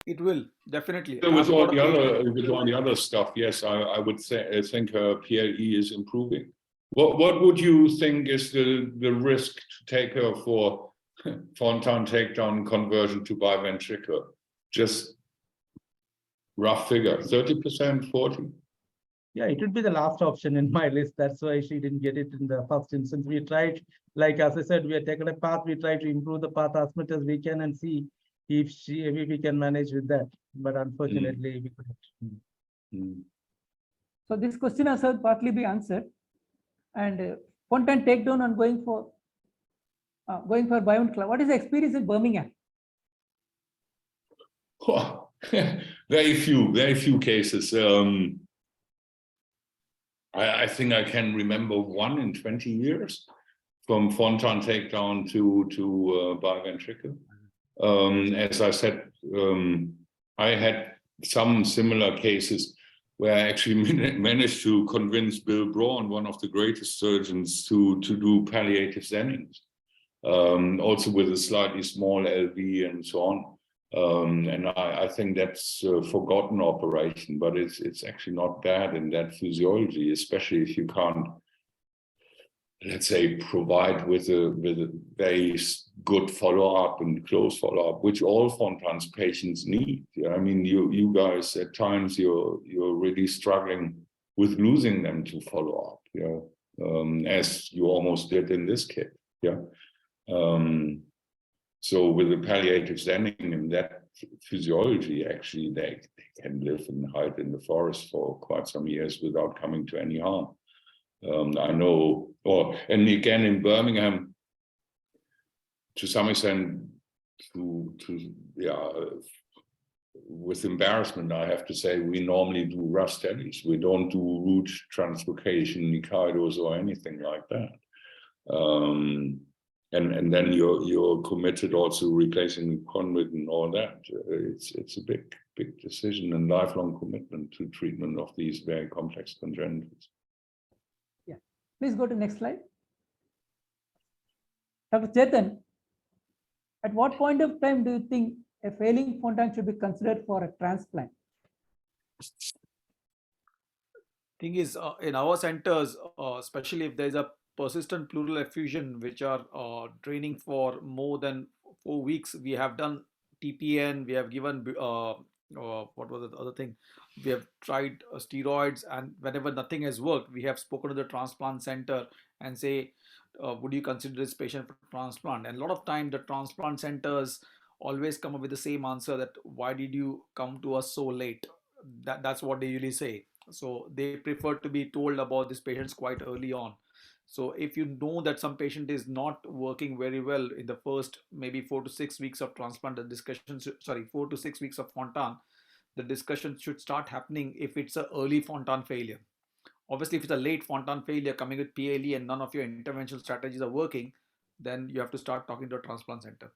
S4: It will, definitely.
S5: With all the other stuff, yes, I would say I think her PLE is improving. What would you think is the risk to take her for Fontan takedown conversion to biventricular? Just rough figure, 30%, 40%?
S9: Yeah, it would be the last option in my list. That's why she didn't get it in the first instance. We tried, like as I said, we have taken a path. We try to improve the path as much as we can and see if we can manage with that. But unfortunately, we couldn't.
S6: So this question has partly be answered. And Fontan takedown and going for biventricular. What is the experience in Birmingham?
S5: Very few cases. I think I can remember 1 in 20 years from Fontan takedown to biventricular. As I said, I had some similar cases where I actually managed to convince Bill Braun, one of the greatest surgeons, to do palliative Zennings, also with a slightly small LV and so on. And I think that's a forgotten operation, but it's actually not bad in that physiology, especially if you can't, let's say, provide with a very good follow-up and close follow-up, which all Fontan's patients need. I mean, you guys at times you're really struggling with losing them to follow-up, as you almost did in this case. So with the palliative Zenning in that physiology, actually they can live and hide in the forest for quite some years without coming to any harm. I know, and again in Birmingham, to some extent, with embarrassment, I have to say, we normally do RUS studies. We don't do root translocation, Nikaidos, or anything like that. And then you're committed also replacing convit and all that. It's a big decision and lifelong commitment to treatment of these very complex congenitals.
S6: Yeah, please go to next slide. Dr. Chetan, at what point of time do you think a failing Fontan should be considered for a transplant?
S4: Thing is, in our centers, especially if there's a persistent pleural effusion, which are draining for more than 4 weeks, we have done TPN, we have given, what was the other thing? We have tried steroids, and whenever nothing has worked, we have spoken to the transplant center and say, would you consider this patient for transplant? And a lot of time, the transplant centers always come up with the same answer, that why did you come to us so late? That's what they usually say. So they prefer to be told about these patients quite early on. So if you know that some patient is not working very well in the first maybe 4 to 6 weeks of transplant, the discussions, 4 to 6 weeks of Fontan, the discussion should start happening if it's an early Fontan failure. Obviously, if it's a late Fontan failure coming with PLE and none of your interventional strategies are working, then you have to start talking to a transplant center.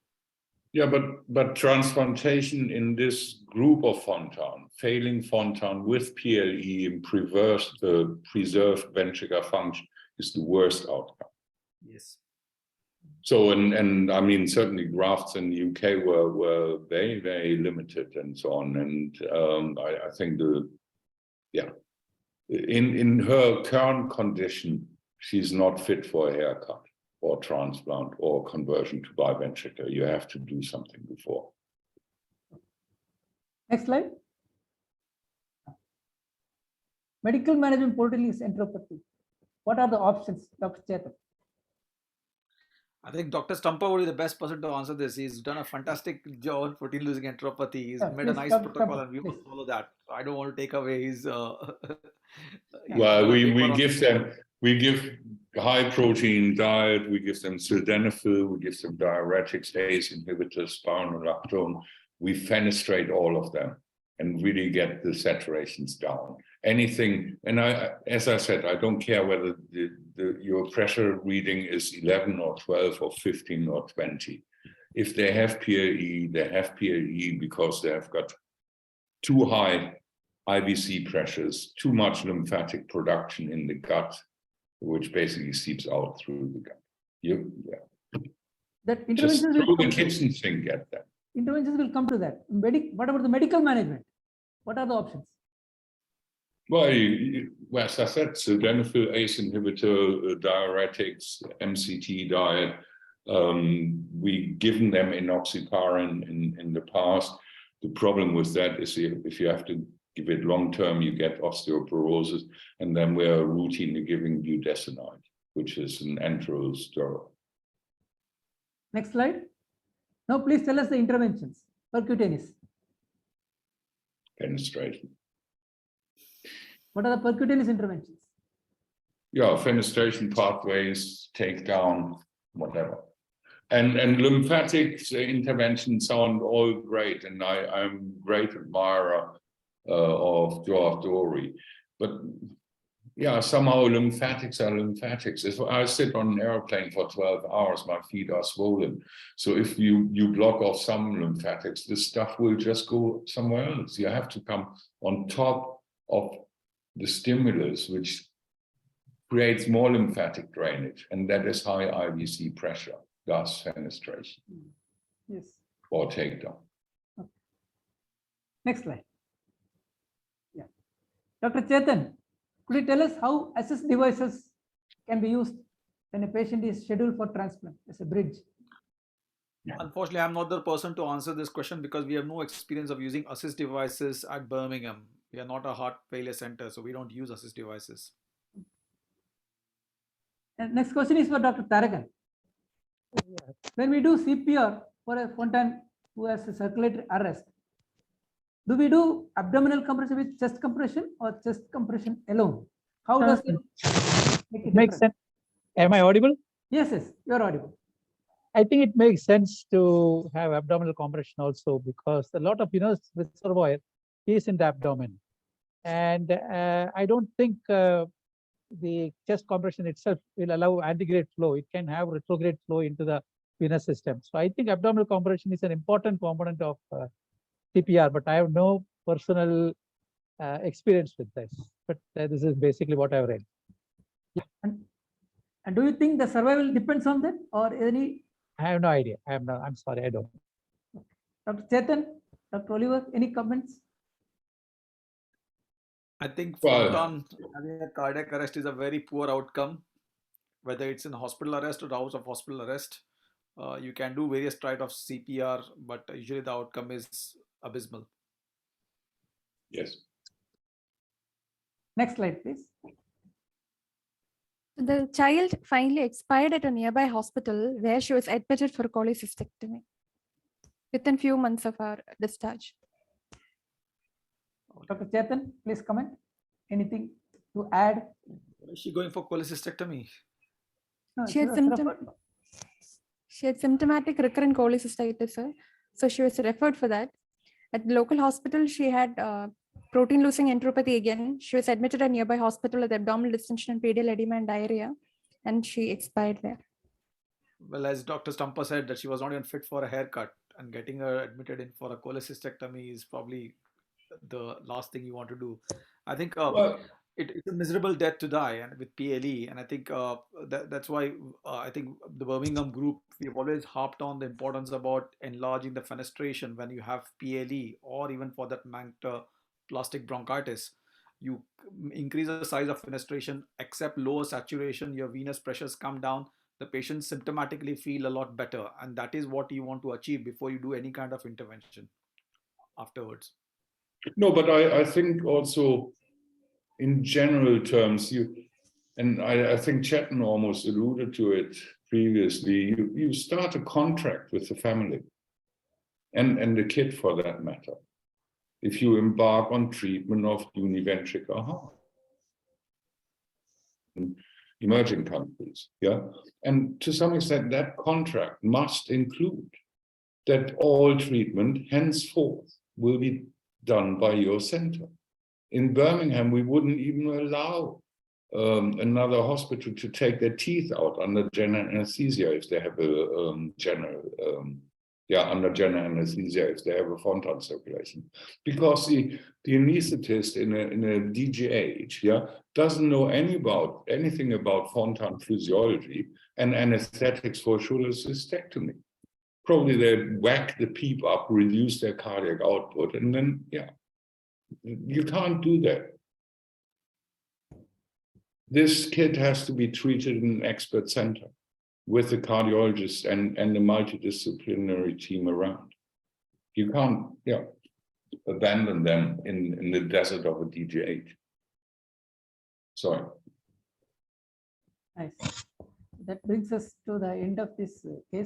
S5: Yeah, but transplantation in this group of Fontan, failing Fontan with PLE and preserved ventricular function is the worst outcome.
S4: Yes.
S5: So, and I mean, certainly grafts in the UK were very, very limited and so on. And I think in her current condition, she's not fit for a haircut or transplant or conversion to biventricular. You have to do something before.
S6: Next slide. Medical management portfolio enteropathy. What are the options, Dr. Chetan?
S4: I think Dr. Stumper would be the best person to answer this. He's done a fantastic job on protein losing enteropathy. He's made a nice protocol, and we will follow that. I don't want to take away his.
S5: Well, we give high protein diet. We give them sildenafil. We give them diuretics, ACE inhibitors, spironolactone. We fenestrate all of them and really get the saturations down. Anything, and as I said, I don't care whether your pressure reading is 11 or 12 or 15 or 20. If they have PLE, they have PLE because they have got too high IVC pressures, too much lymphatic production in the gut, which basically seeps out through the gut.
S6: That
S5: Just
S6: interventions
S5: through
S6: will
S5: the
S6: come
S5: kitchen sink, get that.
S6: Interventions will come to that. What about the medical management? What are the options?
S5: Well, as I said, sildenafil, ACE inhibitor, diuretics, MCT diet. We've given them enoxaparin in the past. The problem with that is if you have to give it long term, you get osteoporosis, and then we're routinely giving budesonide, which is an enteral steroid.
S6: Next slide. Now, please tell us the interventions. Percutaneous.
S5: Fenestration.
S6: What are the percutaneous interventions?
S5: Yeah, fenestration pathways, takedown, whatever. And lymphatic interventions sound all great, and I'm a great admirer of Joao Dori. But yeah, somehow lymphatics are lymphatics. If I sit on an airplane for 12 hours, my feet are swollen. So if you block off some lymphatics, this stuff will just go somewhere else. You have to come on top of the stimulus, which creates more lymphatic drainage, and that is high IVC pressure, thus fenestration.
S6: Yes.
S5: Or takedown.
S6: Okay. Next slide. Yeah. Dr. Chetan, could you tell us how assist devices can be used when a patient is scheduled for transplant as a bridge?
S4: Unfortunately, I'm not the person to answer this question because we have no experience of using assist devices at Birmingham. We are not a heart failure center, so we don't use assist devices.
S6: And next question is for Dr. Tarakan. When we do CPR for a Fontan who has a circulatory arrest, do we do abdominal compression with chest compression or chest compression alone? How does it
S14: make sense? Am I audible?
S6: Yes, yes, you are audible.
S14: I think it makes sense to have abdominal compression also because a lot of reservoir is in the abdomen, and I don't think the chest compression itself will allow antegrade flow. It can have retrograde flow into the venous system. So I think abdominal compression is an important component of CPR, but I have no personal experience with this. But this is basically what I've read.
S6: Yeah. And do you think the survival depends on that, or any
S14: I have no idea. I'm sorry, I don't.
S6: Dr. Chetan, Dr. Oliver, any comments?
S4: I think
S5: Well-
S4: Fontan having a cardiac arrest is a very poor outcome, whether it's in hospital arrest or out of hospital arrest. You can do various types of CPR, but usually the outcome is abysmal.
S5: Yes.
S6: Next slide, please.
S12: The child finally expired at a nearby hospital where she was admitted for cholecystectomy within few months of her discharge.
S6: Dr. Chetan, please comment. Anything to add?
S4: Is she going for cholecystectomy?
S6: No,
S12: She had
S6: was
S12: symptom.
S6: referred.
S12: She had symptomatic recurrent cholecystitis, sir. So she was referred for that. At the local hospital, she had protein-losing enteropathy again. She was admitted at a nearby hospital with abdominal distension and pedial edema and diarrhea, and she expired there.
S4: Well, as Dr. Stumper said, that she was not even fit for a haircut, and getting her admitted in for a cholecystectomy is probably the last thing you want to do. I think it's a miserable death to die, and with PLE, and I think that's why I think the Birmingham group, we've always harped on the importance about enlarging the fenestration when you have PLE, or even for that matter plastic bronchitis. You increase the size of fenestration, accept lower saturation, your venous pressures come down, the patients symptomatically feel a lot better, and that is what you want to achieve before you do any kind of intervention afterwards.
S5: No, but I think also in general terms, I think Chetan almost alluded to it previously, you start a contract with the family and the kid for that matter, if you embark on treatment of univentricular heart in emerging countries, yeah? And to some extent, that contract must include that all treatment henceforth will be done by your center. In Birmingham, we wouldn't even allow another hospital to take their teeth out under general anesthesia if they have a under general anesthesia if they have a Fontan circulation, because the anesthetist in a DGH doesn't know anything about Fontan physiology and anesthetics for cholecystectomy. Probably they whack the PEEP up, reduce their cardiac output, and then you can't do that. This kid has to be treated in an expert center with a cardiologist and a multidisciplinary team around. You can't abandon them in the desert of a DGH. Sorry.
S6: Nice. That brings us to the end of this case.